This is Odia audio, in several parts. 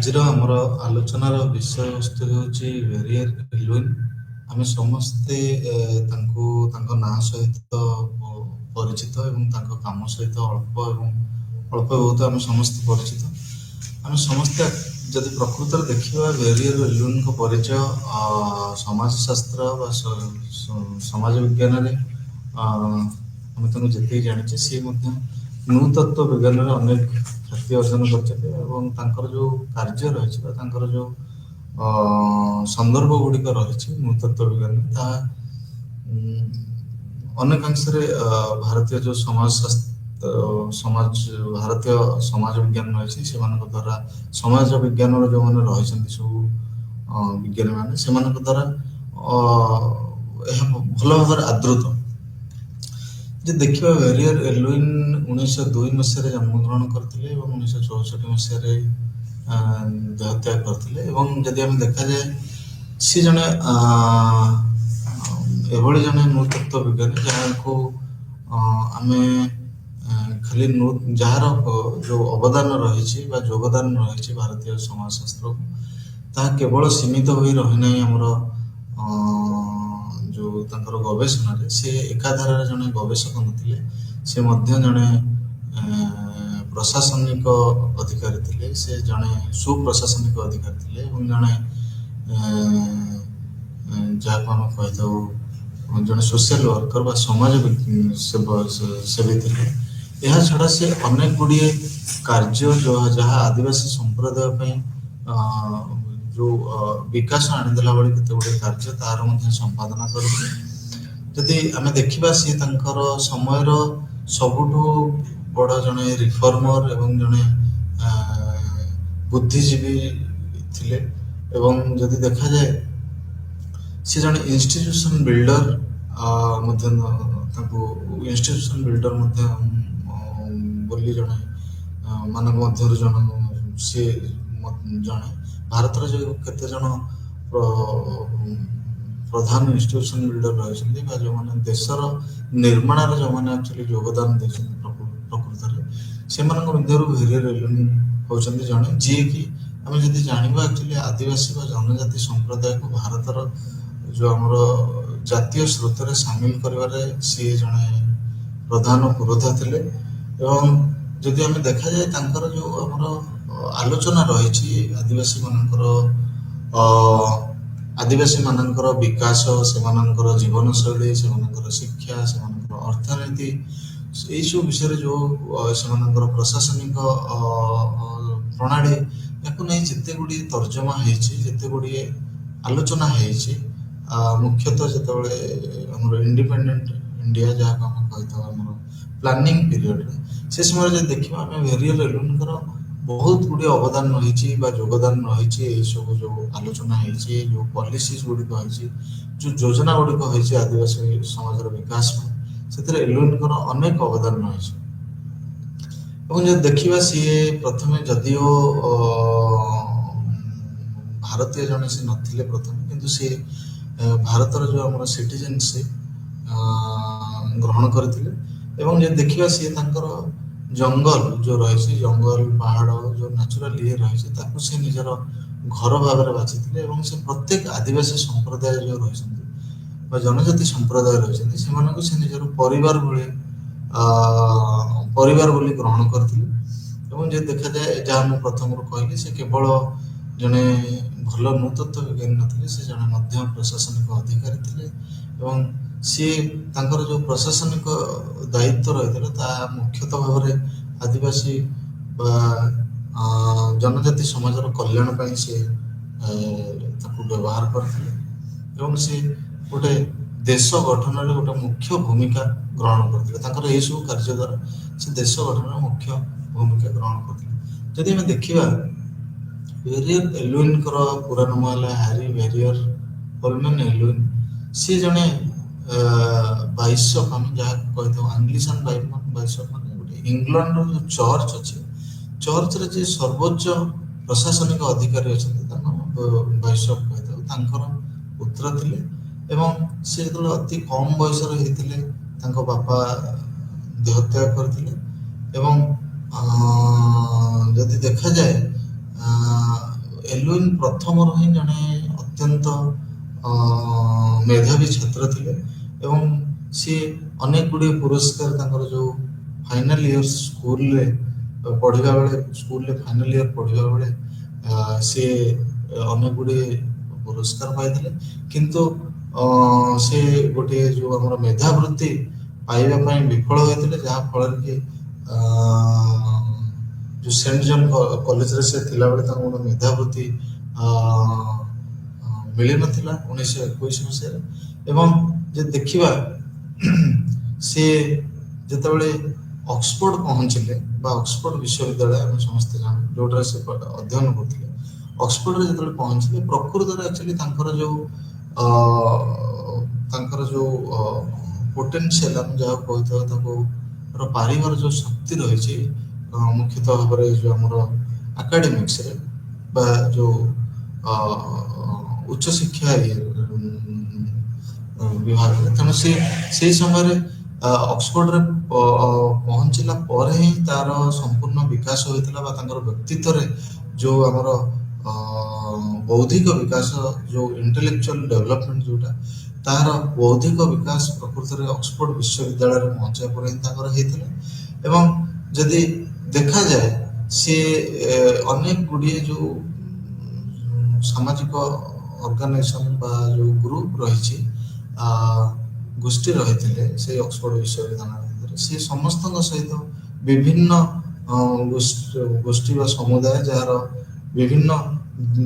ଆଜିର ଆମର ଆଲୋଚନାର ବିଷୟବସ୍ତୁ ହେଉଛି ଭେରିୟର ଏଲୁଇନ୍। ଆମେ ସମସ୍ତେ ତାଙ୍କୁ ତାଙ୍କ ନାଁ ସହିତ ପରିଚିତ ଏବଂ ତାଙ୍କ କାମ ସହିତ ଅଳ୍ପ ବହୁତ ଆମେ ସମସ୍ତେ ପରିଚିତ। ଆମେ ସମସ୍ତେ ଯଦି ପ୍ରକୃତରେ ଦେଖିବା ଭେରିୟର ଏଲୁଇନ୍‌ଙ୍କ ପରିଚୟ ସମାଜଶାସ୍ତ୍ର ବା ସମାଜ ବିଜ୍ଞାନରେ ଆମେ ତାଙ୍କୁ ଯେତିକି ଜାଣିଛେ ସିଏ ମଧ୍ୟ ନୃତତ୍ତ୍ୱ ବିଜ୍ଞାନରେ ଅନେକ ଖ୍ୟାତି ଅର୍ଜନ କରିଛନ୍ତି ଏବଂ ତାଙ୍କର ଯେଉଁ କାର୍ଯ୍ୟ ରହିଛି ବା ତାଙ୍କର ଯେଉଁ ସନ୍ଦର୍ଭ ଗୁଡ଼ିକ ରହିଛି ନୃତତ୍ତ୍ୱ ବିଜ୍ଞାନରେ ତାହା ଅନେକାଂଶରେ ଭାରତୀୟ ଯେଉଁ ଭାରତୀୟ ସମାଜ ବିଜ୍ଞାନ ରହିଛି ସେମାନଙ୍କ ଦ୍ୱାରା ସମାଜ ବିଜ୍ଞାନର ଯେଉଁମାନେ ରହିଛନ୍ତି ସବୁ ବିଜ୍ଞାନୀମାନେ ସେମାନଙ୍କ ଦ୍ୱାରା ଏହା ଭଲ ଭାବରେ ଆଦୃତ। ଯେ ଦେଖିବା ଭେରିୟର ଏଲୁଇନ୍ 1902 ମସିହାରେ ଜନ୍ମଗ୍ରହଣ କରିଥିଲେ ଏବଂ 1964 ମସିହାରେ ଦେହତ୍ୟାଗ କରିଥିଲେ। ଏବଂ ଯଦି ଆମେ ଦେଖାଯାଏ ସିଏ ଜଣେ ଏଭଳି ଜଣେ ନୃତତ୍ତ୍ୱ ବିଜ୍ଞାନୀ ଯାହାକୁ ଆମେ ଖାଲି ଯାହାର ଯେଉଁ ଅବଦାନ ରହିଛି ବା ଯୋଗଦାନ ରହିଛି ଭାରତୀୟ ସମାଜଶାସ୍ତ୍ରକୁ ତାହା କେବଳ ସୀମିତ ହୋଇ ରହିନାହିଁ ଆମର ଯେଉଁ ତାଙ୍କର ଗବେଷଣାରେ। ସେ ଏକାଧାରାରେ ଜଣେ ଗବେଷକ ନଥିଲେ, ସେ ମଧ୍ୟ ଜଣେ ପ୍ରଶାସନିକ ଅଧିକାରୀ ଥିଲେ, ସେ ଜଣେ ସୁପ୍ରଶାସନିକ ଅଧିକାରୀ ଥିଲେ ଏବଂ ଜଣେ ଯାହାକୁ ଆମେ କହିଥାଉ ଜଣେ ସୋସିଆଲ ୱାର୍କର ବା ସମାଜ ସେବୀ ଥିଲେ। ଏହା ଛଡ଼ା ସେ ଅନେକ ଗୁଡ଼ିଏ କାର୍ଯ୍ୟ ଯାହା ଆଦିବାସୀ ସମ୍ପ୍ରଦାୟ ପାଇଁ ଯେଉଁ ବିକାଶ ଆଣିଦେଲା ଭଳି କେତେ ଗୁଡ଼ିଏ କାର୍ଯ୍ୟ ତାହାର ମଧ୍ୟ ସମ୍ପାଦନା କରିଥିଲେ। ଯଦି ଆମେ ଦେଖିବା ସିଏ ତାଙ୍କର ସମୟର ସବୁଠୁ ବଡ଼ ଜଣେ ରିଫର୍ମର ଏବଂ ଜଣେ ବୁଦ୍ଧିଜୀବୀ ଥିଲେ। ଏବଂ ଯଦି ଦେଖାଯାଏ ସେ ଜଣେ ଇନଷ୍ଟିଟ୍ୟୁସନ ବିଲ୍ଡର ମଧ୍ୟ ତାଙ୍କୁ ଇନଷ୍ଟିଟ୍ୟୁସନ ବିଲ୍ଡର ମଧ୍ୟ ବୋଲି ଜଣେ ମାନଙ୍କ ମଧ୍ୟରୁ ସିଏ ଜଣେ ଭାରତର ଯେଉଁ କେତେଜଣ ପ୍ରଧାନ ଇନଷ୍ଟିଟ୍ୟୁସନ ବିଲ୍ଡର ରହିଛନ୍ତି ବା ଯେଉଁମାନେ ଦେଶର ନିର୍ମାଣରେ ଯେଉଁମାନେ ଆକ୍ଚୁଆଲି ଯୋଗଦାନ ଦେଇଛନ୍ତି ପ୍ରକୃତରେ ସେମାନଙ୍କ ମଧ୍ୟରୁ ଭେରିୟର ଏଲୁଇନ୍ ହେଉଛନ୍ତି ଜଣେ ଯିଏକି ଆମେ ଯଦି ଜାଣିବା ଆକ୍ଚୁଆଲି ଆଦିବାସୀ ବା ଜନଜାତି ସମ୍ପ୍ରଦାୟକୁ ଭାରତର ଯେଉଁ ଆମର ଜାତୀୟ ସ୍ରୋତରେ ସାମିଲ କରିବାରେ ସିଏ ଜଣେ ପ୍ରଧାନ ପୁରୋଧା ଥିଲେ। ଏବଂ ଯଦି ଆମେ ଦେଖାଯାଏ ତାଙ୍କର ଯେଉଁ ଆମର ଆଲୋଚନା ରହିଛି ଆଦିବାସୀମାନଙ୍କର ବିକାଶ, ସେମାନଙ୍କର ଜୀବନଶୈଳୀ, ସେମାନଙ୍କର ଶିକ୍ଷା, ସେମାନଙ୍କର ଅର୍ଥନୀତି, ଏଇସବୁ ବିଷୟରେ ଯେଉଁ ସେମାନଙ୍କର ପ୍ରଶାସନିକ ପ୍ରଣାଳୀ ୟାକୁ ନେଇ ଯେତେ ଗୁଡ଼ିଏ ତର୍ଜମା ହେଇଛି, ଯେତେ ଗୁଡ଼ିଏ ଆଲୋଚନା ହେଇଛି ମୁଖ୍ୟତଃ ଯେତେବେଳେ ଆମର ଇଣ୍ଡିପେଣ୍ଡେଣ୍ଟ ଇଣ୍ଡିଆ ଯାହାକୁ ଆମେ କହିଥାଉ ଆମର ପ୍ଲାନିଂ ପିରିୟଡ଼ରେ ସେ ସମୟରେ ଯଦି ଦେଖିବା ଆମେ ଭେରିୟର ଏଲୁଇନ୍‌ଙ୍କର ବହୁତ ଗୁଡ଼ିଏ ଅବଦାନ ରହିଛି ବା ଯୋଗଦାନ ରହିଛି। ଏହିସବୁ ଯେଉଁ ଆଲୋଚନା ହେଇଛି, ଯେଉଁ ପଲିସିସ୍ ଗୁଡ଼ିକ ହେଇଛି, ଯେଉଁ ଯୋଜନା ଗୁଡ଼ିକ ହେଇଛି ଆଦିବାସୀ ସମାଜର ବିକାଶ ପାଇଁ, ସେଥିରେ ଏଲୁଇନ୍‌ଙ୍କର ଅନେକ ଅବଦାନ ରହିଛି। ଏବଂ ଯଦି ଦେଖିବା ସିଏ ପ୍ରଥମେ ଯଦିଓ ଭାରତୀୟ ଜଣେ ସେ ନଥିଲେ ପ୍ରଥମେ, କିନ୍ତୁ ସିଏ ଭାରତର ଯେଉଁ ଆମର ସିଟିଜେନସିପ୍ ଗ୍ରହଣ କରିଥିଲେ। ଏବଂ ଯଦି ଦେଖିବା ସିଏ ତାଙ୍କର ଜଙ୍ଗଲ ଯେଉଁ ରହିଛି, ଜଙ୍ଗଲ ପାହାଡ଼ ଯେଉଁ ନ୍ୟାଚୁରାଲ ଇଏ ରହିଛି ତାକୁ ସେ ନିଜର ଘର ଭାବରେ ବାଛିଥିଲେ ଏବଂ ସେ ପ୍ରତ୍ୟେକ ଆଦିବାସୀ ସମ୍ପ୍ରଦାୟ ଯେଉଁ ରହିଛନ୍ତି ବା ଜନଜାତି ସମ୍ପ୍ରଦାୟ ରହିଛନ୍ତି ସେମାନଙ୍କୁ ସେ ନିଜର ପରିବାର ବୋଲି ଗ୍ରହଣ କରିଥିଲେ। ଏବଂ ଯଦି ଦେଖାଯାଏ ଯାହା ମୁଁ ପ୍ରଥମରୁ କହିଲି ସେ କେବଳ ଜଣେ ଭଲ ନୃତତ୍ତ୍ୱ ବିଜ୍ଞାନୀ ନଥିଲେ, ସେ ଜଣେ ମଧ୍ୟ ପ୍ରଶାସନିକ ଅଧିକାରୀ ଥିଲେ। ଏବଂ ସିଏ ତାଙ୍କର ଯେଉଁ ପ୍ରଶାସନିକ ଦାୟିତ୍ୱ ରହିଥିଲା ତାହା ମୁଖ୍ୟତଃ ଭାବରେ ଆଦିବାସୀ ବା ଜନଜାତି ସମାଜର କଲ୍ୟାଣ ପାଇଁ ସେ ତାକୁ ବ୍ୟବହାର କରିଥିଲେ। ଏବଂ ସେ ଗୋଟେ ଦେଶ ଗଠନରେ ଗୋଟେ ମୁଖ୍ୟ ଭୂମିକା ଗ୍ରହଣ କରିଥିଲେ। ତାଙ୍କର ଏହିସବୁ କାର୍ଯ୍ୟ ଦ୍ୱାରା ସେ ଦେଶ ଗଠନରେ ମୁଖ୍ୟ ଭୂମିକା ଗ୍ରହଣ କରିଥିଲେ। ଯଦି ଆମେ ଦେଖିବା ଭେରିୟର ଏଲୁଇନ୍‌ଙ୍କର ପୁରା ନାମ ହେଲା ହ୍ୟାରି ଭେରିୟର ହୋଲମେନ୍ ଏଲୁଇନ୍। ସିଏ ଜଣେ ବାଇଶପ, ଆମେ ଯାହାକୁ କହିଥାଉ ଆଂଗ୍ଲିସାନ ବାଇଶପ, ମାନେ ଗୋଟେ ଇଂଲଣ୍ଡର ଯେଉଁ ଚର୍ଚ୍ଚ ଅଛି, ଚର୍ଚ୍ଚରେ ଯିଏ ସର୍ବୋଚ୍ଚ ପ୍ରଶାସନିକ ଅଧିକାରୀ ଅଛନ୍ତି ତାଙ୍କୁ ବାଇଶପ କହିଥାଉ, ତାଙ୍କର ପୁତ୍ର ଥିଲେ। ଏବଂ ସେ ଯେତେବେଳେ ଅତି କମ୍ ବୟସରେ ହେଇଥିଲେ ତାଙ୍କ ବାପା ଦେହତ୍ୟାଗ କରିଥିଲେ। ଏବଂ ଯଦି ଦେଖାଯାଏ ଏଲୁଇନ୍ ପ୍ରଥମରୁ ହିଁ ଜଣେ ଅତ୍ୟନ୍ତ ମେଧାବୀ ଛାତ୍ର ଥିଲେ ଏବଂ ସିଏ ଅନେକ ଗୁଡ଼ିଏ ପୁରସ୍କାର ତାଙ୍କର ଯେଉଁ ଫାଇନାଲ୍ ଇୟର ସ୍କୁଲରେ ଫାଇନାଲ୍ ଇୟର ପଢ଼ିବା ବେଳେ ସିଏ ଅନେକ ଗୁଡ଼ିଏ ପୁରସ୍କାର ପାଇଥିଲେ। କିନ୍ତୁ ସେ ଗୋଟିଏ ଯେଉଁ ଆମର ମେଧାବୃତ୍ତି ପାଇବା ପାଇଁ ବିଫଳ ହୋଇଥିଲେ, ଯାହାଫଳରେ କି ଯେଉଁ ସେଣ୍ଟ ଜନ୍ କଲେଜରେ ସେ ଥିଲାବେଳେ ତାଙ୍କୁ ଗୋଟେ ମେଧାବୃତ୍ତି ମିଳିନଥିଲା 1921 ମସିହାରେ। ଏବଂ ଯେ ଦେଖିବା ସେ ଯେତେବେଳେ ଅକ୍ସଫୋର୍ଡ ପହଞ୍ଚିଲେ ବା ଅକ୍ସଫୋର୍ଡ ବିଶ୍ୱବିଦ୍ୟାଳୟ ଆମେ ସମସ୍ତେ ଜାଣୁ ଯେଉଁଠାରେ ସେ ଅଧ୍ୟୟନ କରୁଥିଲେ, ଅକ୍ସଫୋର୍ଡରେ ଯେତେବେଳେ ପହଞ୍ଚିଲେ ପ୍ରକୃତରେ ଆକ୍ଚୁଆଲି ତାଙ୍କର ଯେଉଁ ପୋଟେନ୍ସିଆଲ ଆମେ ଯାହାକୁ କହିଥାଉ, ତାକୁ ପାରିବାର ଯେଉଁ ଶକ୍ତି ରହିଛି ମୁଖ୍ୟତଃ ଭାବରେ ଯେଉଁ ଆମର ଆକାଡେମିକ୍ସରେ ବା ଯେଉଁ ଉଚ୍ଚଶିକ୍ଷା ବିଭାଗରେ, ତେଣୁ ସେଇ ସମୟରେ ଅକ୍ସଫୋର୍ଡରେ ପହଞ୍ଚିଲା ପରେ ହିଁ ତାର ସମ୍ପୂର୍ଣ୍ଣ ବିକାଶ ହୋଇଥିଲା ବା ତାଙ୍କର ବ୍ୟକ୍ତିତ୍ୱରେ ଯେଉଁ ଆମର ବୌଦ୍ଧିକ ବିକାଶ, ଯେଉଁ ଇଣ୍ଟେଲେକ୍ଚୁଆଲ ଡେଭଲପମେଣ୍ଟ ଯେଉଁଟା, ତାହାର ବୌଦ୍ଧିକ ବିକାଶ ପ୍ରକୃତରେ ଅକ୍ସଫୋର୍ଡ ବିଶ୍ୱବିଦ୍ୟାଳୟରେ ପହଞ୍ଚିବା ପରେ ହିଁ ତାଙ୍କର ହେଇଥିଲା। ଏବଂ ଯଦି ଦେଖାଯାଏ ସିଏ ଅନେକ ଗୁଡ଼ିଏ ଯେଉଁ ସାମାଜିକ ଅର୍ଗାନାଇଜେସନ ବା ଯେଉଁ ଗ୍ରୁପ ରହିଛି, ଗୋଷ୍ଠୀ ରହିଥିଲେ ସେଇ ଅକ୍ସଫୋର୍ଡ ବିଶ୍ୱବିଦ୍ୟାଳୟ ଭିତରେ, ସେ ସମସ୍ତଙ୍କ ସହିତ ବିଭିନ୍ନ ଗୋଷ୍ଠୀ ବା ସମୁଦାୟ, ଯାହାର ବିଭିନ୍ନ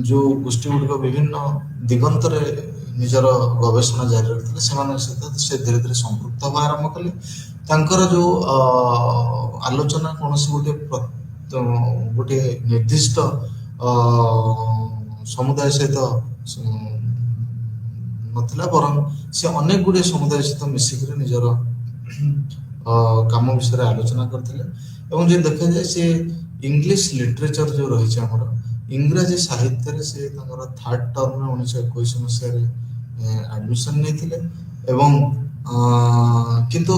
ଯେଉଁ ଗୋଷ୍ଠୀ ଗୁଡ଼ିକ ବିଭିନ୍ନ ଦିଗନ୍ତରେ ନିଜର ଗବେଷଣା ଜାରି ରଖିଥିଲେ, ସେମାନଙ୍କ ସହିତ ସେ ଧୀରେ ଧୀରେ ସମ୍ପୃକ୍ତ ହେବା ଆରମ୍ଭ କଲେ। ତାଙ୍କର ଯେଉଁ ଆଲୋଚନା କୌଣସି ଗୋଟିଏ ନିର୍ଦ୍ଦିଷ୍ଟ ସମୁଦାୟ ସହିତ ନଥିଲା, ବରଂ ସେ ଅନେକ ଗୁଡ଼ିଏ ସମୁଦାୟ ସହିତ ମିଶିକରି ନିଜର କାମ ବିଷୟରେ ଆଲୋଚନା କରିଥିଲେ। ଏବଂ ଯଦି ଦେଖାଯାଏ ସେ ଇଂଲିଶ ଲିଟରେଚର ଯେଉଁ ରହିଛି ଆମର ଇଂରାଜୀ ସାହିତ୍ୟରେ ସେ ତାଙ୍କର ଥାର୍ଡ ଟର୍ମରେ 1921 ମସିହାରେ ଆଡମିସନ୍ ନେଇଥିଲେ। ଏବଂ କିନ୍ତୁ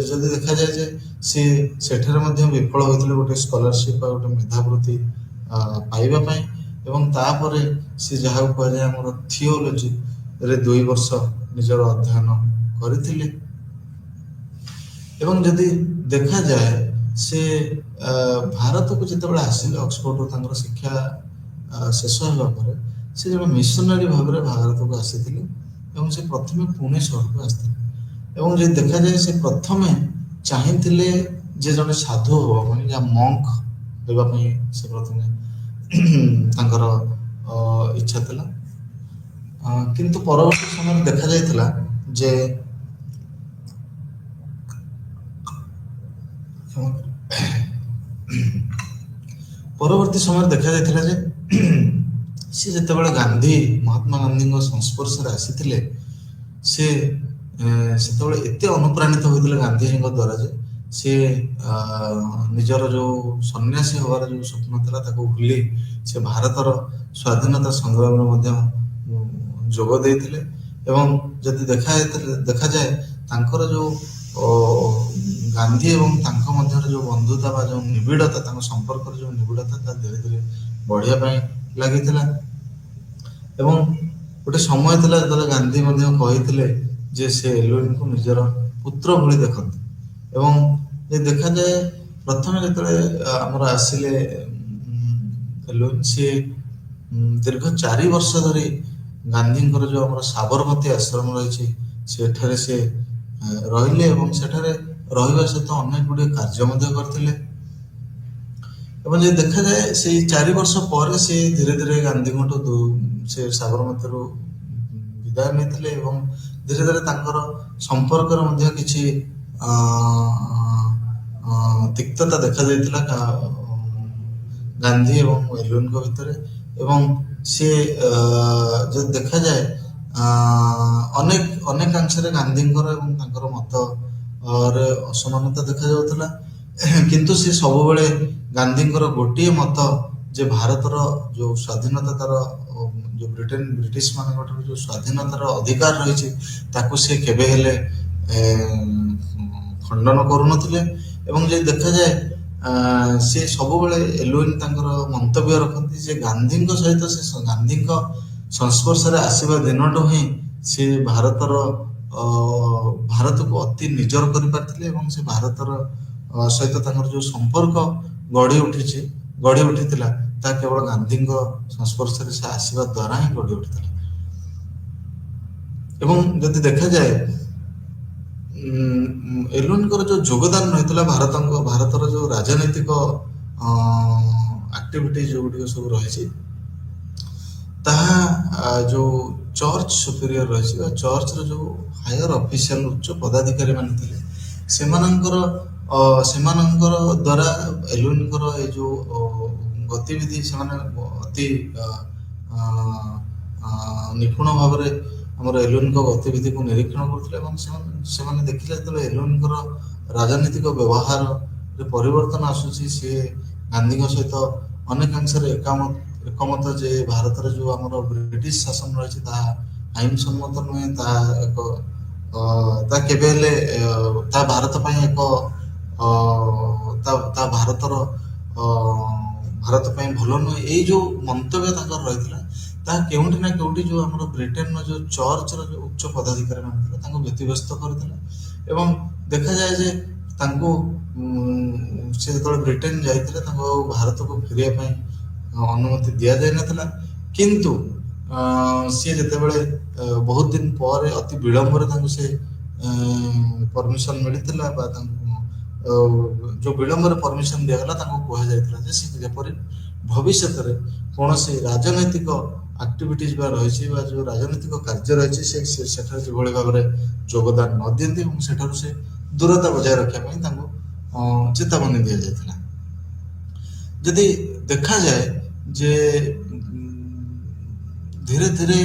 ଯଦି ଦେଖାଯାଏ ଯେ ସେ ସେଠାରେ ମଧ୍ୟ ବିଫଳ ହୋଇଥିଲେ ଗୋଟେ ସ୍କଲାରସିପ୍ ବା ଗୋଟେ ମେଧାବୃତ୍ତି ପାଇବା ପାଇଁ। ଏବଂ ତାପରେ ସେ ଯାହାକୁ କୁହାଯାଏ ଆମର ଥିଓଲୋଜିରେ 2 ବର୍ଷ ନିଜର ଅଧ୍ୟୟନ କରିଥିଲେ। ଏବଂ ଯଦି ଦେଖାଯାଏ ସେ ଭାରତକୁ ଯେତେବେଳେ ଆସିଲେ ଅକ୍ସଫୋର୍ଡରୁ ତାଙ୍କର ଶିକ୍ଷା ଶେଷ ହେବା ପରେ ସେ ଜଣେ ମିଶନାରୀ ଭାବରେ ଭାରତକୁ ଆସିଥିଲେ ଏବଂ ସେ ପ୍ରଥମେ ପୁଣେ ସହରକୁ ଆସିଥିଲେ। ଏବଂ ଯଦି ଦେଖାଯାଏ ସେ ପ୍ରଥମେ ଚାହିଁଥିଲେ ଯେ ଜଣେ ସାଧୁ ହେବ, ମାନେ ଯାହା ମଙ୍କ ହେବା ପାଇଁ ସେ ପ୍ରଥମେ ତାଙ୍କର ଇଚ୍ଛା ଥିଲା। କିନ୍ତୁ ପରବର୍ତ୍ତୀ ସମୟରେ ଦେଖାଯାଇଥିଲା ଯେ ସେ ଯେତେବେଳେ ମହାତ୍ମା ଗାନ୍ଧୀଙ୍କ ସଂସ୍ପର୍ଶରେ ଆସିଥିଲେ, ସେ ସେତେବେଳେ ଏତେ ଅନୁପ୍ରାଣିତ ହୋଇଥିଲେ ଗାନ୍ଧୀଜୀଙ୍କ ଦ୍ୱାରା ଯେ ସେ ନିଜର ଯେଉଁ ସନ୍ନ୍ୟାସୀ ହେବାର ଯେଉଁ ସ୍ୱପ୍ନ ଥିଲା ତାକୁ ଭୁଲି ସେ ଭାରତର ସ୍ୱାଧୀନତା ସଂଗ୍ରାମରେ ମଧ୍ୟ ଯୋଗ ଦେଇଥିଲେ। ଏବଂ ଯଦି ଦେଖାଯାଏ ତାଙ୍କର ଯେଉଁ ଗାନ୍ଧୀ ଏବଂ ତାଙ୍କ ମଧ୍ୟରେ ଯେଉଁ ବନ୍ଧୁତା ବା ଯେଉଁ ନିବିଡ଼ତା, ତାଙ୍କ ସମ୍ପର୍କର ଯେଉଁ ନିବିଡ଼ତା, ତା ଧୀରେ ଧୀରେ ବଢ଼ିବା ପାଇଁ ଲାଗିଥିଲା। ଏବଂ ଗୋଟେ ସମୟ ଥିଲା ଯେତେବେଳେ ଗାନ୍ଧୀ ମଧ୍ୟ କହିଥିଲେ ଯେ ସେ ଏଲୁଇନଙ୍କୁ ନିଜର ପୁତ୍ର ଭଳି ଦେଖନ୍ତି। ଏବଂ ଯେ ଦେଖାଯାଏ ପ୍ରଥମେ ଯେତେବେଳେ ଆମର ଆସିଲେ ଏଲୁଇନ, ସିଏ ଦୀର୍ଘ 4 ବର୍ଷ ଧରି ଗାନ୍ଧୀଙ୍କର ଯେଉଁ ଆମର ସାବରମତୀ ଆଶ୍ରମ ରହିଛି ସେଠାରେ ସେ ରହିଲେ ଏବଂ ସେଠାରେ ରହିବା ସହିତ ଅନେକ ଗୁଡ଼ିଏ କାର୍ଯ୍ୟ ମଧ୍ୟ କରିଥିଲେ। ଏବଂ ଯଦି ଦେଖାଯାଏ ସେଇ 4 ବର୍ଷ ପରେ ସେ ଧୀରେ ଧୀରେ ଗାନ୍ଧୀଙ୍କଠୁ ସେ ସାବରମତୀରୁ ବିଦାୟ ନେଇଥିଲେ ଏବଂ ଧୀରେ ଧୀରେ ତାଙ୍କର ସମ୍ପର୍କରେ ମଧ୍ୟ କିଛି ତିକ୍ତତା ଦେଖାଯାଇଥିଲା ଗାନ୍ଧୀ ଏବଂ ଏଲୁଇନଙ୍କ ଭିତରେ। ଏବଂ ସେ ଯଦି ଦେଖାଯାଏ ଅନେକାଂଶରେ ଗାନ୍ଧୀଙ୍କର ଏବଂ ତାଙ୍କର ମତରେ ଅସମାନତା ଦେଖାଯାଉଥିଲା, କିନ୍ତୁ ସେ ସବୁବେଳେ ଗାନ୍ଧୀଙ୍କର ଗୋଟିଏ ମତ ଯେ ଭାରତର ଯେଉଁ ସ୍ୱାଧୀନତା, ତାର ଯେଉଁ ବ୍ରିଟିଶ ମାନଙ୍କ ଠାରୁ ଯେଉଁ ସ୍ୱାଧୀନତାର ଅଧିକାର ରହିଛି ତାକୁ ସେ କେବେ ହେଲେ ଖଣ୍ଡନ କରୁନଥିଲେ। ଏବଂ ଯଦି ଦେଖାଯାଏ ସେ ସବୁବେଳେ ଏଲୁଇନ୍ ତାଙ୍କର ମନ୍ତବ୍ୟ ରଖନ୍ତି ଯେ ଗାନ୍ଧୀଙ୍କ ସହିତ ଗାନ୍ଧୀଙ୍କ ସଂସ୍ପର୍ଶରେ ଆସିବା ଦିନଠୁ ହିଁ ସେ ଭାରତକୁ ଅତି ନିଜର କରିପାରିଥିଲେ ଏବଂ ସେ ଭାରତର ସହିତ ତାଙ୍କର ଯେଉଁ ସମ୍ପର୍କ ଗଢ଼ି ଉଠିଥିଲା ତାହା କେବଳ ଗାନ୍ଧୀଙ୍କ ସଂସ୍ପର୍ଶରେ ସେ ଆସିବା ଦ୍ୱାରା ହିଁ ଗଢ଼ି ଉଠିଥିଲା। ଏବଂ ଯଦି ଦେଖାଯାଏ ଏଲୁଇନଙ୍କର ଯେଉଁ ଯୋଗଦାନ ରହିଥିଲା ଭାରତର ଯେଉଁ ରାଜନୈତିକ ଆକ୍ଟିଭିଟି ଯେଉଁଗୁଡ଼ିକ ସବୁ ରହିଛି ତାହା ଯେଉଁ ଚର୍ଚ୍ଚ ସୁପିରିୟର ରହିଛି ବା ଚର୍ଚ୍ଚର ଯେଉଁ ହାୟର ଅଫିସିଆଲ ଉଚ୍ଚ ପଦାଧିକାରୀ ମାନେ ଥିଲେ ସେମାନଙ୍କର ଦ୍ୱାରା ଏଲୁଇନଙ୍କର ଏ ଯେଉଁ ଗତିବିଧି ସେମାନେ ଅତି ନିପୁଣ ଭାବରେ ଆମର ଏଲୁଇନଙ୍କ ଗତିବିଧିକୁ ନିରୀକ୍ଷଣ କରୁଥିଲେ ଏବଂ ସେମାନେ ଦେଖିଲେ ଯେତେବେଳେ ଏଲୁଇନଙ୍କର ରାଜନୈତିକ ବ୍ୟବହାରରେ ପରିବର୍ତ୍ତନ ଆସୁଛି ସିଏ ଗାନ୍ଧୀଙ୍କ ସହିତ ଅନେକାଂଶରେ ଏକମତ ଯେ ଭାରତରେ ଯେଉଁ ଆମର ବ୍ରିଟିଶ ଶାସନ ରହିଛି ତାହା ଆଇନ ସମ୍ମତ ନୁହେଁ, ତାହା କେବେ ହେଲେ ତାହା ଭାରତ ପାଇଁ ଭାରତ ପାଇଁ ଭଲ ନୁହେଁ। ଏଇ ଯେଉଁ ମନ୍ତବ୍ୟ ତାଙ୍କର ରହିଥିଲା ତାହା କେଉଁଠି ନା କେଉଁଠି ଯେଉଁ ଆମର ବ୍ରିଟେନର ଯେଉଁ ଚର୍ଚ୍ଚର ଯେଉଁ ଉଚ୍ଚ ପଦାଧିକାରୀ ମାନେ ଥିଲେ ତାଙ୍କୁ ବ୍ୟତିବ୍ୟସ୍ତ କରିଥିଲା ଏବଂ ଦେଖାଯାଏ ଯେ ତାଙ୍କୁ ସେ ଯେତେବେଳେ ବ୍ରିଟେନ ଯାଇଥିଲେ ତାଙ୍କୁ ଆଉ ଭାରତକୁ ଫେରିବା ପାଇଁ ଅନୁମତି ଦିଆଯାଇନଥିଲା। କିନ୍ତୁ ସିଏ ଯେତେବେଳେ ବହୁତ ଦିନ ପରେ ଅତି ବିଳମ୍ବରେ ତାଙ୍କୁ ସେ ପରମିସନ ମିଳିଥିଲା ବା ତାଙ୍କୁ ଯେଉଁ ବିଳମ୍ବରେ ପରମିସନ ଦିଆଗଲା ତାଙ୍କୁ କୁହାଯାଇଥିଲା ଯେ ସେ ଯେପରି ଭବିଷ୍ୟତରେ କୌଣସି ରାଜନୈତିକ ଆକ୍ଟିଭିଟିଜ ବା ରହିଛି ବା ଯେଉଁ ରାଜନୈତିକ କାର୍ଯ୍ୟ ରହିଛି ସେଠାରେ ଯେଭଳି ଭାବରେ ଯୋଗଦାନ ନ ଦିଅନ୍ତି ଏବଂ ସେଠାରୁ ସେ ଦୂରତା ବଜାୟ ରଖିବା ପାଇଁ ତାଙ୍କୁ ଚେତାବନୀ ଦିଆଯାଇଥିଲା। ଯଦି ଦେଖାଯାଏ ଯେ ଧୀରେ ଧୀରେ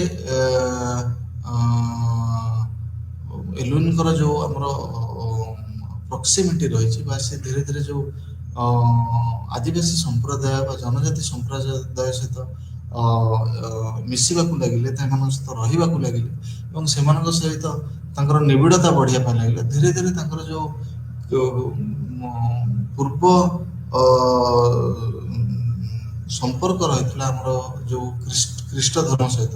ଏଲୁଇନଙ୍କର ଯେଉଁ ଆମର ପ୍ରକ୍ସିମିଟି ରହିଛି ବା ସେ ଧୀରେ ଧୀରେ ଯେଉଁ ଆଦିବାସୀ ସମ୍ପ୍ରଦାୟ ବା ଜନଜାତି ସମ୍ପ୍ରଦାୟ ସହିତ ମିଶିବାକୁ ଲାଗିଲେ, ସେମାନଙ୍କ ସହିତ ରହିବାକୁ ଲାଗିଲେ ଏବଂ ସେମାନଙ୍କ ସହିତ ତାଙ୍କର ନିବିଡ଼ତା ବଢ଼ିବା ପାଇଁ ଲାଗିଲା। ଧୀରେ ଧୀରେ ତାଙ୍କର ଯେଉଁ ପୂର୍ବ ସମ୍ପର୍କ ରହିଥିଲା ଆମର ଯେଉଁ ଖ୍ରୀଷ୍ଟ ଧର୍ମ ସହିତ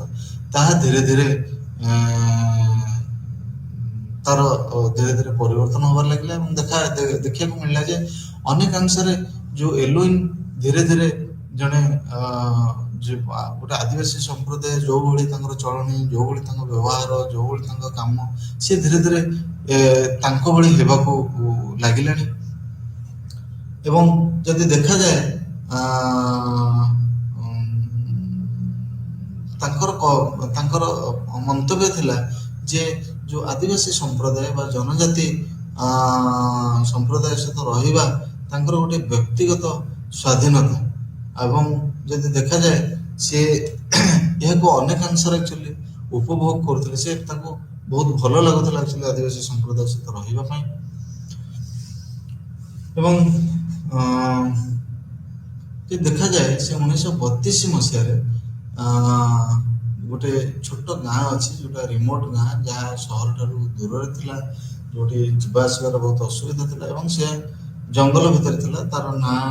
ତାହା ଧୀରେ ଧୀରେ ତାର ଧୀରେ ଧୀରେ ପରିବର୍ତ୍ତନ ହେବାର ଲାଗିଲା ଏବଂ ଦେଖିବାକୁ ମିଳିଲା ଯେ ଅନେକାଂଶରେ ଯେଉଁ ଏଲୁଇନ ଧୀରେ ଧୀରେ ଜଣେ ଗୋଟେ ଆଦିବାସୀ ସମ୍ପ୍ରଦାୟ ଯେଉଁଭଳି ତାଙ୍କର ଚଳଣି, ଯେଉଁଭଳି ତାଙ୍କ ବ୍ୟବହାର, ଯେଉଁଭଳି ତାଙ୍କ କାମ ସେ ଧୀରେ ଧୀରେ ତାଙ୍କ ଭଳି ହେବାକୁ ଲାଗିଲାଣି। ଏବଂ ଯଦି ଦେଖାଯାଏ ତାଙ୍କର ମନ୍ତବ୍ୟ ଥିଲା ଯେ ଯେଉଁ ଆଦିବାସୀ ସମ୍ପ୍ରଦାୟ ବା ଜନଜାତି ସମ୍ପ୍ରଦାୟ ସହିତ ରହିବା ତାଙ୍କର ଗୋଟେ ବ୍ୟକ୍ତିଗତ ସ୍ୱାଧୀନତା ଏବଂ ଯଦି ଦେଖାଯାଏ ସେ ଏହାକୁ ଅନେକାଂଶରେ ଆକ୍ଚୁଆଲି ଉପଭୋଗ କରୁଥିଲେ। ସେ ତାଙ୍କୁ ବହୁତ ଭଲ ଲାଗୁଥିଲା ଆକ୍ଚୁଆଲି ଆଦିବାସୀ ସମ୍ପ୍ରଦାୟ ସହିତ ରହିବା ପାଇଁ। ଏବଂ ଯଦି ଦେଖାଯାଏ ସେ 1932 ମସିହାରେ ଗୋଟେ ଛୋଟ ଗାଁ ଅଛି ଯେଉଁଟା ରିମୋଟ ଗାଁ, ଯାହା ସହରଠାରୁ ଦୂରରେ ଥିଲା, ଯେଉଁଠି ଯିବା ଆସିବାର ବହୁତ ଅସୁବିଧା ଥିଲା ଏବଂ ସେ ଜଙ୍ଗଲ ଭିତରେ ଥିଲା। ତାର ନାଁ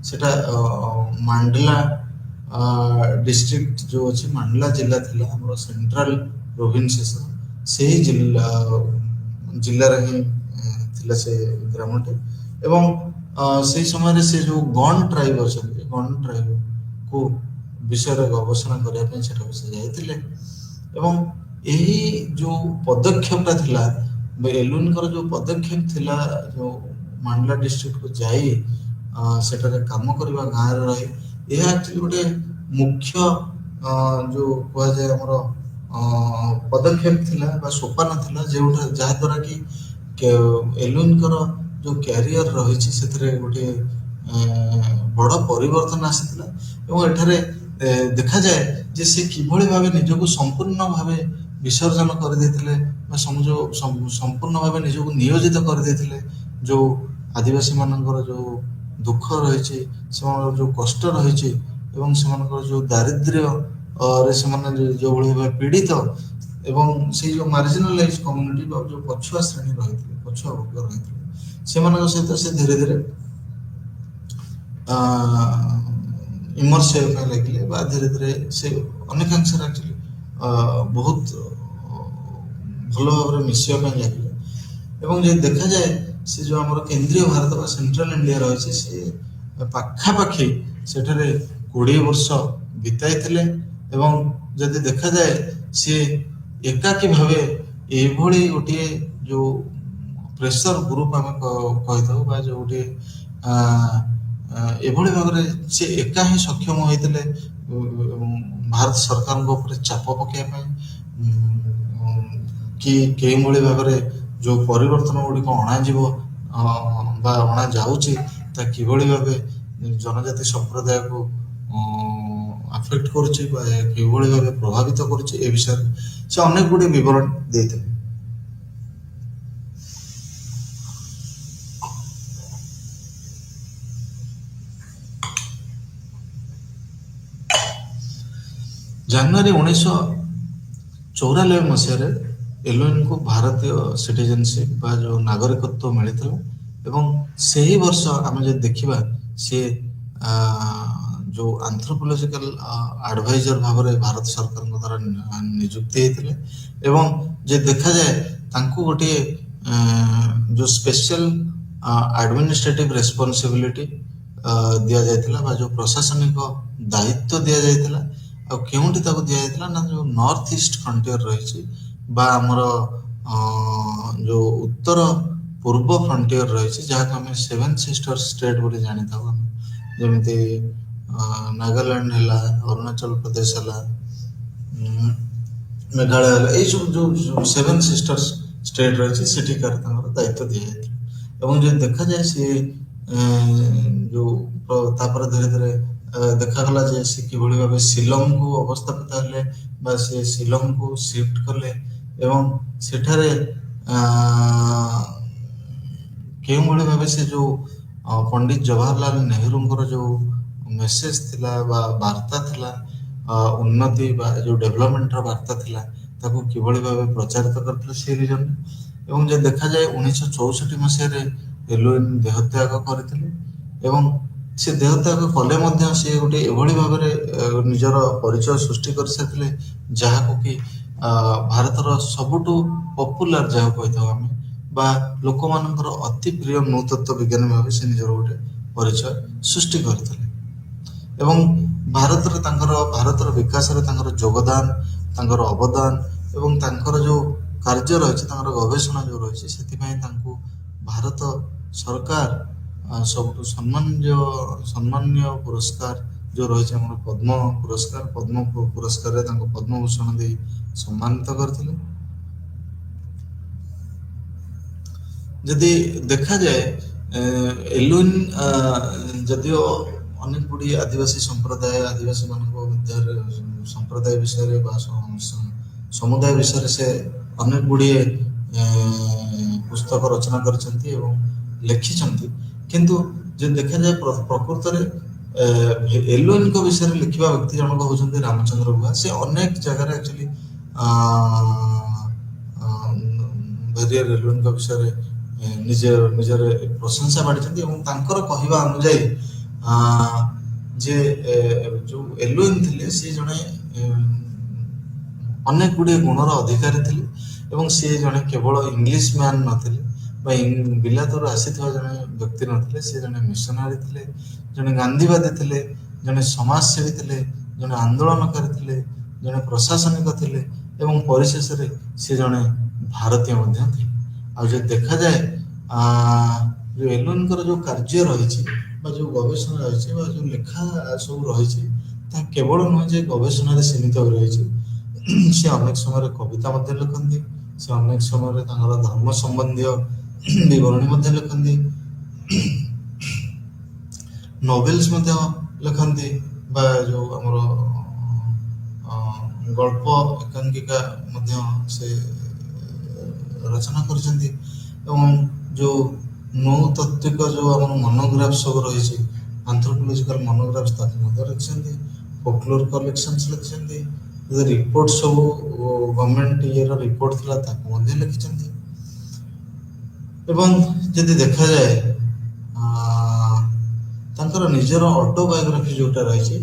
ସେଟା ମାଣ୍ଡଲା ଡିଷ୍ଟ୍ରିକ୍ଟ ଯେଉଁ ଅଛି, ମାଣ୍ଡଲା ଜିଲ୍ଲା ଥିଲା ଆମର ସେଣ୍ଟ୍ରାଲ ପ୍ରୋଭିନ୍ସେସ, ସେହି ଜିଲ୍ଲାରେ ହିଁ ଥିଲା ସେ ଗ୍ରାମଟି। ଏବଂ ସେହି ସମୟରେ ସେ ଯେଉଁ ଗଣ୍ଡ ଟ୍ରାଇବ ଅଛନ୍ତି, ଗଣ୍ଡ ଟ୍ରାଇବକୁ ବିଷୟରେ ଗବେଷଣା କରିବା ପାଇଁ ସେଠାକୁ ସେ ଯାଇଥିଲେ ଏବଂ ଏହି ଯେଉଁ ପଦକ୍ଷେପଟା ଥିଲା ଏଲୁଇନଙ୍କର ଯେଉଁ ପଦକ୍ଷେପ ଥିଲା ଯେଉଁ ମାଣ୍ଡଲା ଡିଷ୍ଟ୍ରିକ୍ଟକୁ ଯାଇ ସେଠାରେ କାମ କରିବା, ଗାଁରେ ରହି, ଏହା ଆକ୍ଚୁଆଲି ଗୋଟେ ମୁଖ୍ୟ ଯେଉଁ କୁହାଯାଏ ଆମର ପଦକ୍ଷେପ ଥିଲା ବା ସୋପାନ ଥିଲା ଯାହାଦ୍ୱାରା କି ଏଲୁଇନଙ୍କର ଯେଉଁ କ୍ୟାରିୟର ରହିଛି ସେଥିରେ ଗୋଟେ ବଡ଼ ପରିବର୍ତ୍ତନ ଆସିଥିଲା। ଏବଂ ଏଠାରେ ଦେଖାଯାଏ ଯେ ସେ କିଭଳି ଭାବେ ନିଜକୁ ସମ୍ପୂର୍ଣ୍ଣ ଭାବେ ବିସର୍ଜନ କରିଦେଇଥିଲେ ବା ସମ୍ପୂର୍ଣ୍ଣ ଭାବେ ନିଜକୁ ନିୟୋଜିତ କରିଦେଇଥିଲେ ଯେଉଁ ଆଦିବାସୀମାନଙ୍କର ଯେଉଁ ଦୁଃଖ ରହିଛି, ସେମାନଙ୍କର ଯେଉଁ କଷ୍ଟ ରହିଛି ଏବଂ ସେମାନଙ୍କର ଯେଉଁ ଦାରିଦ୍ର୍ୟରେ ସେମାନେ ଯେଉଁଭଳି ଭାବେ ପୀଡ଼ିତ ଏବଂ ସେଇ ଯେଉଁ ମାର୍ଜିନାଲାଇଜ୍ କମ୍ୟୁନିଟି ବା ଯେଉଁ ପଛୁଆ ଶ୍ରେଣୀ ରହିଥିଲେ, ପଛୁଆ ବର୍ଗ ରହିଥିଲେ, ସେମାନଙ୍କ ସହିତ ସେ ଧୀରେ ଧୀରେ ଇମର୍ସ ହେବା ପାଇଁ ଲାଗିଲେ ବା ଧୀରେ ଧୀରେ ସେ ଅନେକାଂଶରେ ଆକ୍ଚୁଆଲି ବହୁତ ଭଲ ଭାବରେ ମିଶିବା ପାଇଁ ଲାଗିଲେ। ଏବଂ ଯଦି ଦେଖାଯାଏ ସେ ଯେଉଁ ଆମର କେନ୍ଦ୍ରୀୟ ଭାରତ ବା ସେଣ୍ଟ୍ରାଲ ଇଣ୍ଡିଆ ରହିଛି ସେ ପାଖାପାଖି ସେଠାରେ 20 ବର୍ଷ ବିତାଇଥିଲେ। ଏବଂ ଯଦି ଦେଖାଯାଏ ସିଏ ଏକାକୀ ଭାବେ ଏଇଭଳି ଗୋଟିଏ ଯେଉଁ ପ୍ରେସର ଗ୍ରୁପ ଆମେ କହିଥାଉ ବା ଯେଉଁ ଗୋଟିଏ ଏଭଳି ଭାବରେ ସେ ଏକା ହିଁ ସକ୍ଷମ ହୋଇଥିଲେ ଭାରତ ସରକାରଙ୍କ ଉପରେ ଚାପ ପକାଇବା ପାଇଁ କି କେଉଁଭଳି ଭାବରେ ଯେଉଁ ପରିବର୍ତ୍ତନ ଗୁଡ଼ିକ ଅଣାଯିବ ବା ଅଣାଯାଉଛି ତା କିଭଳି ଭାବେ ଜନଜାତି ସମ୍ପ୍ରଦାୟକୁ ଆଫେକ୍ଟ କରୁଛି ବା କିଭଳି ଭାବେ ପ୍ରଭାବିତ କରୁଛି ଏ ବିଷୟରେ ସେ ଅନେକ ଗୁଡ଼ିଏ ବିବରଣୀ ଦେଇଥିଲେ। ଜାନୁଆରୀ 1994 ମସିହାରେ ଏଲୋଇନ୍କୁ ଭାରତୀୟ ସିଟିଜେନସିପ୍ ବା ଯେଉଁ ନାଗରିକତ୍ୱ ମିଳିଥିଲା। ଏବଂ ସେହି ବର୍ଷ ଆମେ ଯଦି ଦେଖିବା ସିଏ ଯେଉଁ ଆନ୍ଥ୍ରୋପୋଲୋଜିକାଲ ଆଡଭାଇଜର ଭାବରେ ଭାରତ ସରକାରଙ୍କ ଦ୍ୱାରା ନିଯୁକ୍ତି ହେଇଥିଲେ। ଏବଂ ଯେ ଦେଖାଯାଏ ତାଙ୍କୁ ଗୋଟିଏ ଯେଉଁ ସ୍ପେଶାଲ ଆଡମିନିଷ୍ଟ୍ରେଟିଭ ରେସ୍ପନ୍ସିବିଲିଟି ଦିଆଯାଇଥିଲା ବା ଯେଉଁ ପ୍ରଶାସନିକ ଦାୟିତ୍ୱ ଦିଆଯାଇଥିଲା। ଆଉ କେଉଁଠି ତାକୁ ଦିଆଯାଇଥିଲା ନା ଯେଉଁ ନର୍ଥ ଇଷ୍ଟ ଫ୍ରଣ୍ଟିୟର ରହିଛି ବା ଆମର ଯେଉଁ ଉତ୍ତର ପୂର୍ବ ଫ୍ରଣ୍ଟିୟର ରହିଛି ଯାହାକୁ ଆମେ 7 ସିଷ୍ଟର ଷ୍ଟେଟ୍ ବୋଲି ଜାଣିଥାଉ। ଆମେ ଯେମିତି ନାଗାଲାଣ୍ଡ ହେଲା, ଅରୁଣାଚଳ ପ୍ରଦେଶ ହେଲା, ମେଘାଳୟ ହେଲା, ଏଇସବୁ ଯେଉଁ 7 ସିଷ୍ଟର ଷ୍ଟେଟ୍ ରହିଛି ସେଠିକାର ତାଙ୍କର ଦାୟିତ୍ୱ ଦିଆଯାଇଥିଲା। ଏବଂ ଯଦି ଦେଖାଯାଏ ସିଏ ଯେଉଁ ତାପରେ ଧୀରେ ଧୀରେ ଦେଖାଗଲା ଯେ ସେ କିଭଳି ଭାବେ ଶିଲଂକୁ ଅବସ୍ଥାପିତ ହେଲେ ବା ସେ ଶିଲଂକୁ ସିଫ୍ଟ କଲେ। ଏବଂ ସେଠାରେ କେଉଁଭଳି ଭାବେ ସେ ଯେଉଁ ପଣ୍ଡିତ ଜବାହରଲାଲ ନେହେରୁଙ୍କର ଯେଉଁ ମେସେଜ ଥିଲା ବା ବାର୍ତ୍ତା ଥିଲା ଉନ୍ନତି ବା ଯେଉଁ ଡେଭଲପମେଣ୍ଟର ବାର୍ତ୍ତା ଥିଲା ତାକୁ କିଭଳି ଭାବେ ପ୍ରଚାରିତ କରିଥିଲେ ସେ ରିଜନରେ। ଏବଂ ଯଦି ଦେଖାଯାଏ 1964 ମସିହାରେ ଏଲୋଇନ୍ ଦେହତ୍ୟାଗ କରିଥିଲେ। ଏବଂ ସେ ଦେହତ୍ୟାଗ କଲେ ମଧ୍ୟ ସେ ଗୋଟେ ଏଭଳି ଭାବରେ ନିଜର ପରିଚୟ ସୃଷ୍ଟି କରିସାରିଥିଲେ ଯାହାକୁ କି ଭାରତର ସବୁଠୁ ପପୁଲାର ଯାହାକୁ କହିଥାଉ ଆମେ ବା ଲୋକମାନଙ୍କର ଅତି ପ୍ରିୟ ନୃତତ୍ତ୍ୱ ବିଜ୍ଞାନୀ ଭାବେ ସେ ନିଜର ଗୋଟେ ପରିଚୟ ସୃଷ୍ଟି କରିଥିଲେ। ଏବଂ ଭାରତର ବିକାଶରେ ତାଙ୍କର ଯୋଗଦାନ, ତାଙ୍କର ଅବଦାନ ଏବଂ ତାଙ୍କର ଯେଉଁ କାର୍ଯ୍ୟ ରହିଛି, ତାଙ୍କର ଗବେଷଣା ଯେଉଁ ରହିଛି ସେଥିପାଇଁ ତାଙ୍କୁ ଭାରତ ସରକାର ସବୁଠୁ ସମ୍ମାନନୀୟ ପୁରସ୍କାର ଯେଉଁ ରହିଛି ଆମର ପଦ୍ମ ପୁରସ୍କାରରେ ତାଙ୍କୁ ପଦ୍ମଭୂଷଣ ଦେଇ ସମ୍ମାନିତ କରିଥିଲେ। ଯଦି ଦେଖାଯାଏ ଏଲୋଇନ୍ ଯଦିଓ ଅନେକ ଗୁଡ଼ିଏ ଆଦିବାସୀ ଆଦିବାସୀମାନଙ୍କ ମଧ୍ୟରେ ସମ୍ପ୍ରଦାୟ ବିଷୟରେ ବା ସମୁଦାୟ ବିଷୟରେ ସେ ଅନେକ ଗୁଡ଼ିଏ ପୁସ୍ତକ ରଚନା କରିଛନ୍ତି ଏବଂ ଲେଖିଛନ୍ତି। କିନ୍ତୁ ଯଦି ଦେଖାଯାଏ ପ୍ରକୃତରେ ଏଲୋଇନ୍ଙ୍କ ବିଷୟରେ ଲେଖିବା ବ୍ୟକ୍ତି ଜଣକ ହେଉଛନ୍ତି ରାମଚନ୍ଦ୍ର ଗୁହା। ସେ ଅନେକ ଜାଗାରେ ଆକ୍ଚୁଆଲି ଭେରିୟର ଏଲୋଇନ୍ଙ୍କ ବିଷୟରେ ନିଜର ପ୍ରଶଂସା ବାଢ଼ିଛନ୍ତି। ଏବଂ ତାଙ୍କର କହିବା ଅନୁଯାୟୀ ଯେ ଯେଉଁ ଏଲୋଇନ୍ ଥିଲେ ସେ ଜଣେ ଅନେକ ଗୁଡ଼ିଏ ଗୁଣର ଅଧିକାରୀ ଥିଲେ। ଏବଂ ସେ ଜଣେ କେବଳ ଇଂଲିଶ ମ୍ୟାନ୍ ନଥିଲେ ବା ବିଲାତରୁ ଆସିଥିବା ଜଣେ ବ୍ୟକ୍ତି ନଥିଲେ, ସେ ଜଣେ ମିଶନାରୀ ଥିଲେ, ଜଣେ ଗାନ୍ଧୀବାଦୀ ଥିଲେ, ଜଣେ ସମାଜସେବୀ ଥିଲେ, ଜଣେ ଆନ୍ଦୋଳନକାରୀ ଥିଲେ, ଜଣେ ପ୍ରଶାସନିକ ଥିଲେ ଏବଂ ପରିଶେଷରେ ସେ ଜଣେ ଭାରତୀୟ ମଧ୍ୟ ଥିଲେ। ଆଉ ଯଦି ଦେଖାଯାଏ ଯେଉଁ ଏଲୋଇନ୍ଙ୍କର ଯେଉଁ କାର୍ଯ୍ୟ ରହିଛି ବା ଯେଉଁ ଗବେଷଣା ରହିଛି ବା ଯେଉଁ ଲେଖା ସବୁ ରହିଛି ତାହା କେବଳ ନୁହେଁ ଯେ ଗବେଷଣାରେ ସୀମିତ ହୋଇ ରହିଛି। ସେ ଅନେକ ସମୟରେ କବିତା ମଧ୍ୟ ଲେଖନ୍ତି, ସେ ଅନେକ ସମୟରେ ତାଙ୍କର ଧର୍ମ ସମ୍ବନ୍ଧୀୟ ବିବରଣୀ ମଧ୍ୟ ଲେଖନ୍ତି, ନୋଭେଲ୍ସ ମଧ୍ୟ ଲେଖନ୍ତି ବା ଯେଉଁ ଆମର ଗଳ୍ପ ଏକାଙ୍କିକା ମଧ୍ୟ ସେ ରଚନା କରିଛନ୍ତି। ଏବଂ ଯେଉଁ ନୃତାତ୍ତ୍ୱିକ ଯେଉଁ ଆମର ମନୋଗ୍ରାଫ ସବୁ ରହିଛି, ଆନ୍ଥ୍ରୋପୋଲୋଜିକାଲ ମନୋଗ୍ରାଫ ତାକୁ ମଧ୍ୟ ଲେଖିଛନ୍ତି, ଫୋକ୍ଲୋର କଲେକ୍ସନ୍ସ ଲେଖିଛନ୍ତି, ରିପୋର୍ଟ ସବୁ ଗଭର୍ଣ୍ଣମେଣ୍ଟ ଇଏର ରିପୋର୍ଟ ଥିଲା ତାକୁ ମଧ୍ୟ ଲେଖିଛନ୍ତି। ଏବଂ ଯଦି ଦେଖାଯାଏ ତାଙ୍କର ନିଜର ଅଟୋବାୟୋଗ୍ରାଫି ଯେଉଁଟା ରହିଛି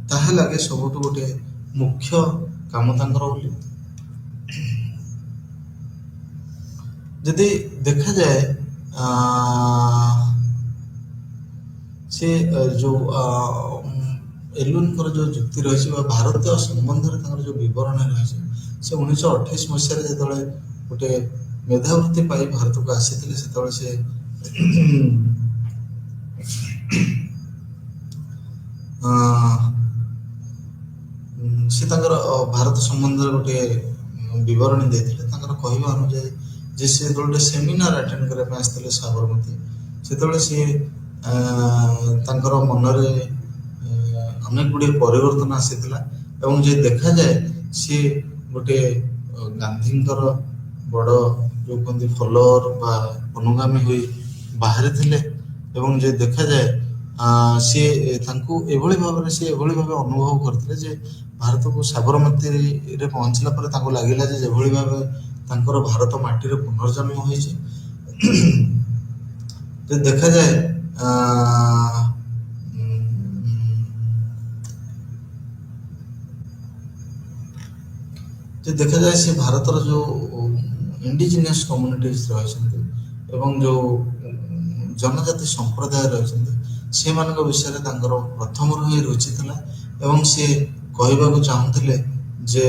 ତାହା ଲାଗେ ସବୁଠୁ ଗୋଟେ ମୁଖ୍ୟ କାମ ତାଙ୍କର ବୋଲି। ଯଦି ଦେଖାଯାଏ ସେ ଯେଉଁ ଏଲୁନଙ୍କର ଯେଉଁ ଯୁକ୍ତି ରହିଛି ବା ଭାରତୀୟ ସମ୍ବନ୍ଧରେ ତାଙ୍କର ଯେଉଁ ବିବରଣୀ ରହିଛି, ସେ 1928 ମସିହାରେ ଯେତେବେଳେ ଗୋଟେ ମେଧାବୃତ୍ତି ପାଇ ଭାରତକୁ ଆସିଥିଲେ ସେତେବେଳେ ସେ ସେ ତାଙ୍କର ଭାରତ ସମ୍ବନ୍ଧରେ ଗୋଟେ ବିବରଣୀ ଦେଇଥିଲେ। ତାଙ୍କର କହିବା ଅନୁଯାୟୀ ଯେ ସେ ଯେତେବେଳେ ଗୋଟେ ସେମିନାର ଆଟେଣ୍ଡ କରିବା ପାଇଁ ଆସିଥିଲେ ସାବରମତୀ, ସେତେବେଳେ ସିଏ ତାଙ୍କର ମନରେ ଅନେକ ଗୁଡ଼ିଏ ପରିବର୍ତ୍ତନ ଆସିଥିଲା ଏବଂ ଯେ ଦେଖାଯାଏ ସିଏ ଗୋଟେ ଗାନ୍ଧୀଙ୍କର ବଡ଼ ଯେଉଁ କୁହନ୍ତି ଫଲୋଅର ବା ଅନୁଗାମୀ ହୋଇ ବାହାରିଥିଲେ ଏବଂ ଯେ ଦେଖାଯାଏ ସିଏ ତାଙ୍କୁ ଏଭଳି ଭାବେ ଅନୁଭବ କରିଥିଲେ ଯେ ଭାରତକୁ ସାବରମତୀରେ ପହଞ୍ଚିଲା ପରେ ତାଙ୍କୁ ଲାଗିଲା ଯେ ଯେଭଳି ଭାବେ ତାଙ୍କର ଭାରତ ମାଟିରେ ପୁନର୍ଜନ୍ମ ହୋଇଛି। ଯେ ଦେଖାଯାଏ ସେ ଭାରତର ଯେଉଁ ଇଣ୍ଡିଜିନିୟସ୍ କମ୍ୟୁନିଟିଜ୍ ରହିଛନ୍ତି ଏବଂ ଯେଉଁ ଜନଜାତି ସମ୍ପ୍ରଦାୟ ରହିଛନ୍ତି ସେମାନଙ୍କ ବିଷୟରେ ତାଙ୍କର ପ୍ରଥମରୁ ହିଁ ରୁଚି ଥିଲା ଏବଂ ସେ କହିବାକୁ ଚାହୁଁଥିଲେ ଯେ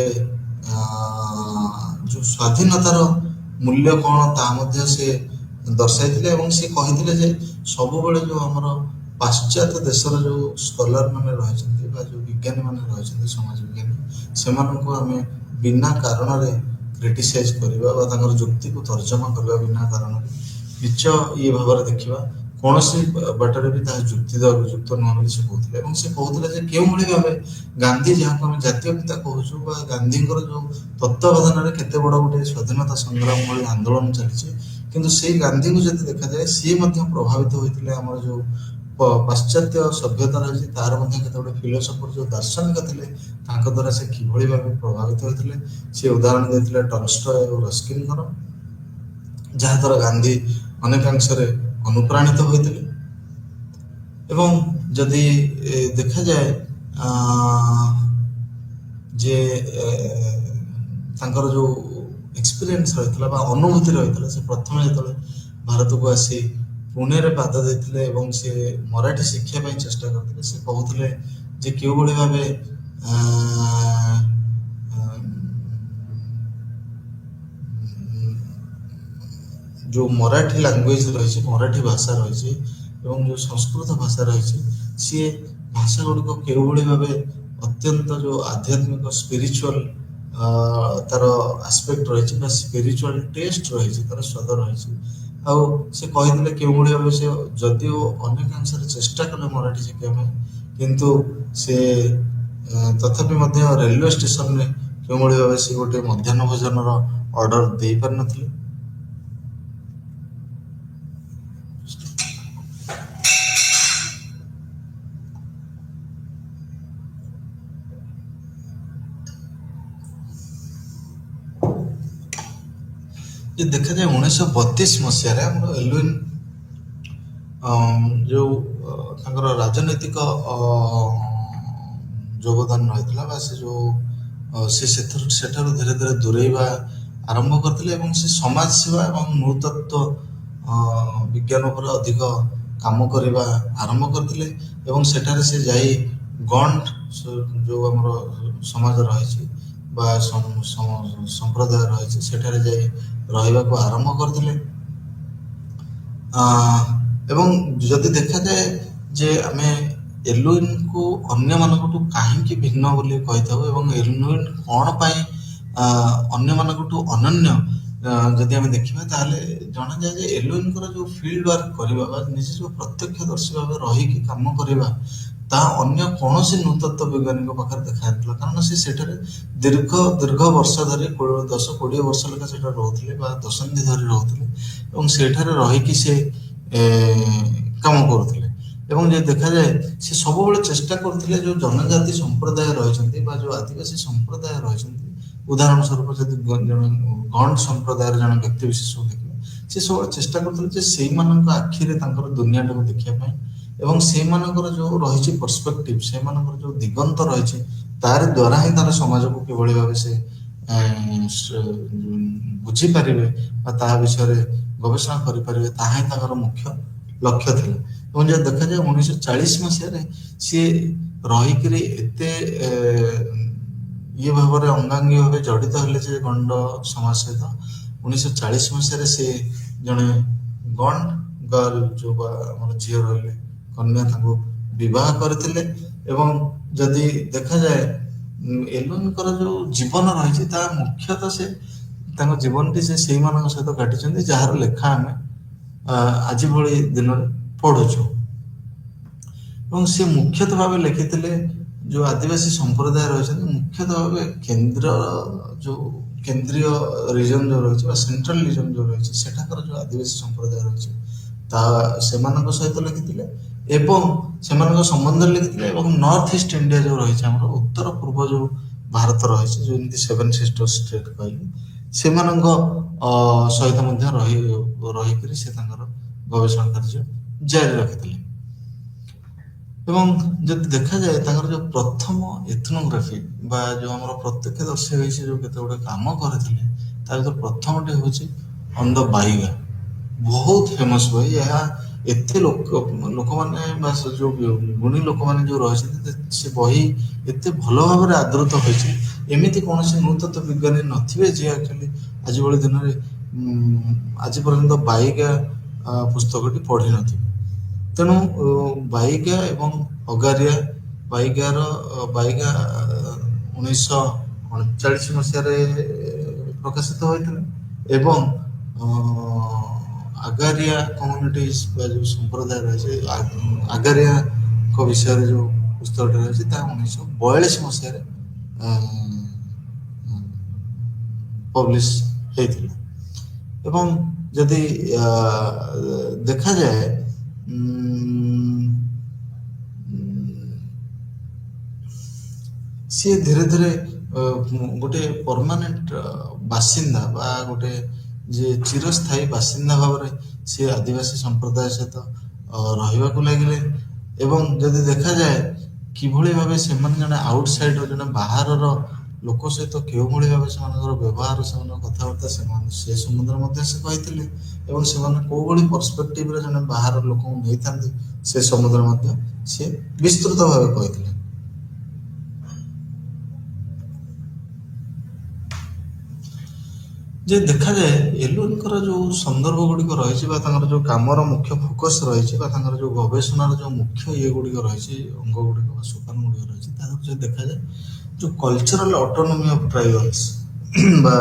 ଯେଉଁ ସ୍ୱାଧୀନତାର ମୂଲ୍ୟ କ'ଣ ତାହା ମଧ୍ୟ ସେ ଦର୍ଶାଇଥିଲେ ଏବଂ ସେ କହିଥିଲେ ଯେ ସବୁବେଳେ ଯେଉଁ ଆମର ପାଶ୍ଚାତ୍ୟ ଦେଶର ଯେଉଁ ସ୍କଲାର ମାନେ ରହିଛନ୍ତି ବା ଯେଉଁ ବିଜ୍ଞାନୀ ମାନେ ରହିଛନ୍ତି ସମାଜ ବିଜ୍ଞାନୀ, ସେମାନଙ୍କୁ ଆମେ ବିନା କାରଣରେ କ୍ରିଟିସାଇଜ୍ କରିବା ବା ତାଙ୍କର ଯୁକ୍ତିକୁ ତର୍ଜମା କରିବା ବିନା କାରଣରେ ନିଚ ଇଏ ଭାବରେ ଦେଖିବା କୌଣସି ବାଟରେ ବି ତାହା ଯୁକ୍ତ ନୁହଁ ବୋଲି ସେ କହୁଥିଲେ। ଏବଂ ସେ କହୁଥିଲେ ଯେ କେଉଁଭଳି ଭାବେ ଗାନ୍ଧୀ ଯାହାକୁ ଆମେ ଜାତୀୟ ପିତା କହୁଛୁ ବା ଗାନ୍ଧୀଙ୍କର ଯେଉଁ ତତ୍ତ୍ୱାବଧାନରେ କେତେ ବଡ଼ ଗୋଟେ ସ୍ୱାଧୀନତା ସଂଗ୍ରାମ ଭଳି ଆନ୍ଦୋଳନ ଚାଲିଛି, କିନ୍ତୁ ସେଇ ଗାନ୍ଧୀକୁ ଯଦି ଦେଖାଯାଏ ସିଏ ମଧ୍ୟ ପ୍ରଭାବିତ ହୋଇଥିଲେ ଆମର ଯେଉଁ ପାଶ୍ଚାତ୍ୟ ସଭ୍ୟତା ରହିଛି ତାର ମଧ୍ୟ କେତେ ଗୁଡ଼ିଏ ଫିଲୋସଫର ଯେଉଁ ଦାର୍ଶନିକ ଥିଲେ ତାଙ୍କ ଦ୍ୱାରା ସେ କିଭଳି ଭାବେ ପ୍ରଭାବିତ ହୋଇଥିଲେ ସେ ଉଦାହରଣ ଦେଇଥିଲେ ଟଲଷ୍ଟୟ ଓ ରସ୍କିନ୍ଙ୍କର, ଯାହାଦ୍ୱାରା ଗାନ୍ଧୀ ଅନେକାଂଶରେ ଅନୁପ୍ରାଣିତ ହୋଇଥିଲେ। ଏବଂ ଯଦି ଦେଖାଯାଏ ଯେ ତାଙ୍କର ଯେଉଁ ଏକ୍ସପିରିଏନ୍ସ ରହିଥିଲା ବା ଅନୁଭୂତି ରହିଥିଲା, ସେ ପ୍ରଥମେ ଯେତେବେଳେ ଭାରତକୁ ଆସି ପୁଣେରେ ପାଦ ଦେଇଥିଲେ ଏବଂ ସେ ମରାଠୀ ଶିଖିବା ପାଇଁ ଚେଷ୍ଟା କରିଥିଲେ, ସେ କହୁଥିଲେ ଯେ କେଉଁଭଳି ଭାବେ ଯେଉଁ ମରାଠୀ ଲାଙ୍ଗୁଏଜ ରହିଛି, ମରାଠୀ ଭାଷା ରହିଛି ଏବଂ ଯେଉଁ ସଂସ୍କୃତ ଭାଷା ରହିଛି, ସିଏ ଭାଷା ଗୁଡ଼ିକ କେଉଁଭଳି ଭାବେ ଅତ୍ୟନ୍ତ ଯେଉଁ ଆଧ୍ୟାତ୍ମିକ ସ୍ପିରିଚୁଆଲ ତାର ଆସ୍ପେକ୍ଟ ରହିଛି ବା ସ୍ପିରିଚୁଆଲ ଟେଷ୍ଟ ରହିଛି, ତାର ସ୍ୱାଦ ରହିଛି। ଆଉ ସେ କହିଥିଲେ କେଉଁଭଳି ଭାବେ ସେ ଯଦିଓ ଅନେକାଂଶରେ ଚେଷ୍ଟା କଲେ ମରାଠୀ ଶିଖିବା ପାଇଁ, କିନ୍ତୁ ସେ ତଥାପି ମଧ୍ୟ ରେଲୱେ ଷ୍ଟେସନରେ କେଉଁଭଳି ଭାବେ ସେ ଗୋଟେ ମଧ୍ୟାହ୍ନ ଭୋଜନର ଅର୍ଡର ଦେଇପାରିନଥିଲେ। ଯେ ଦେଖାଯାଏ 1932 ମସିହାରେ ଆମର ଏଲୁଇନ୍ ଯେଉଁ ତାଙ୍କର ରାଜନୈତିକ ଯୋଗଦାନ ରହିଥିଲା ବା ସେ ଯେଉଁ ସେଠାରୁ ଧୀରେ ଧୀରେ ଦୂରେଇବା ଆରମ୍ଭ କରିଥିଲେ ଏବଂ ସେ ସମାଜ ସେବା ଏବଂ ନୃତତ୍ତ୍ୱ ବିଜ୍ଞାନ ଉପରେ ଅଧିକ କାମ କରିବା ଆରମ୍ଭ କରିଥିଲେ ଏବଂ ସେଠାରେ ସେ ଯାଇ ଗଣ୍ଡ ଯେଉଁ ଆମର ସମାଜ ରହିଛି ବା ସମ୍ପ୍ରଦାୟ ରହିଛି ସେଠାରେ ଯାଇ ରହିବାକୁ ଆରମ୍ଭ କରିଥିଲେ। ଏବଂ ଯଦି ଦେଖାଯାଏ ଯେ ଆମେ ଏଲୁଇନ୍କୁ ଅନ୍ୟମାନଙ୍କଠୁ କାହିଁକି ଭିନ୍ନ ବୋଲି କହିଥାଉ ଏବଂ ଏଲୁଇନ୍ କ'ଣ ପାଇଁ ଅନ୍ୟମାନଙ୍କଠୁ ଅନନ୍ୟ ଯଦି ଆମେ ଦେଖିବା ତାହେଲେ ଜଣାଯାଏ ଯେ ଏଲୁଇନ୍ଙ୍କର ଯେଉଁ ଫିଲ୍ଡ ୱାର୍କ କରିବା ବା ନିଜେ ଯେଉଁ ପ୍ରତ୍ୟକ୍ଷଦର୍ଶୀ ଭାବେ ରହିକି କାମ କରିବା ତାହା ଅନ୍ୟ କୌଣସି ନୃତତ୍ତ୍ୱ ବୈଜ୍ଞାନିକ ପାଖରେ ଦେଖାଯାଇଥିଲା, କାରଣ ସେ ସେଠାରେ ଦୀର୍ଘ ବର୍ଷ ଧରି 10-20 ବର୍ଷ ଲେଖା ସେଠାରେ ରହୁଥିଲେ ବା ଦଶନ୍ଧି ଧରି ରହୁଥିଲେ ଏବଂ ସେଠାରେ ରହିକି ସେ କାମ କରୁଥିଲେ। ଏବଂ ଯଦି ଦେଖାଯାଏ ସେ ସବୁବେଳେ ଚେଷ୍ଟା କରୁଥିଲେ ଯେଉଁ ଜନଜାତି ସମ୍ପ୍ରଦାୟ ରହିଛନ୍ତି ବା ଯେଉଁ ଆଦିବାସୀ ସମ୍ପ୍ରଦାୟ ରହିଛନ୍ତି, ଉଦାହରଣ ସ୍ୱରୂପ ଯଦି ଜଣେ ଗଣ୍ଡ ସମ୍ପ୍ରଦାୟର ଜଣେ ବ୍ୟକ୍ତିବିଶେଷକୁ ଦେଖିବା, ସେ ସବୁବେଳେ ଚେଷ୍ଟା କରୁଥିଲେ ଯେ ସେଇମାନଙ୍କ ଆଖିରେ ତାଙ୍କର ଦୁନିଆଟାକୁ ଦେଖିବା ପାଇଁ ଏବଂ ସେଇମାନଙ୍କର ଯେଉଁ ରହିଛି ପର୍ସପେକ୍ଟିଭ, ସେଇମାନଙ୍କର ଯେଉଁ ଦିଗନ୍ତ ରହିଛି, ତାରି ଦ୍ୱାରା ହିଁ ତାର ସମାଜକୁ କିଭଳି ଭାବେ ସେ ବୁଝିପାରିବେ ବା ତାହା ବିଷୟରେ ଗବେଷଣା କରିପାରିବେ, ତାହା ହିଁ ତାଙ୍କର ମୁଖ୍ୟ ଲକ୍ଷ୍ୟ ଥିଲା। ଏବଂ ଯଦି ଦେଖାଯାଏ 1940 ମସିହାରେ ସିଏ ରହିକିରି ଏତେ ଇଏ ଭାବରେ ଅଙ୍ଗାଙ୍ଗୀ ଭାବେ ଜଡ଼ିତ ହେଲେ ଯେ ଗଣ୍ଡ ସମାଜ ସହିତ, 1940 ମସିହାରେ ସେ ଜଣେ ଗଣ୍ଡ ଗର୍ଲ ଯେଉଁ ବା ଆମର ଝିଅ ରହିଲେ କନ୍ୟା, ତାଙ୍କୁ ବିବାହ କରିଥିଲେ। ଏବଂ ଯଦି ଦେଖାଯାଏ ଏଲୁନଙ୍କର ଯେଉଁ ଜୀବନ ରହିଛି ତାହା ମୁଖ୍ୟତଃ ସେ ତାଙ୍କ ଜୀବନଟି ସେ ସେଇମାନଙ୍କ ସହିତ କାଟିଛନ୍ତି ଯାହାର ଲେଖା ଆମେ ଆଜି ଭଳି ଦିନରେ ପଢ଼ୁଛୁ। ଏବଂ ସେ ମୁଖ୍ୟତଃ ଭାବେ ଲେଖିଥିଲେ ଯେଉଁ ଆଦିବାସୀ ସମ୍ପ୍ରଦାୟ ରହିଛନ୍ତି, ମୁଖ୍ୟତଃ ଭାବେ ଯେଉଁ କେନ୍ଦ୍ରୀୟ ରିଜନ ଯେଉଁ ରହିଛି ବା ସେଣ୍ଟ୍ରାଲ ରିଜନ ଯେଉଁ ରହିଛି, ସେଠାକାର ଯେଉଁ ଆଦିବାସୀ ସମ୍ପ୍ରଦାୟ ରହିଛି ତାହା ସେମାନଙ୍କ ସହିତ ଲେଖିଥିଲେ ଏବଂ ସେମାନଙ୍କ ସମ୍ବନ୍ଧରେ ଲେଖିଥିଲେ। ଏବଂ ନର୍ଥ ଇଷ୍ଟ ଇଣ୍ଡିଆ ଯେଉଁ ରହିଛି, ଆମର ଉତ୍ତର ପୂର୍ବ ଯେଉଁ ଭାରତ ରହିଛି, ଯେମିତି 7 ସିଷ୍ଟର ଷ୍ଟେଟ୍ କହିଲେ, ସେମାନଙ୍କ ସହିତ ମଧ୍ୟ ରହିକରି ସେ ତାଙ୍କର ଗବେଷଣା କାର୍ଯ୍ୟ ଜାରି ରଖିଥିଲେ। ଏବଂ ଯଦି ଦେଖାଯାଏ ତାଙ୍କର ଯେଉଁ ପ୍ରଥମ ଏଥନୋଗ୍ରାଫି ବା ଯେଉଁ ଆମର ପ୍ରତ୍ୟକ୍ଷଦର୍ଶୀ ହୋଇଛି ଯେଉଁ କେତେ ଗୁଡ଼ିଏ କାମ କରିଥିଲେ, ତା ଭିତରୁ ପ୍ରଥମଟି ହେଉଛି ଅନ୍ ଦ ବାଇଗା। ବହୁତ ଫେମସ୍ ବହି ଏହା। ଏତେ ଲୋକମାନେ ବା ଯେଉଁ ଗୁଣୀ ଲୋକମାନେ ଯେଉଁ ରହିଛନ୍ତି, ସେ ବହି ଏତେ ଭଲ ଭାବରେ ଆଦୃତ ହୋଇଛି। ଏମିତି କୌଣସି ନୃତତ୍ତ୍ୱ ବିଜ୍ଞାନୀ ନଥିବେ ଯିଏ ଆକ୍ଚୁଆଲି ଆଜି ଭଳି ଦିନରେ ଆଜି ପର୍ଯ୍ୟନ୍ତ ବାଇଗା ପୁସ୍ତକଟି ପଢ଼ିନଥିବେ। ତେଣୁ ବାଇଗା ଏବଂ ଅଗାରିଆ, ବାଇଗା 1939 ମସିହାରେ ପ୍ରକାଶିତ ହୋଇଥିଲା ଏବଂ ଆଗାରିଆ କମ୍ୟୁନିଟିଜ୍ ବା ଯେଉଁ ସମ୍ପ୍ରଦାୟ ରହିଛି, ଆଗାରିଆଙ୍କ ବିଷୟରେ ଯେଉଁ ପୁସ୍ତକଟି ରହିଛି ତାହା 1942 ମସିହାରେ ପବ୍ଲିଶ ହେଇଥିଲା। ଏବଂ ଯଦି ଦେଖାଯାଏ ସିଏ ଧୀରେ ଧୀରେ ଗୋଟେ ପରମାନେଣ୍ଟ ବାସିନ୍ଦା ବା ଗୋଟେ ଯେ ଚିରସ୍ଥାୟୀ ବାସିନ୍ଦା ଭାବରେ ସେ ଆଦିବାସୀ ସମ୍ପ୍ରଦାୟ ସହିତ ରହିବାକୁ ଲାଗିଲେ। ଏବଂ ଯଦି ଦେଖାଯାଏ କିଭଳି ଭାବେ ସେମାନେ ଜଣେ ଆଉଟସାଇଡର, ଜଣେ ବାହାରର ଲୋକ ସହିତ କେଉଁଭଳି ଭାବେ ସେମାନଙ୍କର ବ୍ୟବହାର, ସେମାନଙ୍କ କଥାବାର୍ତ୍ତା, ସେ ସମ୍ବନ୍ଧରେ ମଧ୍ୟ ସେ କହିଥିଲେ। ଏବଂ ସେମାନେ କୋଉଭଳି ପର୍ସପେକ୍ଟିଭରେ ଜଣେ ବାହାର ଲୋକଙ୍କୁ ନେଇଥାନ୍ତି, ସେ ସମ୍ବନ୍ଧରେ ମଧ୍ୟ ସେ ବିସ୍ତୃତ ଭାବେ କହିଥିଲେ। ଯେ ଦେଖାଯାଏ ଏଲୁନଙ୍କର ଯେଉଁ ସନ୍ଦର୍ଭ ଗୁଡ଼ିକ ରହିଛି ବା ତାଙ୍କର ଯେଉଁ କାମର ମୁଖ୍ୟ ଫୋକସ୍ ରହିଛି ବା ତାଙ୍କର ଯେଉଁ ଗବେଷଣାର ଯେଉଁ ମୁଖ୍ୟ ଇଏ ଗୁଡ଼ିକ ରହିଛି, ଅଙ୍ଗ ଗୁଡ଼ିକ ବା ସୋପାନ ଗୁଡ଼ିକ ରହିଛି, ତା ଯଦି ଦେଖାଯାଏ ଯେଉଁ କଲଚରାଲ ଅଟୋନୋମି ଅଫ୍ ଟ୍ରାଇବାଲ୍ସ ବା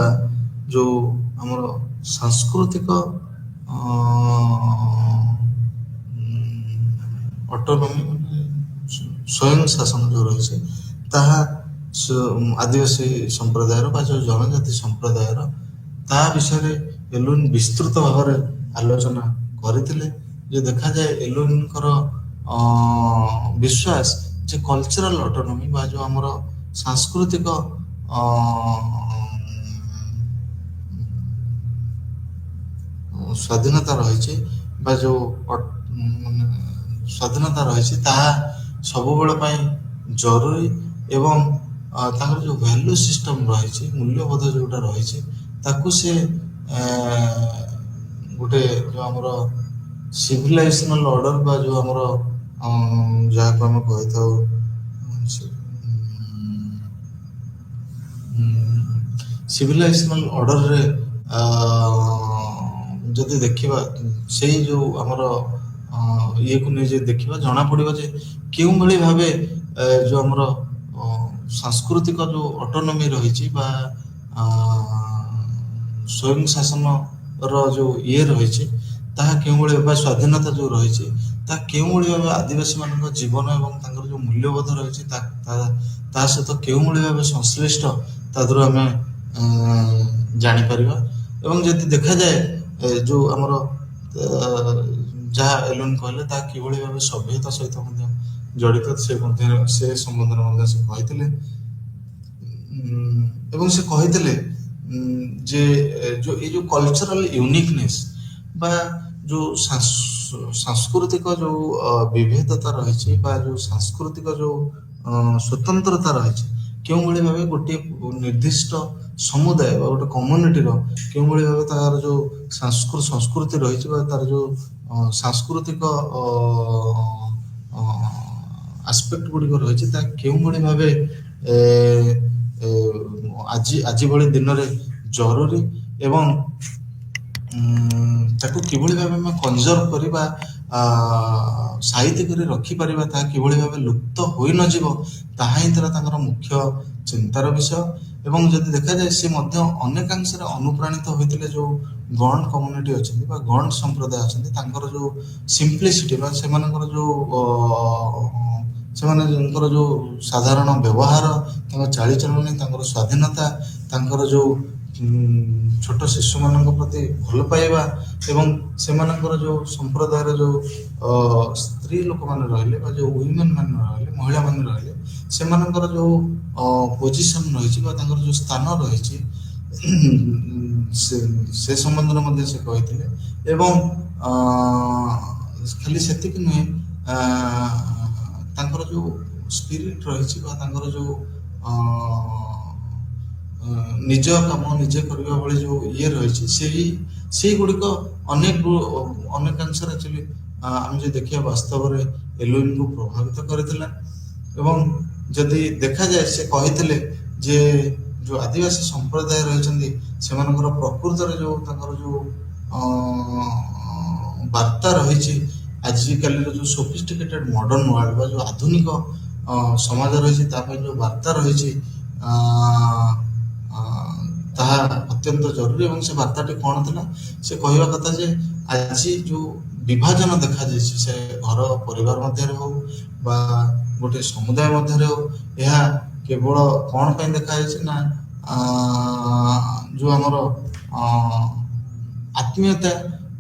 ଯେଉଁ ଆମର ସାଂସ୍କୃତିକ ଅଟୋନୋମି, ସ୍ୱୟଂ ଶାସନ ଯେଉଁ ରହିଛି, ତାହା ଆଦିବାସୀ ସମ୍ପ୍ରଦାୟର ବା ଯେଉଁ ଜନଜାତି ସମ୍ପ୍ରଦାୟର, ତା ବିଷୟରେ ଏଲୁନ ବିସ୍ତୃତ ଭାବରେ ଆଲୋଚନା କରିଥିଲେ। ଯେ ଦେଖାଯାଏ ଏଲୁନଙ୍କର ବିଶ୍ୱାସ ଯେ କଲଚରାଲ ଅଟୋନୋମି ବା ଯେଉଁ ଆମର ସାଂସ୍କୃତିକ ସ୍ୱାଧୀନତା ରହିଛି ବା ଯେଉଁ ସ୍ୱାଧୀନତା ରହିଛି, ତାହା ସବୁବେଳ ପାଇଁ ଜରୁରୀ। ଏବଂ ତାଙ୍କର ଯେଉଁ ଭ୍ୟାଲ୍ୟୁ ସିଷ୍ଟମ ରହିଛି, ମୂଲ୍ୟବୋଧ ଯେଉଁଟା ରହିଛି, ତାକୁ ସେ ଗୋଟେ ଯେଉଁ ଆମର ସିଭିଲାଇଜେସନାଲ ଅର୍ଡର ବା ଯେଉଁ ଆମର ଯାହାକୁ ଆମେ କହିଥାଉ ସିଭିଲାଇଜେସନାଲ ଅର୍ଡରରେ ଯଦି ଦେଖିବା, ସେଇ ଯେଉଁ ଆମର ଇଏକୁ ନେଇ ଯଦି ଦେଖିବା, ଜଣାପଡ଼ିବ ଯେ କେଉଁଭଳି ଭାବେ ଯେଉଁ ଆମର ସାଂସ୍କୃତିକ ଯେଉଁ ଅଟୋନୋମି ରହିଛି ବା ସ୍ୱୟଂ ଶାସନର ଯେଉଁ ଇଏ ରହିଛି, ତାହା କେଉଁଭଳି ବା ସ୍ୱାଧୀନତା ଯେଉଁ ରହିଛି, ତାହା କେଉଁଭଳି ଭାବେ ଆଦିବାସୀମାନଙ୍କ ଜୀବନ ଏବଂ ତାଙ୍କର ଯେଉଁ ମୂଲ୍ୟବୋଧ ରହିଛି ତା ସହିତ କେଉଁଭଳି ଭାବେ ସଂଶ୍ଳିଷ୍ଟ, ତା ଦେହରୁ ଆମେ ଜାଣିପାରିବା। ଏବଂ ଯଦି ଦେଖାଯାଏ ଯେଉଁ ଆମର ଯାହା ଏଲୁନ କହିଲେ, ତାହା କିଭଳି ଭାବେ ସଭ୍ୟତା ସହିତ ମଧ୍ୟ ଜଡ଼ିତ, ସେ ସମ୍ବନ୍ଧରେ ମଧ୍ୟ ସେ କହିଥିଲେ। ଏବଂ ସେ କହିଥିଲେ ଯେ ଏଇ ଯେଉଁ କଲଚରାଲ ୟୁନିକନେସ୍ ବା ଯେଉଁ ସାଂସ୍କୃତିକ ଯୋଉ ବିବିଧତା ରହିଛି ବା ଯୋଉ ସାଂସ୍କୃତିକ ଯୋଉ ସ୍ୱତନ୍ତ୍ରତା ରହିଛି, କେଉଁଭଳି ଭାବେ ଗୋଟିଏ ନିର୍ଦ୍ଦିଷ୍ଟ ସମୁଦାୟ ବା ଗୋଟେ କମ୍ୟୁନିଟିର କେଉଁଭଳି ଭାବେ ତାର ଯୋଉ ସଂସ୍କୃତି ରହିଛି ବା ତାର ଯୋଉ ସାଂସ୍କୃତିକ ଆସ୍ପେକ୍ଟ ଗୁଡ଼ିକ ରହିଛି, ତାହା କେଉଁଭଳି ଭାବେ ଏ, ଏ, ଆଜି ଭଳି ଦିନରେ ଜରୁରୀ ଏବଂ ତାକୁ କିଭଳି ଭାବେ ଆମେ କନଜର୍ଭ କରିବା, ସାଇତି କରି ରଖିପାରିବା, ତାହା କିଭଳି ଭାବେ ଲୁପ୍ତ ହୋଇ ନଯିବ, ତାହା ହିଁ ଥିଲା ତାଙ୍କର ମୁଖ୍ୟ ଚିନ୍ତାର ବିଷୟ। ଏବଂ ଯଦି ଦେଖାଯାଏ ସେ ମଧ୍ୟ ଅନେକାଂଶରେ ଅନୁପ୍ରାଣିତ ହୋଇଥିଲେ ଯୋଉ ଗଣ୍ଡ କମ୍ୟୁନିଟି ଅଛନ୍ତି ବା ଗଣ୍ଡ ସମ୍ପ୍ରଦାୟ ଅଛନ୍ତି, ତାଙ୍କର ଯୋଉ ସିମ୍ପ୍ଲିସିଟି ବା ସେମାନଙ୍କର ସେମାନଙ୍କର ଯୋଉ ସାଧାରଣ ବ୍ୟବହାର, ତାଙ୍କ ଚାଳିଚଳଣି, ତାଙ୍କର ସ୍ୱାଧୀନତା, ତାଙ୍କର ଯୋଉ ଛୋଟ ଶିଶୁମାନଙ୍କ ପ୍ରତି ଭଲ ପାଇବା ଏବଂ ସେମାନଙ୍କର ଯୋଉ ସମ୍ପ୍ରଦାୟର ଯୋଉ ସ୍ତ୍ରୀ ଲୋକମାନେ ରହିଲେ ବା ଯୋଉ ୱିମେନ୍ ମାନେ ରହିଲେ, ମହିଳାମାନେ ରହିଲେ, ସେମାନଙ୍କର ଯୋଉ ପୋଜିସନ୍ ରହିଛି ବା ତାଙ୍କର ଯୋଉ ସ୍ଥାନ ରହିଛି ସେ ସମ୍ବନ୍ଧରେ ମଧ୍ୟ ସେ କହିଥିଲେ। ଏବଂ ଖାଲି ସେତିକି ନୁହେଁ, ତାଙ୍କର ଯୋଉ ସ୍ପିରିଟ୍ ରହିଛି ବା ତାଙ୍କର ଯୋଉ ନିଜ କାମ ନିଜେ କରିବା ଭଳି ଯୋଉ ଇଏ ରହିଛି, ସେଇଗୁଡ଼ିକ ଅନେକାଂଶରେ ଆକ୍ଚୁଆଲି ଆମେ ଯଦି ଦେଖିବା ବାସ୍ତବରେ ଏଲୋଇନ୍କୁ ପ୍ରଭାବିତ କରିଥିଲା। ଏବଂ ଯଦି ଦେଖାଯାଏ ସେ କହିଥିଲେ ଯେ ଯୋଉ ଆଦିବାସୀ ସମ୍ପ୍ରଦାୟ ରହିଛନ୍ତି ସେମାନଙ୍କର ପ୍ରକୃତରେ ଯୋଉ ତାଙ୍କର ଯୋଉ ବାର୍ତ୍ତା ରହିଛି, ଆଜିକାଲିର ଯୋଉ ସୋଫିଷ୍ଟିକେଟେଡ୍ ମଡର୍ନ ୱାର୍ଲଡ ବା ଯୋଉ ଆଧୁନିକ ସମାଜ ରହିଛି ତା ପାଇଁ ଯୋଉ ବାର୍ତ୍ତା ରହିଛି ତାହା ଅତ୍ୟନ୍ତ ଜରୁରୀ। ଏବଂ ସେ ବାର୍ତ୍ତାଟି କ'ଣ ଥିଲା? ସେ କହିବା କଥା ଯେ ଆଜି ଯୋଉ ବିଭାଜନ ଦେଖାଯାଇଛି, ସେ ଘର ପରିବାର ମଧ୍ୟରେ ହଉ ବା ଗୋଟେ ସମୁଦାୟ ମଧ୍ୟରେ ହଉ, ଏହା କେବଳ କ'ଣ ପାଇଁ ଦେଖାଯାଇଛି ନା ଯୋଉ ଆମର ଆତ୍ମୀୟତା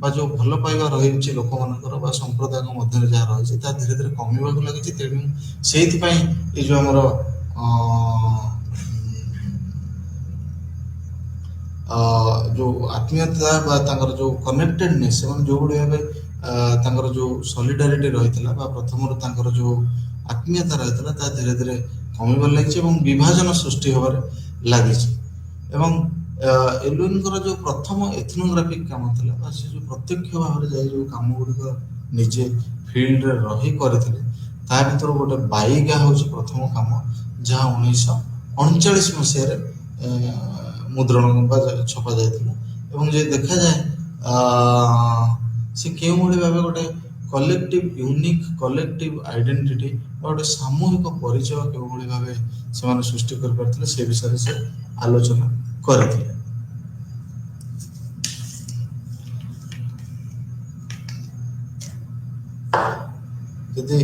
ବା ଯୋଉ ଭଲ ପାଇବା ରହିଛି ଲୋକମାନଙ୍କର ବା ସମ୍ପ୍ରଦାୟଙ୍କ ମଧ୍ୟରେ ଯାହା ରହିଛି ତାହା ଧୀରେ ଧୀରେ କମିବାକୁ ଲାଗିଛି। ତେଣୁ ସେଇଥିପାଇଁ ଏ ଯୋଉ ଆମର ଯୋଉ ଆତ୍ମୀୟତା ବା ତାଙ୍କର ଯୋଉ କନେକ୍ଟେଡନେସ୍, ସେମାନେ ଯୋଉଭଳି ଭାବେ ତାଙ୍କର ଯୋଉ ସଲିଡାରିଟି ରହିଥିଲା ବା ପ୍ରଥମରୁ ତାଙ୍କର ଯୋଉ ଆତ୍ମୀୟତା ରହିଥିଲା ତାହା ଧୀରେ ଧୀରେ କମିବାରେ ଲାଗିଛି ଏବଂ ବିଭାଜନ ସୃଷ୍ଟି ହେବାରେ ଲାଗିଛି। ଏବଂ ଏଲୁଇନଙ୍କର ଯୋଉ ପ୍ରଥମ ଏଥନୋଗ୍ରାଫିକ୍ କାମ ଥିଲା ବା ସେ ଯୋଉ ପ୍ରତ୍ୟକ୍ଷ ଭାବରେ ଯାଇ ଯୋଉ କାମ ଗୁଡ଼ିକ ନିଜେ ଫିଲ୍ଡରେ ରହି କରିଥିଲେ, ତା ଭିତରୁ ଗୋଟେ ବାଇଗା ହେଉଛି ପ୍ରଥମ କାମ, ଯାହା 1939 ମସିହାରେ ମୁଦ୍ରଣ ବା ଛପା ଯାଇଥିଲା। ଏବଂ ଯଦି ଦେଖାଯାଏ ସେ କେଉଁଭଳି ଭାବେ ଗୋଟେ ୟୁନିକ୍ କଲେକ୍ଟିଭ ଆଇଡେଣ୍ଟିଟି ବା ଗୋଟେ ସାମୂହିକ ପରିଚୟ କେଉଁଭଳି ଭାବେ ସେମାନେ ସୃଷ୍ଟି କରିପାରିଥିଲେ ସେ ବିଷୟରେ ସେ ଆଲୋଚନା କରିଥିଲେ। ଯଦି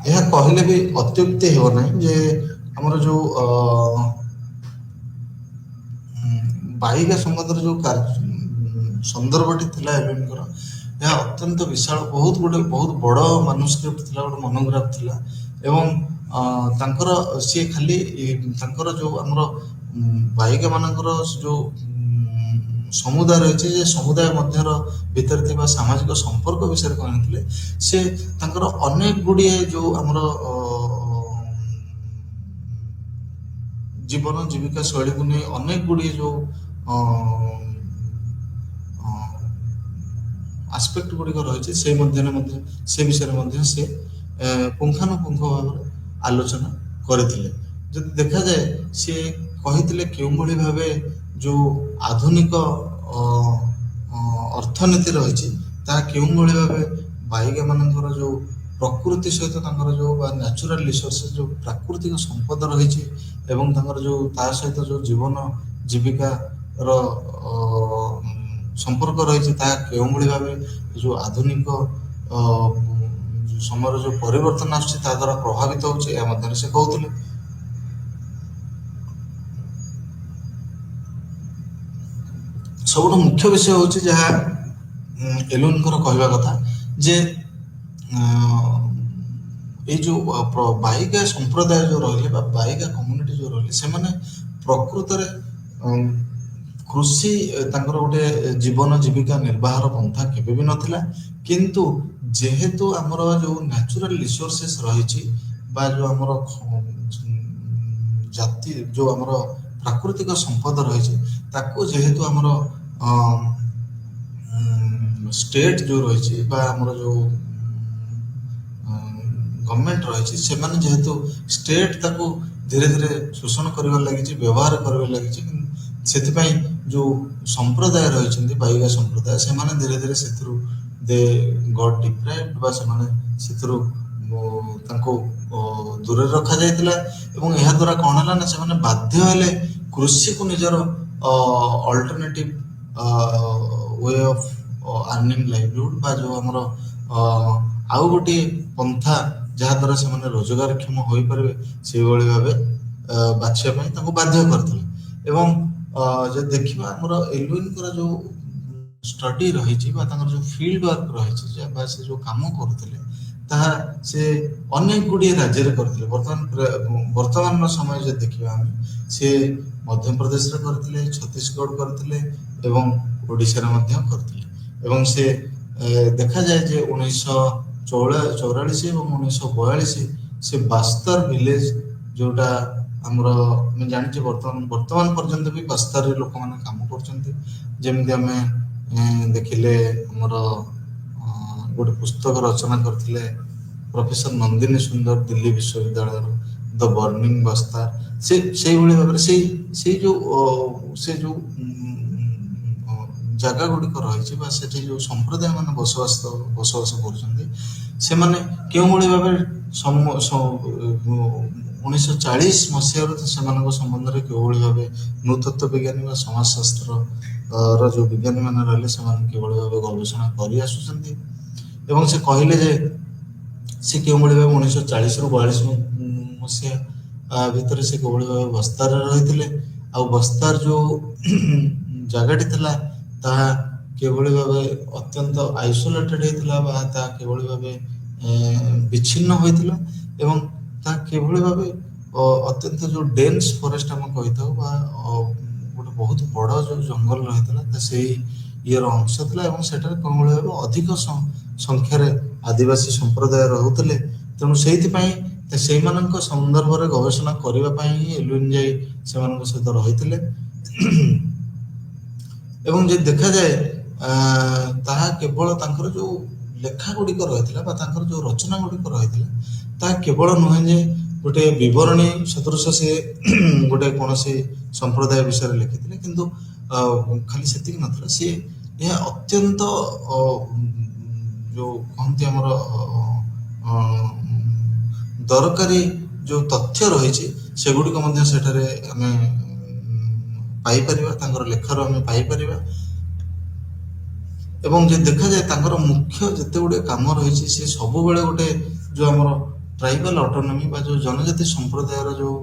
ଏହା କହିଲେ ବି ଅତ୍ୟୁକ୍ତି ହେବ ନାହିଁ ଯେ ଆମର ଯୋଉ ବାଇଗା ସମ୍ବନ୍ଧରେ ଯୋଉ ସନ୍ଦର୍ଭଟି ଥିଲା ଏଲୁଇନଙ୍କର, ଏହା ଅତ୍ୟନ୍ତ ବିଶାଳ, ବହୁତ ବଡ଼ ମାନୁସ୍କ୍ରିପ୍ଟ ଥିଲା, ଗୋଟେ ମନୋଗ୍ରାଫ ଥିଲା। ଏବଂ ତାଙ୍କର ସିଏ ଖାଲି ତାଙ୍କର ଯୋଉ ଆମର ବାଇଗା ମାନଙ୍କର ଯୋଉ ସମୁଦାୟ ରହିଛି, ଯେ ସମୁଦାୟ ମଧ୍ୟର ଭିତରେ ଥିବା ସାମାଜିକ ସମ୍ପର୍କ ବିଷୟରେ କହିନଥିଲେ, ସେ ତାଙ୍କର ଅନେକ ଗୁଡ଼ିଏ ଯୋଉ ଆମର ଜୀବନ ଜୀବିକା ଶୈଳୀକୁ ନେଇ ଅନେକ ଗୁଡ଼ିଏ ଯୋଉ ଆସ୍ପେକ୍ଟ ଗୁଡ଼ିକ ରହିଛି, ସେ ବିଷୟରେ ମଧ୍ୟ ସେ ପୁଙ୍ଖାନୁପୁଙ୍ଖ ଭାବରେ ଆଲୋଚନା କରିଥିଲେ। ଯଦି ଦେଖାଯାଏ ସେ କହିଥିଲେ କେଉଁଭଳି ଭାବେ ଯୋଉ ଆଧୁନିକ ଅର୍ଥନୀତି ରହିଛି ତାହା କେଉଁଭଳି ଭାବେ ବାଇଗା ମାନଙ୍କର ଯୋଉ ପ୍ରକୃତି ସହିତ ତାଙ୍କର ଯୋଉ ବା ନ୍ୟାଚୁରାଲ ରିସୋର୍ସେସ୍ ଯୋଉ ପ୍ରାକୃତିକ ସମ୍ପଦ ରହିଛି ଏବଂ ତାଙ୍କର ଯୋଉ ତା ସହିତ ଯୋଉ ଜୀବନ ଜୀବିକାର ସମ୍ପର୍କ ରହିଛି, ତାହା କେଉଁଭଳି ଭାବେ ଯୋଉ ଆଧୁନିକ ସମୟର ଯୋଉ ପରିବର୍ତ୍ତନ ଆସୁଛି ତା ଦ୍ୱାରା ପ୍ରଭାବିତ ହେଉଛି, ଏହା ମଧ୍ୟରେ ସେ କହୁଥିଲେ। ସବୁଠୁ ମୁଖ୍ୟ ବିଷୟ ହେଉଛି ଯାହା ଏଲୁଇନଙ୍କର କହିବା କଥା ଯେ ଏଇ ଯୋଉ ବାଇଗା ସମ୍ପ୍ରଦାୟ ଯୋଉ ରହିଲେ ବା ବାଇଗା କମ୍ୟୁନିଟି ଯୋଉ ରହିଲେ, ସେମାନେ ପ୍ରକୃତରେ କୃଷି ତାଙ୍କର ଗୋଟେ ଜୀବନ ଜୀବିକା ନିର୍ବାହର ପନ୍ଥା କେବେ ବି ନଥିଲା। କିନ୍ତୁ ଯେହେତୁ ଆମର ଯୋଉ ନ୍ୟାଚୁରାଲ ରିସୋର୍ସେସ୍ ରହିଛି ବା ଯୋଉ ଆମର ଜାତି ଯୋଉ ଆମର ପ୍ରାକୃତିକ ସମ୍ପଦ ରହିଛି ତାକୁ ଯେହେତୁ ଆମର ଷ୍ଟେଟ୍ ଯୋଉ ରହିଛି ବା ଆମର ଯୋଉ ଗଭର୍ଣ୍ଣମେଣ୍ଟ ରହିଛି ସେମାନେ ଯେହେତୁ ଷ୍ଟେଟ୍ ତାକୁ ଧୀରେ ଧୀରେ ଶୋଷଣ କରିବାରେ ଲାଗିଛି, ବ୍ୟବହାର କରିବାରେ ଲାଗିଛି। ସେଥିପାଇଁ ଯୋଉ ସମ୍ପ୍ରଦାୟ ରହିଛନ୍ତି ବାଇଗା ସମ୍ପ୍ରଦାୟ ସେମାନେ ଧୀରେ ଧୀରେ ସେଥିରୁ ଦେ ଗଟ୍ ଡିପ୍ରାଇଭ୍ଡ ବା ସେମାନେ ସେଥିରୁ ତାଙ୍କୁ ଦୂରରେ ରଖାଯାଇଥିଲା। ଏବଂ ଏହା ଦ୍ୱାରା କ'ଣ ହେଲା ନା ସେମାନେ ବାଧ୍ୟ ହେଲେ କୃଷିକୁ ନିଜର alternative way of earning livelihood ବା ଯୋଉ ଆମର ଆଉ ଗୋଟିଏ ପନ୍ଥା ଯାହାଦ୍ୱାରା ସେମାନେ ରୋଜଗାରକ୍ଷମ ହୋଇପାରିବେ ସେଇଭଳି ଭାବେ ବାଛିବା ପାଇଁ ତାଙ୍କୁ ବାଧ୍ୟ କରିଥିଲେ। ଏବଂ ଯଦି ଦେଖିବା ଆମର ଏଲୁଇନଙ୍କର ଯୋଉ ଷ୍ଟଡି ରହିଛି ବା ତାଙ୍କର ଯୋଉ ଫିଲ୍ଡ ୱାର୍କ ରହିଛି ବା ସେ ଯୋଉ କାମ କରୁଥିଲେ ତାହା ସେ ଅନେକ ଗୁଡ଼ିଏ ରାଜ୍ୟରେ କରିଥିଲେ। ବର୍ତ୍ତମାନର ସମୟ ଯଦି ଦେଖିବା ଆମେ ସେ ମଧ୍ୟପ୍ରଦେଶରେ କରିଥିଲେ, ଛତିଶଗଡ଼ କରିଥିଲେ ଏବଂ ଓଡ଼ିଶାରେ ମଧ୍ୟ କରିଥିଲେ। ଏବଂ ସେ ଦେଖାଯାଏ ଯେ 1944 ଏବଂ 1942 ସେ ବାସ୍ତର ଭିଲେଜ ଯୋଉଟା ଆମର ଆମେ ଜାଣିଛେ ବର୍ତ୍ତମାନ ପର୍ଯ୍ୟନ୍ତ ବି ବାସ୍ତରରେ ଲୋକମାନେ କାମ କରୁଛନ୍ତି। ଯେମିତି ଆମେ ଦେଖିଲେ ଆମର ଗୋଟେ ପୁସ୍ତକ ରଚନା କରିଥିଲେ ପ୍ରଫେସର ନନ୍ଦିନୀ ସୁନ୍ଦର ଦିଲ୍ଲୀ ବିଶ୍ୱବିଦ୍ୟାଳୟର ଦ ବର୍ଣ୍ଣିଂ ବସ୍ତାର। ସେଇଭଳି ଭାବରେ ସେଇ ଯୋଉ ଜାଗା ଗୁଡ଼ିକ ରହିଛି ବା ସେଠି ଯୋଉ ସମ୍ପ୍ରଦାୟ ମାନେ ବସବାସ କରୁଛନ୍ତି ସେମାନେ କେଉଁଭଳି ଭାବେ 1940 ମସିହାରୁ ସେମାନଙ୍କ ସମ୍ବନ୍ଧରେ କେଉଁଭଳି ଭାବେ ନୃତତ୍ତ୍ୱ ବିଜ୍ଞାନୀ ବା ସମାଜଶାସ୍ତ୍ର ର ଯୋଉ ବିଜ୍ଞାନୀ ମାନେ ରହିଲେ ସେମାନେ କିଭଳି ଭାବେ ଗବେଷଣା କରି ଆସୁଛନ୍ତି। ଏବଂ ସେ କହିଲେ ଯେ ସେ କେଉଁଭଳି ଭାବେ 1940ରୁ 42 ମସିହା ଭିତରେ ସେ କେଉଁଭଳି ଭାବେ ବସ୍ତାରରେ ରହିଥିଲେ। ଆଉ ବସ୍ତାର ଯୋଉ ଜାଗାଟି ଥିଲା ତାହା କିଭଳି ଭାବେ ଅତ୍ୟନ୍ତ ଆଇସୋଲେଟେଡ୍ ହେଇଥିଲା ବା ତାହା କିଭଳି ଭାବେ ବିଚ୍ଛିନ୍ନ ହୋଇଥିଲା ଏବଂ ତାହା କିଭଳି ଭାବେ ଅତ୍ୟନ୍ତ ଯୋଉ ଡେନ୍ସ ଫରେଷ୍ଟ ଆମେ କହିଥାଉ ବା ଗୋଟେ ବହୁତ ବଡ଼ ଯୋଉ ଜଙ୍ଗଲ ରହିଥିଲା ସେଇ ଇଏର ଅଂଶ ଥିଲା। ଏବଂ ସେଠାରେ କେଉଁଭଳି ଭାବେ ଅଧିକ ସଂଖ୍ୟାରେ ଆଦିବାସୀ ସମ୍ପ୍ରଦାୟ ରହୁଥିଲେ। ତେଣୁ ସେଇଥିପାଇଁ ସେଇମାନଙ୍କ ସନ୍ଦର୍ଭରେ ଗବେଷଣା କରିବା ପାଇଁ ହିଁ ଏଲୁଇନ ଯାଇ ସେମାନଙ୍କ ସହିତ ରହିଥିଲେ। ଏବଂ ଯଦି ଦେଖାଯାଏ ତାହା କେବଳ ତାଙ୍କର ଯୋଉ ଲେଖା ଗୁଡ଼ିକ ରହିଥିଲା ବା ତାଙ୍କର ଯୋଉ ରଚନା ଗୁଡ଼ିକ ରହିଥିଲା ତାହା କେବଳ ନୁହେଁ ଯେ ଗୋଟେ ବିବରଣୀ ସଦୃଶ ସେ ଗୋଟେ କୌଣସି ସମ୍ପ୍ରଦାୟ ବିଷୟରେ ଲେଖିଥିଲେ, କିନ୍ତୁ ଖାଲି ସେତିକି ନଥିଲା, ସିଏ ଏହା ଅତ୍ୟନ୍ତ ଯୋଉ କହନ୍ତି ଆମର ଦରକାରୀ ଯୋଉ ତଥ୍ୟ ରହିଛି ସେଗୁଡ଼ିକ ମଧ୍ୟ ସେଠାରେ ଆମେ ପାଇପାରିବା, ତାଙ୍କର ଲେଖାରୁ ଆମେ ପାଇପାରିବା। ଏବଂ ଯଦି ଦେଖାଯାଏ ତାଙ୍କର ମୁଖ୍ୟ ଯେତେ ଗୁଡ଼ିଏ କାମ ରହିଛି ସେ ସବୁବେଳେ ଗୋଟେ ଯୋଉ ଆମର ଟ୍ରାଇବାଲ ଅଟୋନୋମି ବା ଯୋଉ ଜନଜାତି ସମ୍ପ୍ରଦାୟର ଯୋଉ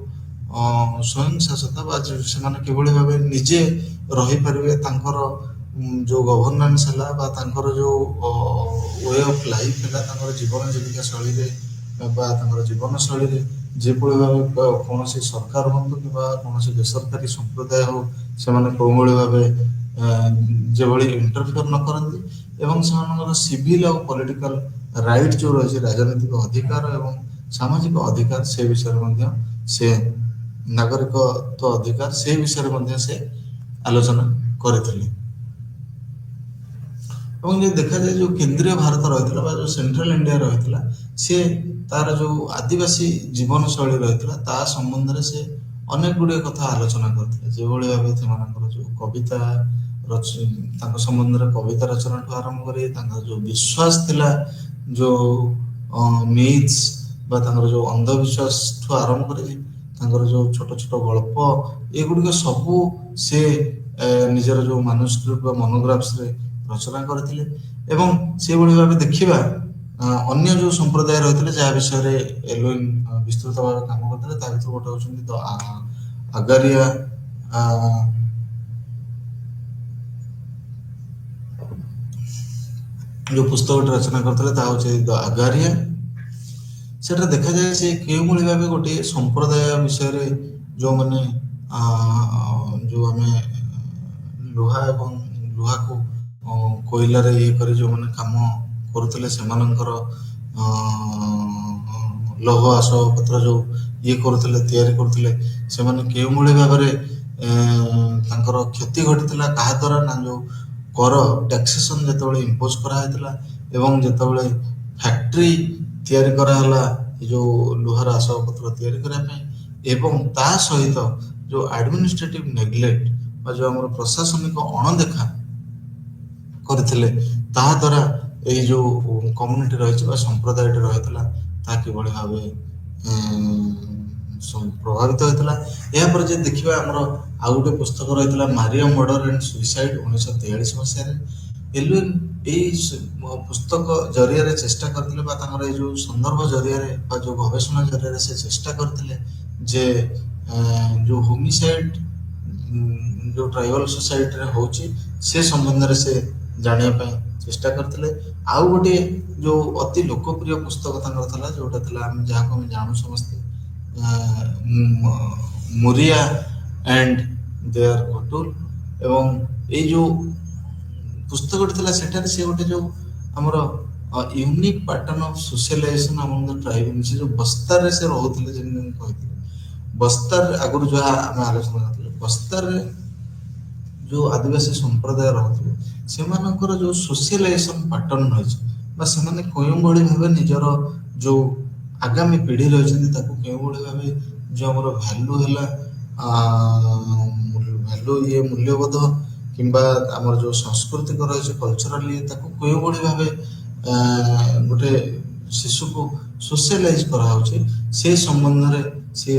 ସ୍ୱୟଂ ଶାସତା ବା ସେମାନେ କିଭଳି ଭାବେ ନିଜେ ରହିପାରିବେ, ତାଙ୍କର ଯୋଉ ଗଭର୍ଣ୍ଣାନ୍ସ ହେଲା ବା ତାଙ୍କର ଯୋଉ ୱେ ଅଫ୍ ଲାଇଫ୍ ହେଲା, ତାଙ୍କର ଜୀବନ ଜୀବିକା ଶୈଳୀରେ ବା ତାଙ୍କର ଜୀବନ ଶୈଳୀରେ ଯେଭଳି ଭାବେ କୌଣସି ସରକାର ହୁଅନ୍ତୁ କିମ୍ବା କୌଣସି ବେସରକାରୀ ସମ୍ପ୍ରଦାୟ ହଉ ସେମାନେ କୋଉଭଳି ଭାବେ ଯେଭଳି ଇଣ୍ଟରଫିୟର ନ କରନ୍ତି ଏବଂ ସେମାନଙ୍କର ସିଭିଲ ଆଉ ପଲିଟିକାଲ ରାଇଟ୍ ଯୋଉ ରହିଛି ରାଜନୈତିକ ଅଧିକାର ଏବଂ ସାମାଜିକ ଅଧିକାର ସେ ବିଷୟରେ ମଧ୍ୟ ସେ ନାଗରିକତ୍ୱ ଅଧିକାର ସେ ବିଷୟରେ ମଧ୍ୟ ସେ ଆଲୋଚନା କରିଥିଲେ। ଏବଂ ଯଦି ଦେଖାଯାଏ ଯୋଉ କେନ୍ଦ୍ରୀୟ ଭାରତ ରହିଥିଲା ବା ଯୋଉ ସେଣ୍ଟ୍ରାଲ ଇଣ୍ଡିଆ ରହିଥିଲା ସେ ତାର ଯୋଉ ଆଦିବାସୀ ଜୀବନ ଶୈଳୀ ରହିଥିଲା ତା ସମ୍ବନ୍ଧରେ ସେ ଅନେକ ଗୁଡ଼ିଏ କଥା ଆଲୋଚନା କରିଥିଲେ। ଯେଭଳି ଭାବେ ସେମାନଙ୍କର ଯୋଉ କବିତା ତାଙ୍କ ସମ୍ବନ୍ଧରେ କବିତା ରଚନାଠୁ ଆରମ୍ଭ କରି ତାଙ୍କର ଯୋଉ ବିଶ୍ୱାସ ଥିଲା, ଯୋଉ ମିଥ୍ସ ବା ତାଙ୍କର ଯୋଉ ଅନ୍ଧବିଶ୍ୱାସଠୁ ଆରମ୍ଭ କରି ତାଙ୍କର ଯୋଉ ଛୋଟ ଛୋଟ ଗଳ୍ପ ଏଗୁଡ଼ିକ ସବୁ ସେ ନିଜର ଯୋଉ ମାନୁସ୍କ୍ରିପ୍ଟ ବା ମୋନୋଗ୍ରାଫ୍ସରେ ରଚନା କରିଥିଲେ। ଏବଂ ସେଇଭଳି ଭାବେ ଦେଖିବା ଅନ୍ୟ ଯୋଉ ସମ୍ପ୍ରଦାୟ ରହିଥିଲେ ଯାହା ବିଷୟରେ ଏଲୁଇନ ବିସ୍ତୃତ ଭାବେ କାମ କରିଥିଲେ ତା ଭିତରୁ ଗୋଟେ ହଉଛନ୍ତି ଦ ଆଗାରିଆ ଯୋଉ ପୁସ୍ତକଟି ରଚନା କରିଥିଲେ ତାହା ହଉଛି ଦ ଆଗାରିଆ। ସେଠାରେ ଦେଖାଯାଏ ସେ କେଉଁଭଳି ଭାବେ ଗୋଟିଏ ସମ୍ପ୍ରଦାୟ ବିଷୟରେ ଯୋଉମାନେ ଯୋଉ ଆମେ ଲୁହା ଏବଂ ଲୁହାକୁ କୋଇଲାରେ ଇଏ କରି ଯେଉଁମାନେ କାମ କରୁଥିଲେ ସେମାନଙ୍କର ଲୌହ ଆସବାବପତ୍ର ଯେଉଁ ଇଏ କରୁଥିଲେ ତିଆରି କରୁଥିଲେ ସେମାନେ କେଉଁଭଳି ଭାବରେ ତାଙ୍କର କ୍ଷତି ଘଟିଥିଲା କାହା ଦ୍ୱାରା ନା ଯେଉଁ କର ଟ୍ୟାକ୍ସେସନ୍ ଯେତେବେଳେ ଇମ୍ପୋଜ କରାହେଇଥିଲା ଏବଂ ଯେତେବେଳେ ଫ୍ୟାକ୍ଟ୍ରି ତିଆରି କରାହେଲା ଏ ଯେଉଁ ଲୁହାର ଆସବାବପତ୍ର ତିଆରି କରିବା ପାଇଁ ଏବଂ ତା ସହିତ ଯେଉଁ ଆଡମିନିଷ୍ଟ୍ରେଟିଭ ନେଗ୍ଲେକ୍ଟ ବା ଯେଉଁ ଆମର ପ୍ରଶାସନିକ ଅଣଦେଖା କରିଥିଲେ ତାହା ଦ୍ୱାରା ଏଇ ଯେଉଁ କମ୍ୟୁନିଟି ରହିଛି ବା ସମ୍ପ୍ରଦାୟଟି ରହିଥିଲା ତାହା କିଭଳି ଭାବେ ପ୍ରଭାବିତ ହୋଇଥିଲା। ଏହାପରେ ଯଦି ଦେଖିବା ଆମର ଆଉ ଗୋଟେ ପୁସ୍ତକ ରହିଥିଲା ମାରିଆ ମର୍ଡର ଆଣ୍ଡ ସୁଇସାଇଡ୍ 1943 ମସିହାରେ। ଏଲୁଇନ୍ ଏଇ ପୁସ୍ତକ ଜରିଆରେ ଚେଷ୍ଟା କରିଥିଲେ ବା ତାଙ୍କର ଏଇ ଯେଉଁ ସନ୍ଦର୍ଭ ଜରିଆରେ ବା ଯେଉଁ ଗବେଷଣା ଜରିଆରେ ସେ ଚେଷ୍ଟା କରିଥିଲେ ଯେ ଯେଉଁ ହୋମିସାଇଡ୍ ଯେଉଁ ଟ୍ରାଇବାଲ ସୋସାଇଟିରେ ହେଉଛି ସେ ସମ୍ବନ୍ଧରେ ସେ ଜାଣିବା ପାଇଁ ଚେଷ୍ଟା କରିଥିଲେ। ଆଉ ଗୋଟିଏ ଯେଉଁ ଅତି ଲୋକପ୍ରିୟ ପୁସ୍ତକ ତାଙ୍କର ଥିଲା ଯେଉଁଟା ଥିଲା ଆମେ ଯାହାକୁ ଆମେ ଜାଣୁ ସମସ୍ତେ ମୋରିଆ ଆଣ୍ଡ ଦେୟାର ଘଟୁଲ। ଏବଂ ଏଇ ଯେଉଁ ପୁସ୍ତକଟି ଥିଲା ସେଠାରେ ସେ ଗୋଟେ ଯେଉଁ ଆମର unique pattern of socialization among the tribe ସେ ଯେଉଁ ବସ୍ତାରରେ ସେ ରହୁଥିଲେ ଯେମିତି ମୁଁ କହିଥିଲି ବସ୍ତାର ଆଗରୁ ଯାହା ଆମେ ଆଲୋଚନା କରିଥିଲେ ବସ୍ତାରରେ ଯେଉଁ ଆଦିବାସୀ ସମ୍ପ୍ରଦାୟ ରହୁଥିଲେ ସେମାନଙ୍କର ଯେଉଁ ସୋସିଆଲାଇଜେସନ୍ ପାଟର୍ନ ରହିଛି ବା ସେମାନେ କେଉଁଭଳି ଭାବେ ନିଜର ଯେଉଁ ଆଗାମୀ ପିଢ଼ି ରହିଛନ୍ତି ତାକୁ କେଉଁଭଳି ଭାବେ ଯେଉଁ ଆମର ଭ୍ୟାଲୁ ହେଲା ଭ୍ୟାଲୁ ଇଏ ମୂଲ୍ୟବୋଧ କିମ୍ବା ଆମର ଯେଉଁ ସାଂସ୍କୃତିକ ରହିଛି କଲଚରାଲ ଇଏ ତାକୁ କେଉଁଭଳି ଭାବେ ଗୋଟେ ଶିଶୁକୁ ସୋସିଆଲାଇଜ କରାହେଉଛି ସେ ସମ୍ବନ୍ଧରେ ସେ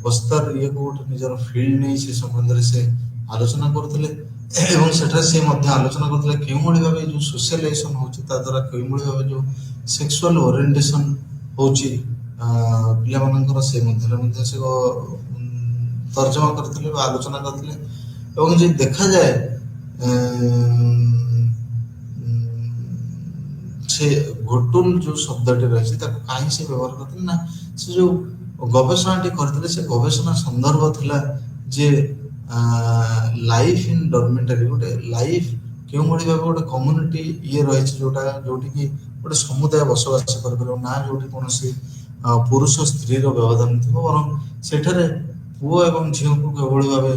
ବସ୍ତାର ଇଏକୁ ଗୋଟେ ନିଜର ଫିଲ୍ଡ ନେଇ ସେ ସମ୍ବନ୍ଧରେ ସେ ଆଲୋଚନା କରୁଥିଲେ ଏବଂ ସେଠାରେ ସେ ମଧ୍ୟ ଆଲୋଚନା କରୁଥିଲେ କେଉଁଭଳି ଭାବେ ଯେଉଁ ସୋସିଆଲାଇଜେସନ୍ ହେଉଛି ତା ଦ୍ୱାରା କେଉଁଭଳି ଭାବେ ଯେଉଁ ସେକ୍ସୁଆଲ ଓରିଏଣ୍ଟେସନ୍ ହେଉଛି ପିଲାମାନଙ୍କର ସେ ମଧ୍ୟରେ ମଧ୍ୟ ସେ ତର୍ଜମା କରିଥିଲେ ବା ଆଲୋଚନା କରିଥିଲେ। ଏବଂ ଯଦି ଦେଖାଯାଏ ସେ ଘଟୁଲ ଯେଉଁ ଶବ୍ଦଟି ରହିଛି ତାକୁ କାହିଁକି ସେ ବ୍ୟବହାର କରିଥିଲେ ନା ସେ ଯେଉଁ ଗବେଷଣାଟି କରିଥିଲେ ସେ ଗବେଷଣା ସନ୍ଦର୍ଭ ଥିଲା ଯେ ଲାଇଫ୍ ଇନ୍ ଡର୍ମେଟାରୀ ଗୋଟେ ଲାଇଫ୍ କେଉଁଭଳି ଭାବେ ଗୋଟେ କମ୍ୟୁନିଟି ଇଏ ରହିଛି ଯୋଉଠିକି ଗୋଟେ ସମୁଦାୟ ବସବାସ କରିପାରିବ ନା ଯୋଉଠି କୌଣସି ପୁରୁଷ ସ୍ତ୍ରୀର ବ୍ୟବଧାନ ଥିବ ବରଂ ସେଠାରେ ପୁଅ ଏବଂ ଝିଅକୁ କେଉଁଭଳି ଭାବେ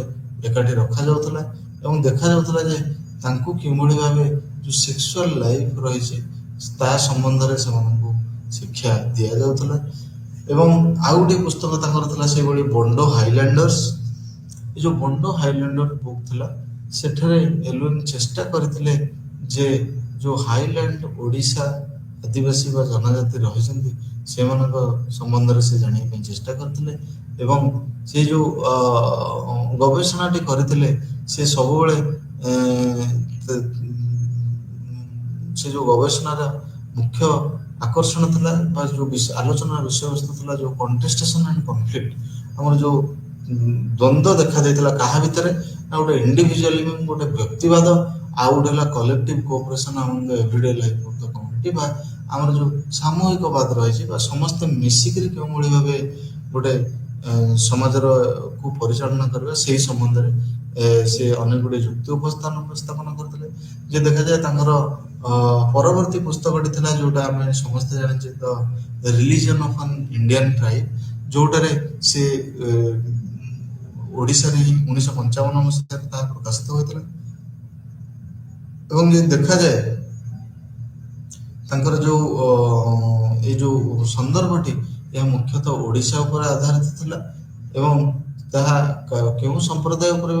ଏକାଠି ରଖାଯାଉଥିଲା ଏବଂ ଦେଖାଯାଉଥିଲା ଯେ ତାଙ୍କୁ କେଉଁଭଳି ଭାବେ ଯେଉଁ ସେକ୍ସୁଆଲ ଲାଇଫ୍ ରହିଛି ତା ସମ୍ବନ୍ଧରେ ସେମାନଙ୍କୁ ଶିକ୍ଷା ଦିଆଯାଉଥିଲା। ଏବଂ ଆଉ ଗୋଟିଏ ପୁସ୍ତକ ତାଙ୍କର ଥିଲା ସେଇଭଳି ବଣ୍ଡୋ ହାଇଲାଣ୍ଡର୍ସ। ଏ ଯେଉଁ ବଣ୍ଡୋ ହାଇଲାଣ୍ଡର ବୁକ୍ ଥିଲା ସେଠାରେ ଏଲୁଇନ୍ ଚେଷ୍ଟା କରିଥିଲେ ଯେ ଯେଉଁ ହାଇଲାଣ୍ଡ ଓଡ଼ିଶା ଆଦିବାସୀ ବା ଜନଜାତି ରହିଛନ୍ତି ସେମାନଙ୍କ ସମ୍ବନ୍ଧରେ ସେ ଜାଣିବା ପାଇଁ ଚେଷ୍ଟା କରିଥିଲେ ଏବଂ ସେ ଯେଉଁ ଗବେଷଣାଟି କରିଥିଲେ ସେ ସବୁବେଳେ ସେ ଯେଉଁ ଗବେଷଣାର ମୁଖ୍ୟ ଆକର୍ଷଣ ଥିଲା ବା ଯେଉଁ ଆଲୋଚନାର ବିଷୟବସ୍ତୁ ଥିଲା ଯେଉଁ କଣ୍ଟେଷ୍ଟେସନ୍ ଆଣ୍ଡ କନଫ୍ଲିକ୍ଟ ଆମର ଯେଉଁ ଦ୍ୱନ୍ଦ୍ୱ ଦେଖାଯାଇଥିଲା କାହା ଭିତରେ ନା ଗୋଟେ ଇଣ୍ଡିଭିଜୁଆଲିଜମ୍ ଗୋଟେ ବ୍ୟକ୍ତିବାଦ ଆଉ ଗୋଟେ ହେଲା collective cooperation among everyday life of the community ବା ଆମର ଯେଉଁ ସାମୂହିକବାଦ ରହିଛି ବା ସମସ୍ତେ ମିଶିକରି କେଉଁଭଳି ଭାବେ ଗୋଟେ ସମାଜରକୁ ପରିଚାଳନା କରିବା ସେଇ ସମ୍ବନ୍ଧରେ ସେ ଅନେକ ଗୁଡ଼ିଏ ଯୁକ୍ତି ଉପସ୍ଥାପନ କରିଥିଲେ। ଯେ ଦେଖାଯାଏ ତାଙ୍କର ପରବର୍ତ୍ତୀ ପୁସ୍ତକଟି ଥିଲା ଯେଉଁଟା ଆମେ ସମସ୍ତେ ଜାଣିଛେ the religion of an Indian tribe ଯେଉଁଟାରେ ସେ ଓଡ଼ିଶାରେ ହିଁ 1955 ମସିହାରେ ତାହା ପ୍ରକାଶିତ ହୋଇଥିଲା। ଏବଂ ଯଦି ଦେଖାଯାଏ ତାଙ୍କର ଯେଉଁ ଏଇ ଯେଉଁ ସନ୍ଦର୍ଭଟି ଏହା ମୁଖ୍ୟତଃ ଓଡ଼ିଶା ଉପରେ ଆଧାରିତ ଥିଲା ଏବଂ ତାହା କେଉଁ ସମ୍ପ୍ରଦାୟ ଉପରେ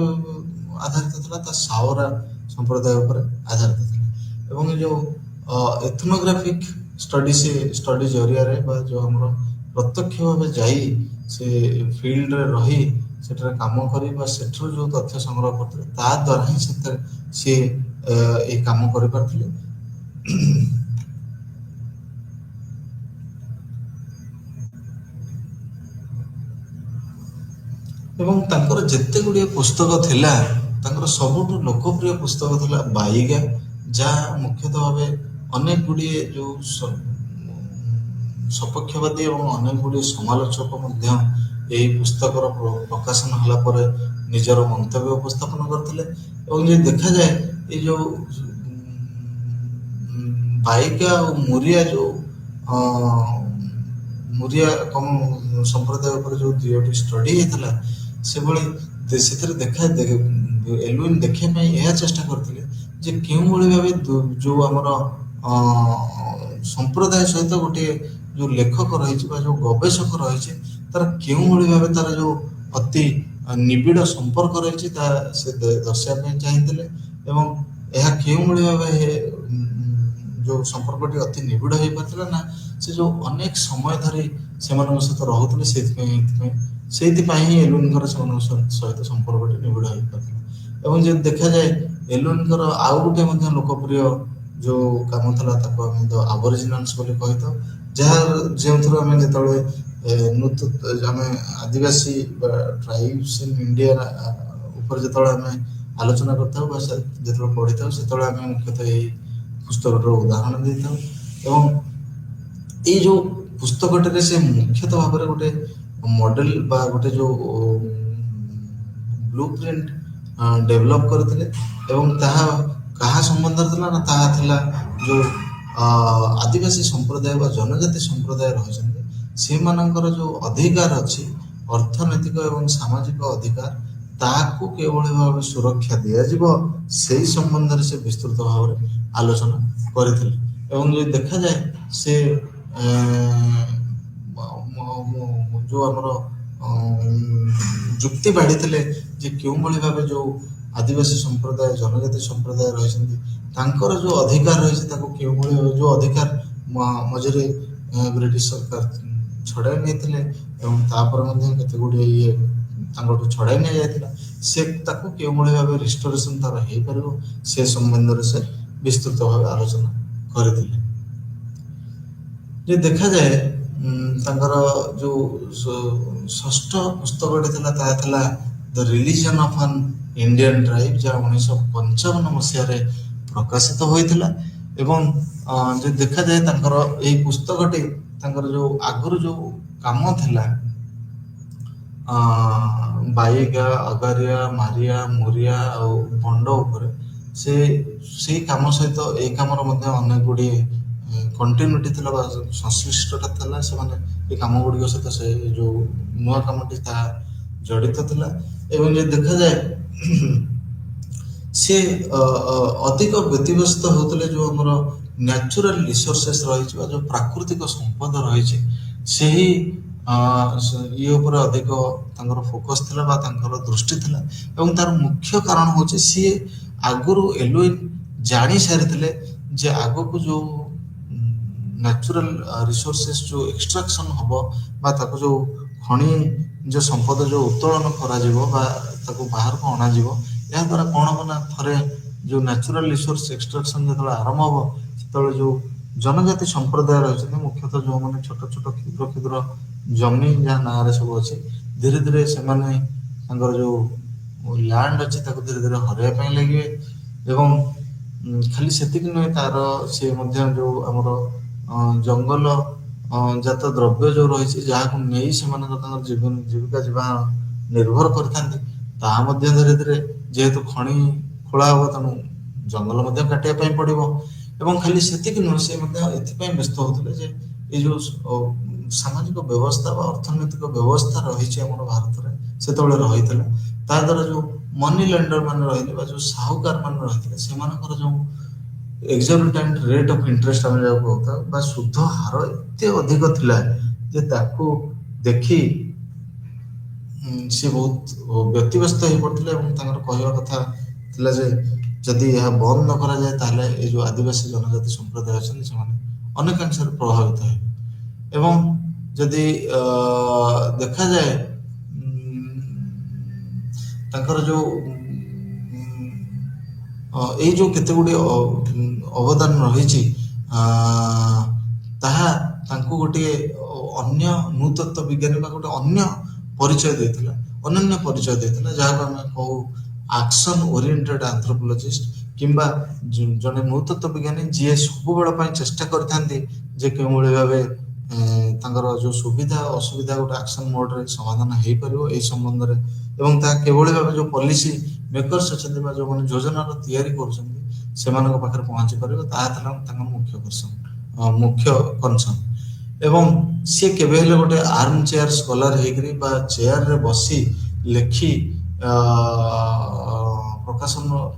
ଆଧାରିତ ଥିଲା ତା ସାଓରା ସମ୍ପ୍ରଦାୟ ଉପରେ ଆଧାରିତ ଥିଲା। ଏବଂ ଏ ଯେଉଁ ଏଥନୋଗ୍ରାଫିକ ଷ୍ଟଡି ଜରିଆରେ ବା ଯେଉଁ ଆମର ପ୍ରତ୍ୟକ୍ଷ ଭାବେ ଯାଇ ସେ ଫିଲ୍ଡରେ ରହି ସେଠାରେ କାମ କରି ବା ସେଠାରୁ ଯେଉଁ ତଥ୍ୟ ସଂଗ୍ରହ କରୁଥିଲେ ତା ଦ୍ୱାରା ହିଁ ସେଥିରେ ସିଏ ଏଇ କାମ କରିପାରିଥିଲେ। ଏବଂ ତାଙ୍କର ଯେତେ ଗୁଡ଼ିଏ ପୁସ୍ତକ ଥିଲା ତାଙ୍କର ସବୁଠୁ ଲୋକପ୍ରିୟ ପୁସ୍ତକ ଥିଲା ବାଇଗା ଯାହା ମୁଖ୍ୟତଃ ଭାବେ ଅନେକ ଗୁଡ଼ିଏ ଯେଉଁ ସପକ୍ଷବାଦୀ ଏବଂ ଅନେକ ଗୁଡ଼ିଏ ସମାଲୋଚକ ମଧ୍ୟ ଏହି ପୁସ୍ତକର ପ୍ରକାଶନ ହେଲା ପରେ ନିଜର ମନ୍ତବ୍ୟ ଉପସ୍ଥାପନ କରିଥିଲେ। ଏବଂ ଯଦି ଦେଖାଯାଏ ଏଇ ଯେଉଁ ବାଇକା ଆଉ ମୁରିଆ ଯେଉଁ ମୁରିଆ ସମ୍ପ୍ରଦାୟ ଉପରେ ଯେଉଁ ଦୁଇଟି ଷ୍ଟଡି ହେଇଥିଲା, ସେଭଳି ସେଥିରେ ଏଲୁଇନ୍ ଦେଖିବା ପାଇଁ ଏହା ଚେଷ୍ଟା କରିଥିଲେ ଯେ କେଉଁଭଳି ଭାବେ ଯେଉଁ ଆମର ସମ୍ପ୍ରଦାୟ ସହିତ ଗୋଟିଏ ଯେଉଁ ଲେଖକ ରହିଛି ବା ଯେଉଁ ଗବେଷକ ରହିଛି ତାର କେଉଁଭଳି ଭାବେ ତାର ଯେଉଁ ଅତି ନିବିଡ଼ ସମ୍ପର୍କ ରହିଛି ତାହା ସେ ଦର୍ଶାଇବା ପାଇଁ ଚାହିଁଥିଲେ। ଏବଂ ଏହା କେଉଁଭଳି ଭାବେ ଯେଉଁ ସମ୍ପର୍କଟି ଅତି ନିବିଡ଼ ହେଇପାରିଥିଲା ନା ସେ ଯେଉଁ ଅନେକ ସମୟ ଧରି ସେମାନଙ୍କ ସହିତ ରହୁଥିଲେ, ସେଇଥିପାଇଁ ହିଁ ଏଲୁଇନ୍ଙ୍କର ସେମାନଙ୍କ ସହିତ ସମ୍ପର୍କଟି ନିବିଡ଼ ହେଇପାରିଥିଲା। ଏବଂ ଯଦି ଦେଖାଯାଏ ଏଲୁଇନ୍ଙ୍କର ଆଉ ଗୋଟେ ମଧ୍ୟ ଲୋକପ୍ରିୟ ଯେଉଁ କାମ ଥିଲା ତାକୁ ଆମେ ତ ଆବରିଜିନାଲ୍ସ ବୋଲି କହିଥାଉ, ଯେଉଁଥିରୁ ଆମେ ଯେତେବେଳେ ଆମେ ଆଦିବାସୀ ବା ଟ୍ରାଇବ୍ସ ଇନ୍ ଇଣ୍ଡିଆ ଉପରେ ଯେତେବେଳେ ଆମେ ଆଲୋଚନା କରିଥାଉ ବା ଯେତେବେଳେ ପଢ଼ିଥାଉ, ସେତେବେଳେ ଆମେ ମୁଖ୍ୟତଃ ଏଇ ପୁସ୍ତକଟିର ଉଦାହରଣ ଦେଇଥାଉ। ଏବଂ ଏଇ ଯେଉଁ ପୁସ୍ତକଟିରେ ସେ ମୁଖ୍ୟତଃ ଭାବରେ ଗୋଟେ ମଡେଲ ବା ଗୋଟେ ଯେଉଁ ବ୍ଲୁ ପ୍ରିଣ୍ଟ ଡେଭଲପ୍ କରିଥିଲେ। ଏବଂ ତାହା କାହା ସମ୍ବନ୍ଧରେ ଥିଲା ନା ତାହା ଥିଲା ଯେଉଁ ଆଦିବାସୀ ସମ୍ପ୍ରଦାୟ ବା ଜନଜାତି ସମ୍ପ୍ରଦାୟ ରହିଛନ୍ତି ସେମାନଙ୍କର ଯେଉଁ ଅଧିକାର ଅଛି ଅର୍ଥନୈତିକ ଏବଂ ସାମାଜିକ ଅଧିକାର, ତାହାକୁ କିଭଳି ଭାବେ ସୁରକ୍ଷା ଦିଆଯିବ ସେହି ସମ୍ବନ୍ଧରେ ସେ ବିସ୍ତୃତ ଭାବରେ ଆଲୋଚନା କରିଥିଲେ। ଏବଂ ଯଦି ଦେଖାଯାଏ ସେ ଯେଉଁ ଆମର ଯୁକ୍ତି ବାଢ଼ିଥିଲେ ଯେ କେଉଁଭଳି ଭାବେ ଯେଉଁ ଆଦିବାସୀ ସମ୍ପ୍ରଦାୟ ଜନଜାତି ସମ୍ପ୍ରଦାୟ ରହିଛନ୍ତି ତାଙ୍କର ଯେଉଁ ଅଧିକାର ରହିଛି ତାକୁ କେଉଁଭଳି ଭାବେ ଯେଉଁ ଅଧିକାର ମଝିରେ ବ୍ରିଟିଶ ସରକାର ଛଡ଼ାଇ ନେଇଥିଲେ ଏବଂ ତାପରେ ମଧ୍ୟ କେତେ ଗୁଡ଼ିଏ ତାଙ୍କଠୁ ଛଡ଼ାଇ ନିଆଯାଇଥିଲା, ସେ ତାକୁ କେଉଁଭଳି ଭାବେ ରିଷ୍ଟୋରେସନ୍ ତାର ହେଇପାରିବ ସେ ସମ୍ବନ୍ଧରେ ସେ ବିସ୍ତୃତ ଭାବେ ଆଲୋଚନା କରିଥିଲେ। ଯେ ଦେଖାଯାଏ ତାଙ୍କର ଯେଉଁ ଷଷ୍ଠ ପୁସ୍ତକଟି ଥିଲା ତାହା ଥିଲା the religion of an Indian tribe, ଯାହା 1955 ମସିହାରେ ପ୍ରକାଶିତ ହୋଇଥିଲା। ଏବଂ ଯଦି ଦେଖାଯାଏ ତାଙ୍କର ଏହି ପୁସ୍ତକଟି ତାଙ୍କର ଯେଉଁ ଆଗରୁ ଯେଉଁ କାମ ଥିଲା ବାଇଗା, ଅଗାରିଆ, ମାରିଆ, ମୁରିଆ ଆଉ ବଣ୍ଡ ଉପରେ, ସେଇ କାମ ସହିତ ଏଇ କାମର ମଧ୍ୟ ଅନେକ ଗୁଡ଼ିଏ କଣ୍ଟିନ୍ୟୁଟି ଥିଲା ବା ସଂଶ୍ଳିଷ୍ଟତା ଥିଲା। ସେମାନେ ଏ କାମ ଗୁଡ଼ିକ ସହିତ ସେ ଯେଉଁ ନୂଆ କାମଟି ତାହା ଜଡ଼ିତ ଥିଲା। ଏବଂ ଯଦି ଦେଖାଯାଏ ସେ ଅଧିକ ବ୍ୟତିବ୍ୟସ୍ତ ହେଉଥିଲେ ଯେଉଁ ଆମର ନ୍ୟାଚୁରାଲ ରିସୋର୍ସେସ୍ ରହିଛି ବା ଯେଉଁ ପ୍ରାକୃତିକ ସମ୍ପଦ ରହିଛି ସେହି ଇଏ ଉପରେ ଅଧିକ ତାଙ୍କର ଫୋକସ୍ ଥିଲା ବା ତାଙ୍କର ଦୃଷ୍ଟି ଥିଲା। ଏବଂ ତାର ମୁଖ୍ୟ କାରଣ ହେଉଛି ସିଏ ଆଗରୁ ଏଲୁଇନ୍ ଜାଣି ସାରିଥିଲେ ଯେ ଆଗକୁ ଯେଉଁ ନ୍ୟାଚୁରାଲ ରିସୋର୍ସେସ୍ ଯେଉଁ ଏକ୍ସଟ୍ରାକ୍ସନ୍ ହେବ ବା ତାକୁ ଯେଉଁ ଖଣିଜ ସମ୍ପଦ ଯେଉଁ ଉତ୍ତୋଳନ କରାଯିବ ବା ତାକୁ ବାହାରକୁ ଅଣାଯିବ, ଏହାଦ୍ୱାରା କ'ଣ ହେବ ନା ଥରେ ଯେଉଁ ନ୍ୟାଚୁରାଲ ରିସୋର୍ସ ଏକ୍ସଟ୍ରାକ୍ସନ୍ ଯେତେବେଳେ ଆରମ୍ଭ ହେବ ସେତେବେଳେ ଯେଉଁ ଜନଜାତି ସମ୍ପ୍ରଦାୟ ରହିଛନ୍ତି ମୁଖ୍ୟତଃ ଯେଉଁମାନେ ଛୋଟ ଛୋଟ କ୍ଷୁଦ୍ର କ୍ଷୁଦ୍ର ଜମି ଯାହା ନାଁରେ ସବୁ ଅଛି, ଧୀରେ ଧୀରେ ସେମାନେ ତାଙ୍କର ଯେଉଁ ଲ୍ୟାଣ୍ଡ ଅଛି ତାକୁ ଧୀରେ ଧୀରେ ହରାଇବା ପାଇଁ ଲାଗିବେ। ଏବଂ ଖାଲି ସେତିକି ନୁହେଁ, ତାର ସେ ମଧ୍ୟ ଯେଉଁ ଆମର ଜଙ୍ଗଲ ଜାତ ଦ୍ରବ୍ୟ ଯେଉଁ ରହିଛି ଯାହାକୁ ନେଇ ସେମାନଙ୍କର ତାଙ୍କର ଜୀବିକା ଜୀବନ ନିର୍ଭର କରିଥାନ୍ତି, ତାହା ମଧ୍ୟ ଧୀରେ ଧୀରେ ଯେହେତୁ ଖଣି ଖୋଳା ହେବ ତେଣୁ ଜଙ୍ଗଲ ମଧ୍ୟ କାଟିବା ପାଇଁ ପଡ଼ିବ। ଏବଂ ଖାଲି ସେତିକି ନୁହେଁ, ସେ ମଧ୍ୟ ଏଥିପାଇଁ ବ୍ୟସ୍ତ ହେଉଥିଲେ ଯେ ଏଇ ଯେଉଁ ସାମାଜିକ ବ୍ୟବସ୍ଥା ବା ଅର୍ଥନୈତିକ ବ୍ୟବସ୍ଥା ରହିଛି ଆମର ଭାରତରେ ସେତେବେଳେ ରହିଥିଲା, ତା ଦ୍ୱାରା ଯେଉଁ ମନି ଲେଣ୍ଡର ମାନେ ରହିଲେ ବା ଯେଉଁ ସାହୁକାର ମାନେ ରହିଥିଲେ ସେମାନଙ୍କର ଯେଉଁ ଏକ୍ସୋରିଟାଣ୍ଟ ରେଟ୍ ଅଫ୍ ଇଣ୍ଟରେଷ୍ଟ ଆମେ ଯାହାକୁ କହୁଥାଉ ବା ସୁଧ ହାର ଏତେ ଅଧିକ ଥିଲା ଯେ ତାକୁ ଦେଖି ସେ ବହୁତ ବ୍ୟତିବ୍ୟସ୍ତ ହେଇପଡ଼ିଥିଲେ। ଏବଂ ତାଙ୍କର କହିବା କଥା ଥିଲା ଯେ ଯଦି ଏହା ବନ୍ଦ ନ କରାଯାଏ ତାହେଲେ ଏଇ ଯେଉଁ ଆଦିବାସୀ ଜନଜାତି ସମ୍ପ୍ରଦାୟ ଅଛନ୍ତି ସେମାନେ ଅନେକାଂଶରେ ପ୍ରଭାବିତ ହେବେ। ଏବଂ ଯଦି ଦେଖାଯାଏ ତାଙ୍କର ଯେଉଁ ଏଇ ଯେଉଁ କେତେ ଗୁଡ଼ିଏ ଅବଦାନ ରହିଛି ତାହା ତାଙ୍କୁ ଗୋଟିଏ ଅନ୍ୟ ନୃତତ୍ତ୍ୱ ବିଜ୍ଞାନୀ ବା ଗୋଟେ ଅନ୍ୟ ପରିଚୟ ଦେଇଥିଲା, ଅନନ୍ୟ ପରିଚୟ ଦେଇଥିଲା, ଯାହାକୁ ଆମେ କହୁ ଆକ୍ସନ୍ ଓରିଏଣ୍ଟେଡ୍ ଆନ୍ଥ୍ରୋପୋଲୋଜିଷ୍ଟ କିମ୍ବା ଜଣେ ନୃତତ୍ତ୍ୱ ବିଜ୍ଞାନୀ ଯିଏ ସବୁବେଳ ପାଇଁ ଚେଷ୍ଟା କରିଥାନ୍ତି ଯେ କେଉଁଭଳି ଭାବେ ତାଙ୍କର ଯେଉଁ ସୁବିଧା ଅସୁବିଧା ଗୋଟେ ଆକ୍ସନ୍ ମୋଡ଼ରେ ସମାଧାନ ହେଇପାରିବ। ଏହି ସମ୍ବନ୍ଧରେ ଏବଂ ତାହା କିଭଳି ଭାବେ ଯେଉଁ ପଲିସି ମେକର୍ସ ଅଛନ୍ତି ବା ଯେଉଁମାନେ ଯୋଜନାର ତିଆରି କରୁଛନ୍ତି ସେମାନଙ୍କ ପାଖରେ ପହଞ୍ଚି ପାରିବ ତାହା ଥିଲା ତାଙ୍କର ମୁଖ୍ୟ କନସର୍ନ। ଏବଂ ସିଏ କେବେ ହେଲେ ଗୋଟେ ଆର୍ମ ଚେୟାର ସ୍କଲାର ହେଇକରି ବା ଚେୟାରରେ ବସି ଲେଖି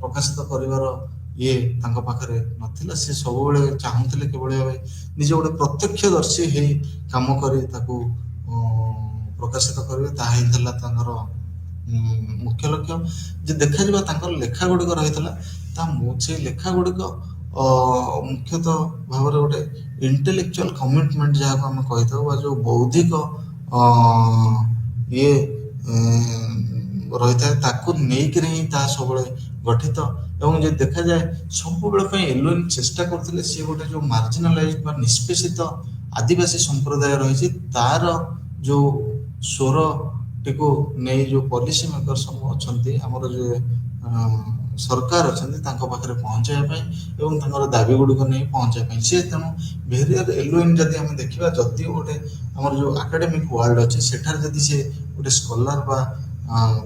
ପ୍ରକାଶିତ କରିବାର ଇଏ ତାଙ୍କ ପାଖରେ ନଥିଲା। ସେ ସବୁବେଳେ ଚାହୁଁଥିଲେ କିଭଳି ଭାବେ ନିଜେ ଗୋଟେ ପ୍ରତ୍ୟକ୍ଷଦର୍ଶୀ ହେଇ କାମ କରି ତାକୁ ପ୍ରକାଶିତ କରିବେ, ତାହା ହିଁ ଥିଲା ତାଙ୍କର ମୁଖ୍ୟ ଲକ୍ଷ୍ୟ। ଯେ ଦେଖାଯିବା ତାଙ୍କର ଲେଖା ଗୁଡ଼ିକ ରହିଥିଲା, ସେଇ ଲେଖା ଗୁଡ଼ିକ ମୁଖ୍ୟତଃ ଭାବରେ ଗୋଟେ ଇଣ୍ଟେଲେକ୍ଚୁଆଲ କମିଟମେଣ୍ଟ ଯାହାକୁ ଆମେ କହିଥାଉ ବା ଯେଉଁ ବୌଦ୍ଧିକ ଇଏ ରହିଥାଏ ତାକୁ ନେଇକରି ହିଁ ତାହା ସବୁବେଳେ ଗଠିତ। ଏବଂ ଯଦି ଦେଖାଯାଏ ସବୁବେଳେ ପାଇଁ ଏଲଓଏନ୍ ଚେଷ୍ଟା କରୁଥିଲେ ସିଏ ଗୋଟେ ଯେଉଁ ମାର୍ଜିନାଲାଇଜ ବା ନିଷ୍ପେଷିତ ଆଦିବାସୀ ସମ୍ପ୍ରଦାୟ ରହିଛି ତାର ଯେଉଁ ସ୍ୱରଟିକୁ ନେଇ ଯେଉଁ ପଲିସି ମେକର ସବୁ ଅଛନ୍ତି ଆମର ଯେଉଁ ସରକାର ଅଛନ୍ତି ତାଙ୍କ ପାଖରେ ପହଞ୍ଚାଇବା ପାଇଁ ଏବଂ ତାଙ୍କର ଦାବି ଗୁଡ଼ିକ ନେଇ ପହଞ୍ଚାଇବା ପାଇଁ ସିଏ ତେଣୁ ଭେରିୟର ଏଲଓଏନ୍ ଯଦି ଆମେ ଦେଖିବା ଯଦିଓ ଗୋଟେ ଆମର ଯେଉଁ ଆକାଡେମିକ ୱାର୍ଲଡ ଅଛି ସେଠାରେ ଯଦି ସେ ଗୋଟେ ସ୍କଲାର ବା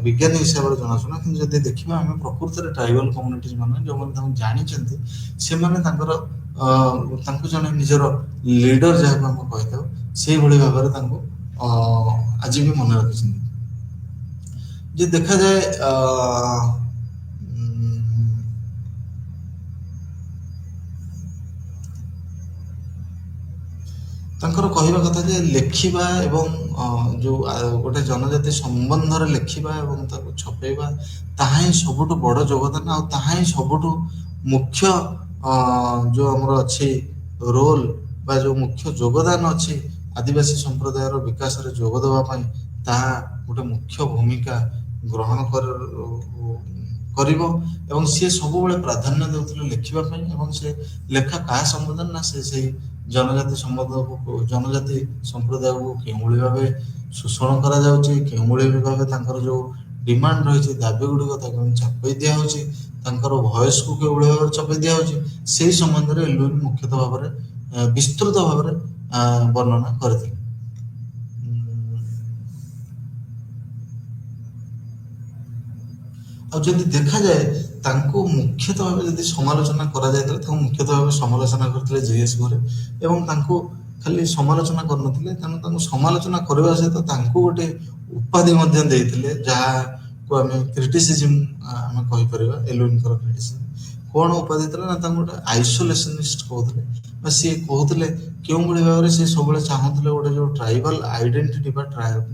ବିଜ୍ଞାନୀ ହିସାବରେ ଜଣାଶୁଣା, କିନ୍ତୁ ଯଦି ଦେଖିବା ଆମେ ପ୍ରକୃତରେ ଟ୍ରାଇବାଲ କମ୍ୟୁନିଟିଜ ମାନେ ଯେଉଁମାନେ ତାଙ୍କୁ ଜାଣିଛନ୍ତି ସେମାନେ ତାଙ୍କୁ ଜଣେ ନିଜର ଲିଡର ଯାହାକୁ ଆମେ କହିଥାଉ ସେଇଭଳି ଭାବରେ ତାଙ୍କୁ ଆଜି ବି ମନେ ରଖିଛନ୍ତି। ଯେ ଦେଖାଯାଏ ତାଙ୍କର କହିବା କଥା ଯେ ଲେଖିବା ଏବଂ ଯେଉଁ ଗୋଟେ ଜନଜାତି ସମ୍ବନ୍ଧରେ ଲେଖିବା ଏବଂ ତାକୁ ଛପେଇବା ତାହା ହିଁ ସବୁଠୁ ବଡ଼ ଯୋଗଦାନ, ଆଉ ତାହା ହିଁ ସବୁଠୁ ମୁଖ୍ୟ ଯେଉଁ ଆମର ଅଛି ରୋଲ ବା ଯେଉଁ ମୁଖ୍ୟ ଯୋଗଦାନ ଅଛି ଆଦିବାସୀ ସମ୍ପ୍ରଦାୟର ବିକାଶରେ ଯୋଗ ଦେବା ପାଇଁ, ତାହା ଗୋଟେ ମୁଖ୍ୟ ଭୂମିକା ଗ୍ରହଣ କରିବ। ଏବଂ ସିଏ ସବୁବେଳେ ପ୍ରାଧାନ୍ୟ ଦେଉଥିଲେ ଲେଖିବା ପାଇଁ। ଏବଂ ସେ ଲେଖା କାହା ସମ୍ବୋଧନ ନା ସେ ସେଇ ଜନଜାତି ସମ୍ପ୍ରଦାୟକୁ କେଉଁଭଳି ଭାବେ ଶୋଷଣ କରାଯାଉଛି, କେଉଁଭଳି ଭାବେ ତାଙ୍କର ଯେଉଁ ଡିମାଣ୍ଡ ରହିଛି ଦାବି ଗୁଡ଼ିକ ତାକୁ ଚାପେଇ ଦିଆହେଉଛି, ତାଙ୍କର ଭଏସକୁ କେଉଁଭଳି ଭାବରେ ଚାପେଇ ଦିଆହେଉଛି ସେଇ ସମ୍ବନ୍ଧରେ ଏଲଓଏନ୍ ମୁଖ୍ୟତଃ ଭାବରେ ବିସ୍ତୃତ ଭାବରେ ବର୍ଣ୍ଣନା କରିଥିଲେ। ଆଉ ଯଦି ଦେଖାଯାଏ ତାଙ୍କୁ ମୁଖ୍ୟତଃ ଭାବେ ଯଦି ସମାଲୋଚନା କରାଯାଇଥିଲା ତାଙ୍କୁ ମୁଖ୍ୟତଃ ଭାବେ ସମାଲୋଚନା କରିଥିଲେ ଜେଏସ୍ ଘରେ ଏବଂ ତାଙ୍କୁ ଖାଲି ସମାଲୋଚନା କରିନଥିଲେ, ତେଣୁ ତାଙ୍କୁ ସମାଲୋଚନା କରିବା ସହିତ ତାଙ୍କୁ ଗୋଟେ ଉପାଧି ମଧ୍ୟ ଦେଇଥିଲେ ଯାହାକୁ ଆମେ କ୍ରିଟିସିଜିମ୍ ଆମେ କହିପାରିବା। ଏଲଓଏନ୍ଙ୍କର କ୍ରିଟିସିଜିମ୍ କ'ଣ ଉପାଧି ଥିଲା ନା ତାଙ୍କୁ ଗୋଟେ ଆଇସୋଲେସନିଷ୍ଟ କହୁଥିଲେ ବା ସିଏ କହୁଥିଲେ କେଉଁଭଳି ଭାବରେ ସେ ସବୁବେଳେ ଚାହୁଁଥିଲେ ଗୋଟେ ଯେଉଁ ଟ୍ରାଇବାଲ ଆଇଡେଣ୍ଟିଟି ବା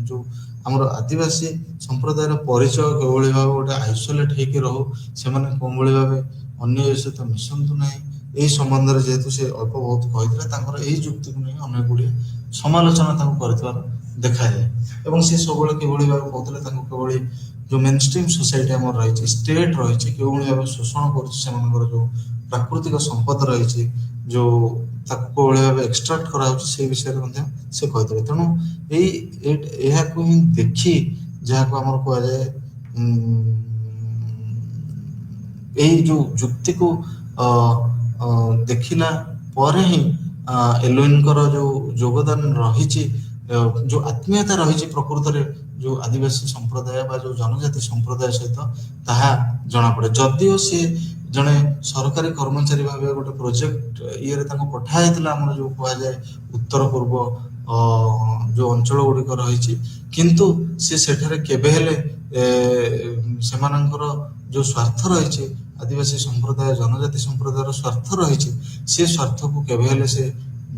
ଯେଉଁ ଆମର ଆଦିବାସୀ ସମ୍ପ୍ରଦାୟର ପରିଚୟ କେଉଁଭଳି ଭାବେ ଗୋଟେ ଆଇସୋଲେଟ୍ ହେଇକି ରହୁ, ସେମାନେ କେଉଁଭଳି ଭାବେ ଅନ୍ୟ ସହିତ ମିଶନ୍ତୁ ନାହିଁ, ଏହି ସମ୍ବନ୍ଧରେ ଯେହେତୁ ସେ ଅଳ୍ପ ବହୁତ କହିଥିଲେ ତାଙ୍କର ଏହି ଯୁକ୍ତିକୁ ନେଇ ଅନେକ ଗୁଡ଼ିଏ ସମାଲୋଚନା ତାଙ୍କୁ କରିଥିବାର ଦେଖାଯାଏ। ଏବଂ ସେ ସବୁବେଳେ କିଭଳି ଭାବେ କହୁଥିଲେ ତାଙ୍କୁ କିଭଳି ଯେଉଁ ମେନ୍ ଷ୍ଟ୍ରିମ୍ ସୋସାଇଟି ଆମର ରହିଛି, ଷ୍ଟେଟ୍ ରହିଛି, କେଉଁଭଳି ଭାବେ ଶୋଷଣ କରୁଛି ସେମାନଙ୍କର ଯେଉଁ ପ୍ରାକୃତିକ ସମ୍ପଦ ରହିଛି, ଯେଉଁ ତାକୁ କେଉଁଭଳି ଭାବେ ଏକ୍ସଟ୍ରାକ୍ଟ କରାଯାଉଛି ସେଇ ବିଷୟରେ ମଧ୍ୟ ସେ କହିଥିଲେ। ତେଣୁ ଏହାକୁ ହିଁ ଦେଖି ଯାହାକୁ ଆମର କୁହାଯାଏ ଏହି ଯେଉଁ ଯୁକ୍ତିକୁ ଦେଖିଲା ପରେ ହିଁ ଏଲଓଏନ୍ଙ୍କର ଯେଉଁ ଯୋଗଦାନ ରହିଛି, ଯେଉଁ ଆତ୍ମୀୟତା ରହିଛି ପ୍ରକୃତରେ ଯେଉଁ ଆଦିବାସୀ ସମ୍ପ୍ରଦାୟ ବା ଯେଉଁ ଜନଜାତି ସମ୍ପ୍ରଦାୟ ସହିତ ତାହା ଜଣାପଡ଼େ। ଯଦିଓ ସେ ଜଣେ ସରକାରୀ କର୍ମଚାରୀ ଭାବେ ଗୋଟେ ପ୍ରୋଜେକ୍ଟ ଇଏରେ ତାଙ୍କୁ ପଠା ହେଇଥିଲା ଆମର ଯେଉଁ କୁହାଯାଏ ଉତ୍ତର ପୂର୍ବ ଯେଉଁ ଅଞ୍ଚଳ ଗୁଡ଼ିକ ରହିଛି, କିନ୍ତୁ ସେ ସେଠାରେ କେବେ ହେଲେ ସେମାନଙ୍କର ଯେଉଁ ସ୍ୱାର୍ଥ ରହିଛି ଆଦିବାସୀ ସମ୍ପ୍ରଦାୟ ଜନଜାତି ସମ୍ପ୍ରଦାୟର ସ୍ୱାର୍ଥ ରହିଛି ସେ ସ୍ୱାର୍ଥକୁ କେବେ ହେଲେ ସେ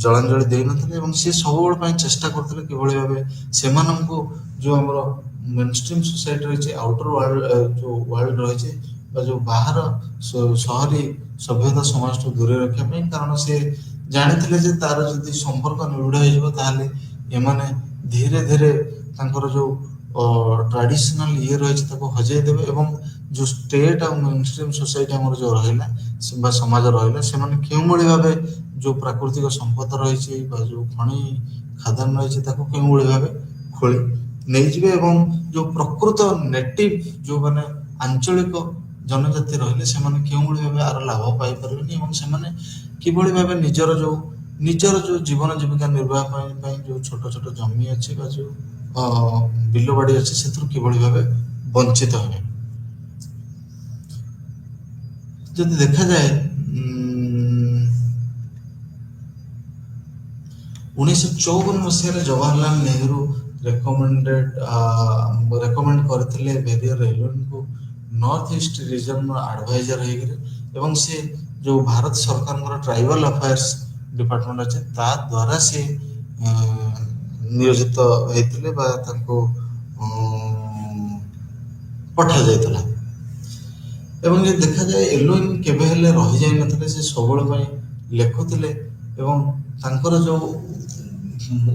ଜଳାଞ୍ଜଳି ଦେଇନଥିଲେ ଏବଂ ସେ ସବୁବେଳେ ପାଇଁ ଚେଷ୍ଟା କରୁଥିଲେ କିଭଳି ଭାବେ ସେମାନଙ୍କୁ ଯେଉଁ ଆମର ମେନଷ୍ଟ୍ରିମ୍ ସୋସାଇଟି ରହିଛି, ଆଉଟର ଯେଉଁ ୱାର୍ଲଡ ରହିଛି ବା ଯେଉଁ ବାହାର ସହରୀ ସଭ୍ୟତା ସମାଜଠୁ ଦୂରେଇ ରଖିବା ପାଇଁ। କାରଣ ସେ ଜାଣିଥିଲେ ଯେ ତାର ଯଦି ସମ୍ପର୍କ ନିବିଡ଼ ହେଇଯିବ ତାହେଲେ ଏମାନେ ଧୀରେ ଧୀରେ ତାଙ୍କର ଯେଉଁ ଟ୍ରାଡିସନାଲ ଇଏ ରହିଛି ତାକୁ ହଜେଇ ଦେବେ ଏବଂ ଯେଉଁ ଷ୍ଟେଟ୍ ଆଉ ମେନଷ୍ଟ୍ରିମ୍ ସୋସାଇଟି ଆମର ଯେଉଁ ରହିଲା ବା ସମାଜ ରହିଲା ସେମାନେ କେଉଁଭଳି ଭାବେ ଯେଉଁ ପ୍ରାକୃତିକ ସମ୍ପଦ ରହିଛି ବା ଯେଉଁ ଖଣି ଖାଦାନ ରହିଛି ତାକୁ କେଉଁଭଳି ଭାବେ ଖୋଳି ନେଇଯିବେ ଏବଂ ଯେଉଁ ପ୍ରକୃତ ନେଟିଭ ଯେଉଁମାନେ ଆଞ୍ଚଳିକ ଜନଜାତି ରହିଲେ ସେମାନେ କେଉଁଭଳି ଭାବେ ଆର ଲାଭ ପାଇପାରିବେନି ଏବଂ ସେମାନେ କିଭଳି ଭାବେ ନିଜର ଯେଉଁ ଜୀବନ ଜୀବିକା ନିର୍ବାହ ପାଇଁ ଯେଉଁ ଛୋଟ ଛୋଟ ଜମି ଅଛି ବା ଯେଉଁ ବିଲ ବାଡ଼ି ଅଛି ସେଥିରୁ କିଭଳି ଭାବେ ବଞ୍ଚିତ ହେବେ। ଯଦି ଦେଖାଯାଏ 1954 ମସିହାରେ ଜବାହରଲାଲ ନେହେରୁ ରେକମେଣ୍ଡ କରିଥିଲେ ଭେରିୟର ଏଲୁଏନଙ୍କୁ ନର୍ଥ ଇଷ୍ଟ ରିଜନର ଆଡଭାଇଜର ହେଇକିରି, ଏବଂ ସେ ଯେଉଁ ଭାରତ ସରକାରଙ୍କର ଟ୍ରାଇବାଲ ଆଫେୟାର୍ସ ଡିପାର୍ଟମେଣ୍ଟ ଅଛି ତା ଦ୍ୱାରା ସେ ନିୟୋଜିତ ହେଇଥିଲେ ବା ତାଙ୍କୁ ପଠାଯାଇଥିଲା। ଏବଂ ଯଦି ଦେଖାଯାଏ ଏଲୁଏନ କେବେ ହେଲେ ରହିଯାଇନଥିଲେ, ସେ ସବୁବେଳେ ପାଇଁ ଲେଖୁଥିଲେ ଏବଂ ତାଙ୍କର ଯେଉଁ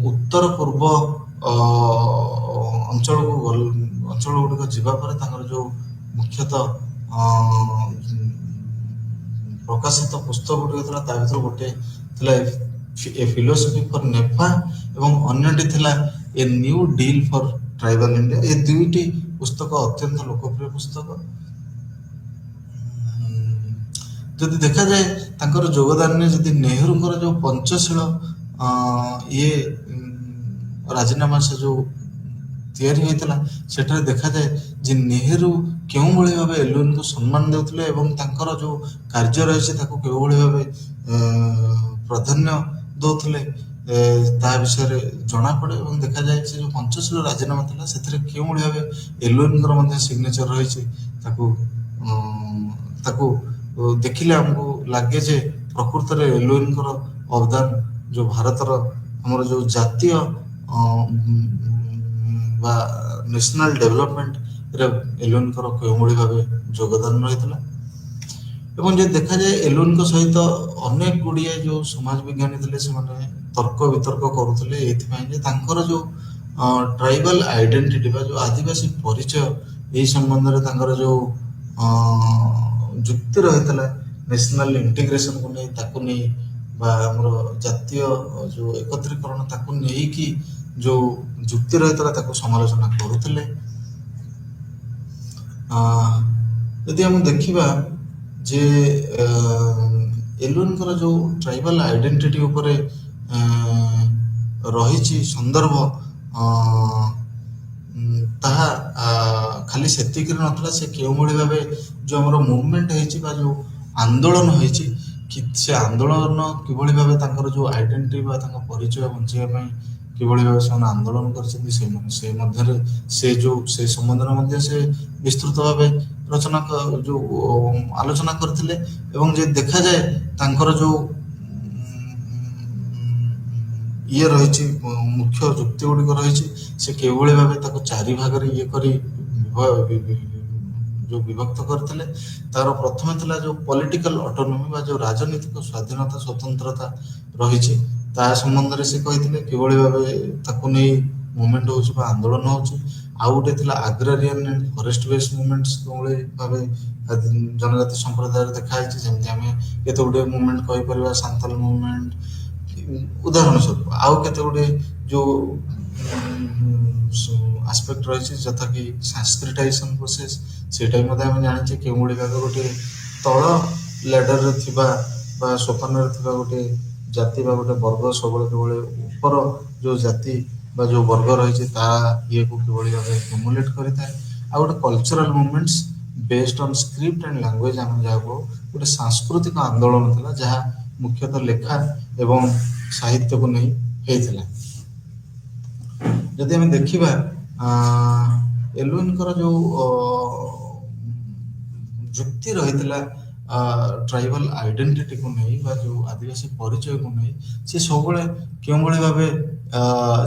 ଉତ୍ତର ପୂର୍ବ ଅଞ୍ଚଳ ଗୁଡ଼ିକ ଯିବା ପରେ ତାଙ୍କର ଯେଉଁ ମୁଖ୍ୟତଃ ପ୍ରକାଶିତ ପୁସ୍ତକ ଗୁଡ଼ିକ ଥିଲା, ତା ଭିତରୁ ଗୋଟେ ଥିଲା ଏ ଫିଲୋସଫି ଫର୍ ନେଫା ଏବଂ ଅନ୍ୟଟି ଥିଲା a new deal for tribal India. ଏ ଦୁଇଟି ପୁସ୍ତକ ଅତ୍ୟନ୍ତ ଲୋକପ୍ରିୟ ପୁସ୍ତକ। ଯଦି ଦେଖାଯାଏ ତାଙ୍କର ଯୋଗଦାନରେ ଯଦି ନେହେରୁଙ୍କର ଯେଉଁ ପଞ୍ଚଶୀଳ ରାଜିନାମା ସେ ଯେଉଁ ତିଆରି ହୋଇଥିଲା, ସେଠାରେ ଦେଖାଯାଏ ଯେ ନେହେରୁ କେଉଁଭଳି ଭାବେ ଏଲୁଏନକୁ ସମ୍ମାନ ଦେଉଥିଲେ ଏବଂ ତାଙ୍କର ଯେଉଁ କାର୍ଯ୍ୟ ରହିଛି ତାକୁ କେଉଁଭଳି ଭାବେ ପ୍ରାଧାନ୍ୟ ଦେଉଥିଲେ ତା ବିଷୟରେ ଜଣାପଡ଼େ। ଏବଂ ଦେଖାଯାଏ ସେ ଯେଉଁ ପଞ୍ଚଶୀଳ ରାଜିନାମା ଥିଲା ସେଥିରେ କେଉଁଭଳି ଭାବେ ଏଲୁଏନଙ୍କର ମଧ୍ୟ ସିଗ୍ନେଚର ରହିଛି, ତାକୁ ଦେଖିଲେ ଆମକୁ ଲାଗେ ଯେ ପ୍ରକୃତରେ ଏଲୁଏନଙ୍କର ଅବଦାନ ଯେଉଁ ଭାରତର ଆମର ଯେଉଁ ଜାତୀୟ ବା ନ୍ୟାସନାଲ ଡେଭଲପମେଣ୍ଟରେ ଏଲୁଏନଙ୍କର କେଉଁଭଳି ଭାବେ ଯୋଗଦାନ ରହିଥିଲା। ଏବଂ ଯଦି ଦେଖାଯାଏ ଏଲୁଏନଙ୍କ ସହିତ ଅନେକ ଗୁଡ଼ିଏ ଯେଉଁ ସମାଜ ବିଜ୍ଞାନୀ ଥିଲେ ସେମାନେ ତର୍କ ବିତର୍କ କରୁଥିଲେ ଏଇଥିପାଇଁ ଯେ ତାଙ୍କର ଯେଉଁ ଟ୍ରାଇବାଲ ଆଇଡେଣ୍ଟିଟି ବା ଯେଉଁ ଆଦିବାସୀ ପରିଚୟ ଏହି ସମ୍ବନ୍ଧରେ ତାଙ୍କର ଯେଉଁ ଯୁକ୍ତି ରହିଥିଲା ନ୍ୟାସନାଲ ଇଣ୍ଟିଗ୍ରେସନକୁ ନେଇ, ତାକୁ ନେଇ ବା ଆମର ଜାତୀୟ ଯେଉଁ ଏକତ୍ରୀକରଣ ତାକୁ ନେଇକି ଯେଉଁ ଯୁକ୍ତି ରହିଥିଲା ତାକୁ ସମାଲୋଚନା କରୁଥିଲେ। ଯଦି ଆମେ ଦେଖିବା ଯେ ଏଲୁଏନଙ୍କର ଯେଉଁ ଟ୍ରାଇବାଲ ଆଇଡେଣ୍ଟିଟି ଉପରେ ରହିଛି ସନ୍ଦର୍ଭ, ତାହା ଖାଲି ସେତିକିରେ ନଥିଲା, ସେ କେଉଁଭଳି ଭାବେ ଯେଉଁ ଆମର ମୁଭମେଣ୍ଟ ହେଇଛି ବା ଯେଉଁ ଆନ୍ଦୋଳନ ହେଇଛି ସେ ଆନ୍ଦୋଳନ କିଭଳି ଭାବେ ତାଙ୍କର ଯେଉଁ ଆଇଡେଣ୍ଟିଟି ବା ତାଙ୍କ ପରିଚୟ ବଞ୍ଚିବା ପାଇଁ କିଭଳି ଭାବେ ସେମାନେ ଆନ୍ଦୋଳନ କରିଛନ୍ତି ସେ ମଧ୍ୟରେ ସେ ସମ୍ବନ୍ଧରେ ମଧ୍ୟ ସେ ବିସ୍ତୃତ ଭାବେ ଆଲୋଚନା କରିଥିଲେ। ଏବଂ ଯଦି ଦେଖାଯାଏ ତାଙ୍କର ଯେଉଁ ରହିଛି ମୁଖ୍ୟ ଯୁକ୍ତି ଗୁଡ଼ିକ ରହିଛି, ସେ କେଉଁଭଳି ଭାବେ ତାକୁ ଚାରି ଭାଗରେ କରି ଯେଉଁ ବିଭକ୍ତ କରିଥିଲେ। ତାର ପ୍ରଥମେ ଥିଲା ଯେଉଁ ପଲିଟିକାଲ ଅଟୋନୋମି ବା ଯେଉଁ ରାଜନୈତିକ ସ୍ୱାଧୀନତା ସ୍ୱତନ୍ତ୍ରତା ରହିଛି ତା ସମ୍ବନ୍ଧରେ ସେ କହିଥିଲେ କିଭଳି ଭାବେ ତାକୁ ନେଇ ମୁଭମେଣ୍ଟ ହେଉଛି ବା ଆନ୍ଦୋଳନ ହେଉଛି। ଆଉ ଗୋଟେ ଥିଲା ଆଗ୍ରାରିଆନ୍ ଆଣ୍ଡ ଫରେଷ୍ଟ ବେସ୍ ମୁଭମେଣ୍ଟସ କେଉଁଭଳି ଭାବେ ଜନଜାତି ସମ୍ପ୍ରଦାୟରେ ଦେଖାହେଇଛି, ଯେମିତି ଆମେ କେତେ ଗୁଡ଼ିଏ ମୁଭମେଣ୍ଟ କହିପାରିବା, ସାନ୍ତାଲ ମୁଭମେଣ୍ଟ ଉଦାହରଣ ସ୍ୱରୂପ। ଆଉ କେତେ ଗୁଡ଼ିଏ ଯେଉଁ ଆସ୍ପେକ୍ଟ ରହିଛି ଯଥା କି ସାଂସ୍କ୍ରିଟାଇଜେସନ ପ୍ରୋସେସ୍, ସେଇଟା ବି ମଧ୍ୟ ଆମେ ଜାଣିଛେ କେଉଁଭଳି ଭାବେ ଗୋଟେ ତଳ ଲେଡରରେ ଥିବା ବା ସୋପାନରେ ଥିବା ଗୋଟେ ଜାତି ବା ଗୋଟେ ବର୍ଗ ସବୁବେଳେ କେବଳ ଉପର ଯେଉଁ ଜାତି ବା ଯେଉଁ ବର୍ଗ ରହିଛି ତା ଇଏକୁ କିଭଳି ଭାବେ ଏମୁଲେଟ୍ କରିଥାଏ। ଆଉ ଗୋଟେ cultural movements based on script and language, ଆମେ ଯାହାକୁ ଗୋଟେ ସାଂସ୍କୃତିକ ଆନ୍ଦୋଳନ ଥିଲା ଯାହା ମୁଖ୍ୟତଃ ଲେଖା ଏବଂ ସାହିତ୍ୟକୁ ନେଇ ହେଇଥିଲା। ଯଦି ଆମେ ଦେଖିବା ଏଲୁଏନଙ୍କର ଯେଉଁ ଯୁକ୍ତି ରହିଥିଲା ଟ୍ରାଇବାଲ ଆଇଡେଣ୍ଟିଟିକୁ ନେଇ ବା ଯେଉଁ ଆଦିବାସୀ ପରିଚୟକୁ ନେଇ, ସେ ସବୁବେଳେ କେଉଁଭଳି ଭାବେ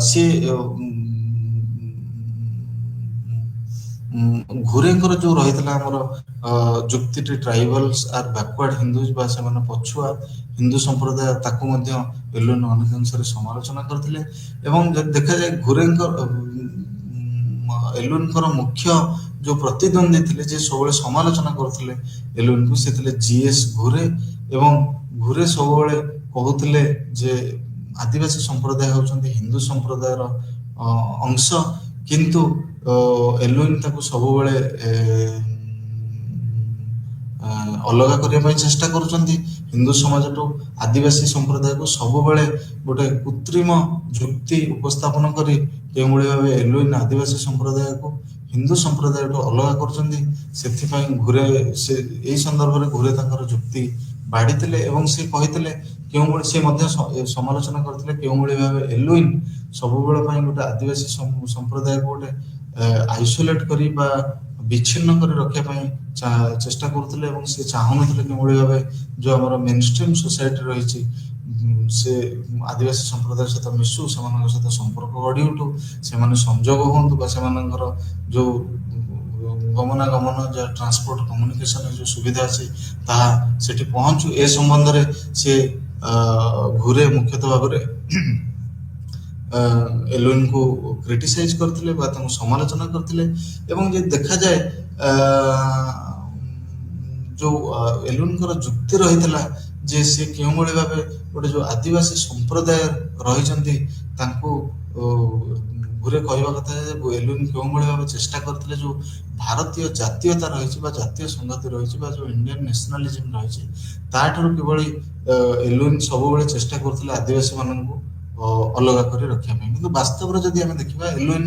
ସେ ଘୁରେଙ୍କର ଯେଉଁ ରହିଥିଲା ଆମର ଯୁକ୍ତିଟି ଟ୍ରାଇବାଲ୍ସ ଆର୍ ବ୍ୟାକୱାର୍ଡ ହିନ୍ଦୁଜ ବା ସେମାନେ ପଛୁଆ ହିନ୍ଦୁ ସମ୍ପ୍ରଦାୟ, ତାକୁ ମଧ୍ୟ ଏଲୁଏନ ଅନେକ ଅଂଶରେ ସମାଲୋଚନା କରିଥିଲେ। ଏବଂ ଯଦି ଦେଖାଯାଏ ଏଲୁଏନଙ୍କର ମୁଖ୍ୟ ଯେଉଁ ପ୍ରତିଦ୍ୱନ୍ଦ୍ୱୀ ଥିଲେ ଯେ ସବୁବେଳେ ସମାଲୋଚନା କରୁଥିଲେ ଏଲୁଏନକୁ, ସେ ଥିଲେ ଜିଏସ୍ ଘୁରେ। ଏବଂ ଘୁରେ ସବୁବେଳେ କହୁଥିଲେ ଯେ ଆଦିବାସୀ ସମ୍ପ୍ରଦାୟ ହେଉଛନ୍ତି ହିନ୍ଦୁ ସମ୍ପ୍ରଦାୟର ଅଂଶ, କିନ୍ତୁ ଏଲୁଏନ ତାକୁ ସବୁବେଳେ ଅଲଗା କରିବା ପାଇଁ ଚେଷ୍ଟା କରୁଛନ୍ତି। ହିନ୍ଦୁ ସମାଜଠୁ ଆଦିବାସୀ ସମ୍ପ୍ରଦାୟକୁ ସବୁବେଳେ ଗୋଟେ କୃତ୍ରିମ ଯୁକ୍ତି ଉପସ୍ଥାପନ କରି କେଉଁଭଳି ଭାବେ ଏଲୁଏନ ଆଦିବାସୀ ସମ୍ପ୍ରଦାୟକୁ ହିନ୍ଦୁ ସମ୍ପ୍ରଦାୟଠୁ ଅଲଗା କରୁଛନ୍ତି। ସେଥିପାଇଁ ଘୁରେ ସେ ଏଇ ସନ୍ଦର୍ଭରେ ଘୁରେ ତାଙ୍କର ଯୁକ୍ତି ବାଢିଥିଲେ ଏବଂ ସେ କହିଥିଲେ କେଉଁଭଳି ସେ ମଧ୍ୟ ସମାଲୋଚନା କରିଥିଲେ କେଉଁଭଳି ଭାବେ ଏଲୁଇନ୍ ସବୁବେଳେ ପାଇଁ ଗୋଟେ ଆଦିବାସୀ ସମ୍ପ୍ରଦାୟକୁ ଗୋଟେ ଆଇସୋଲେଟ କରି ବା ବିଚ୍ଛିନ୍ନ କରି ରଖିବା ପାଇଁ ଚେଷ୍ଟା କରୁଥିଲେ ଏବଂ ସେ ଚାହୁଁନଥିଲେ କିଭଳି ଭାବେ ଯୋଉ ଆମର ମେନ୍ ଷ୍ଟ୍ରିମ୍ ସୋସାଇଟି ରହିଛି ସେ ଆଦିବାସୀ ସମ୍ପ୍ରଦାୟ ସହିତ ମିଶୁ, ସେମାନଙ୍କ ସହିତ ସମ୍ପର୍କ ଗଢି ଉଠୁ, ସେମାନେ ସଂଯୋଗ ହୁଅନ୍ତୁ ବା ସେମାନଙ୍କର ଯୋଉ ଗମନାଗମନ ଯାହା ଟ୍ରାନ୍ସପୋର୍ଟ କମ୍ୟୁନିକେସନ ଯୋଉ ସୁବିଧା ଅଛି ତାହା ସେଠି ପହଞ୍ଚୁ, ଏ ସମ୍ବନ୍ଧରେ ସେ ଘୁରେ ମୁଖ୍ୟତଃ ଭାବରେ ଏଲୁଇନକୁ କ୍ରିଟିସାଇଜ କରିଥିଲେ ବା ତାଙ୍କୁ ସମାଲୋଚନା କରିଥିଲେ। ଏବଂ ଯଦି ଦେଖାଯାଏ ଯୋଉ ଏଲୁଇନଙ୍କର ଯୁକ୍ତି ରହିଥିଲା ଯେ ସେ କେଉଁଭଳି ଭାବେ ଗୋଟେ ଯୋଉ ଆଦିବାସୀ ସମ୍ପ୍ରଦାୟ ରହିଛନ୍ତି ତାଙ୍କୁ ଘୁରେ କହିବା କଥା ଯେ ଏଲୁଇନ କେଉଁଭଳି ଭାବେ ଚେଷ୍ଟା କରିଥିଲେ ଯୋଉ ଭାରତୀୟ ଜାତୀୟତା ରହିଛି ବା ଜାତୀୟ ସଂହତି ରହିଛି ବା ଯୋଉ ଇଣ୍ଡିଆନ ନ୍ୟାସନାଲିଜିମ ରହିଛି ତାଠାରୁ କିଭଳି ଏଲୁଇନ ସବୁବେଳେ ଚେଷ୍ଟା କରୁଥିଲେ ଆଦିବାସୀ ମାନଙ୍କୁ ଅଲଗା କରି ରଖିବା ପାଇଁ। କିନ୍ତୁ ବାସ୍ତବରେ ଯଦି ଆମେ ଦେଖିବା ଏଲୁଇନ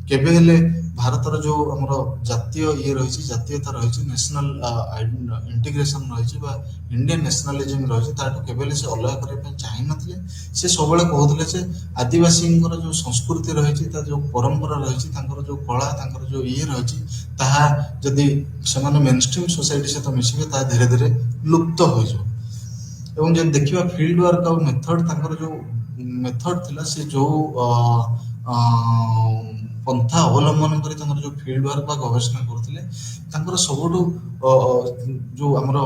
କେବେ ହେଲେ ଭାରତର ଯୋଉ ଆମର ଜାତୀୟ ଇଏ ରହିଛି, ଜାତୀୟତା ରହିଛି, ନ୍ୟାସନାଲ ଇଣ୍ଟିଗ୍ରେସନ ରହିଛି ବା ଇଣ୍ଡିଆନ ନ୍ୟାସନାଲିଜିମ ରହିଛି ତାଠୁ କେବେ ହେଲେ ସେ ଅଲଗା କରିବା ପାଇଁ ଚାହିଁନଥିଲେ। ସେ ସବୁବେଳେ କହୁଥିଲେ ଯେ ଆଦିବାସୀଙ୍କର ଯୋଉ ସଂସ୍କୃତି ରହିଛି, ତା ଯୋଉ ପରମ୍ପରା ରହିଛି, ତାଙ୍କର ଯୋଉ କଳା, ତାଙ୍କର ଯୋଉ ଇଏ ରହିଛି ତାହା ଯଦି ସେମାନେ ମେନଷ୍ଟ୍ରିମ ସୋସାଇଟି ସହିତ ମିଶିବେ ତାହା ଧୀରେ ଧୀରେ ଲୁପ୍ତ ହୋଇଯିବ। ଏବଂ ଯଦି ଦେଖିବା ଫିଲ୍ଡ ୱାର୍କ ଆଉ ମେଥଡ, ତାଙ୍କର ଯୋଉ ମେଥଡ ଥିଲା ସେ ଯୋଉ ପନ୍ଥା ଅବଲମ୍ବନ କରି ତାଙ୍କର ଯୋଉ ଫିଲ୍ଡ ୱାର୍କ ବା ଗବେଷଣା କରୁଥିଲେ ତାଙ୍କର ସବୁଠୁ ଯୋଉ ଆମର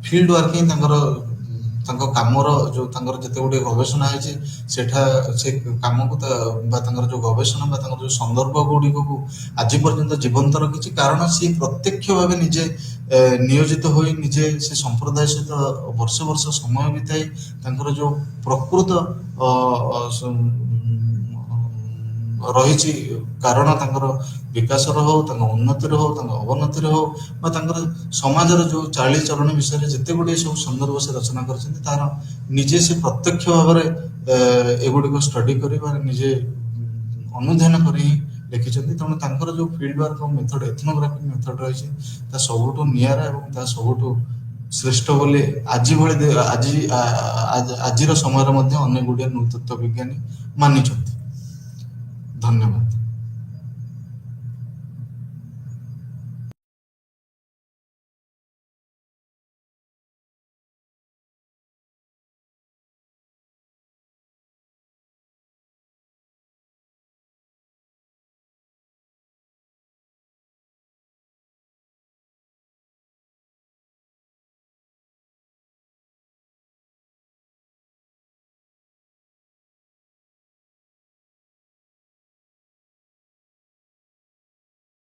ଫିଲ୍ଡ ୱାର୍କ ହିଁ ତାଙ୍କ କାମର ଯୋଉ ତାଙ୍କର ଯେତେ ଗୁଡ଼ିଏ ଗବେଷଣା ହେଇଛି ସେଠା ସେ କାମକୁ ବା ତାଙ୍କର ଯୋଉ ଗବେଷଣା ବା ତାଙ୍କର ଯୋଉ ସନ୍ଦର୍ଭ ଗୁଡ଼ିକକୁ ଆଜି ପର୍ଯ୍ୟନ୍ତ ଜୀବନ୍ତ ରଖିଛି। କାରଣ ସିଏ ପ୍ରତ୍ୟକ୍ଷ ଭାବେ ନିଜେ ନିୟୋଜିତ ହୋଇ ନିଜେ ସେ ସମ୍ପ୍ରଦାୟ ସହିତ ବର୍ଷ ବର୍ଷ ସମୟ ବିତାଇ ତାଙ୍କର ଯୋଉ ପ୍ରକୃତ ରହିଛି କାରଣ ତାଙ୍କର ବିକାଶର ହଉ, ତାଙ୍କ ଉନ୍ନତିର ହଉ, ତାଙ୍କ ଅବନତିର ହଉ ବା ତାଙ୍କର ସମାଜର ଯୋଉ ଚାଳିଚଳଣି ବିଷୟରେ ଯେତେ ଗୁଡ଼ିଏ ସବୁ ସନ୍ଦର୍ଭ ସେ ରଚନା କରିଛନ୍ତି ତାର ନିଜେ ସେ ପ୍ରତ୍ୟକ୍ଷ ଭାବରେ ଏଗୁଡିକ ଷ୍ଟଡି କରି ବା ନିଜେ ଅନୁଧ୍ୟାନ କରି ଲେଖିଛନ୍ତି। ତେଣୁ ତାଙ୍କର ଯୋଉ ଫିଲ୍ଡ ୱାର୍କ ମେଥଡ, ଏଥନୋଗ୍ରାଫିକ ମେଥଡ ରହିଛି ତା ସବୁଠୁ ନିଆରା ଏବଂ ତା ସବୁଠୁ ଶ୍ରେଷ୍ଠ ବୋଲି ଆଜିର ସମୟରେ ମଧ୍ୟ ଅନେକ ଗୁଡ଼ିଏ ନୃତତ୍ତ୍ୱ ବିଜ୍ଞାନୀ ମାନିଛନ୍ତି। ଧନ୍ୟବାଦ।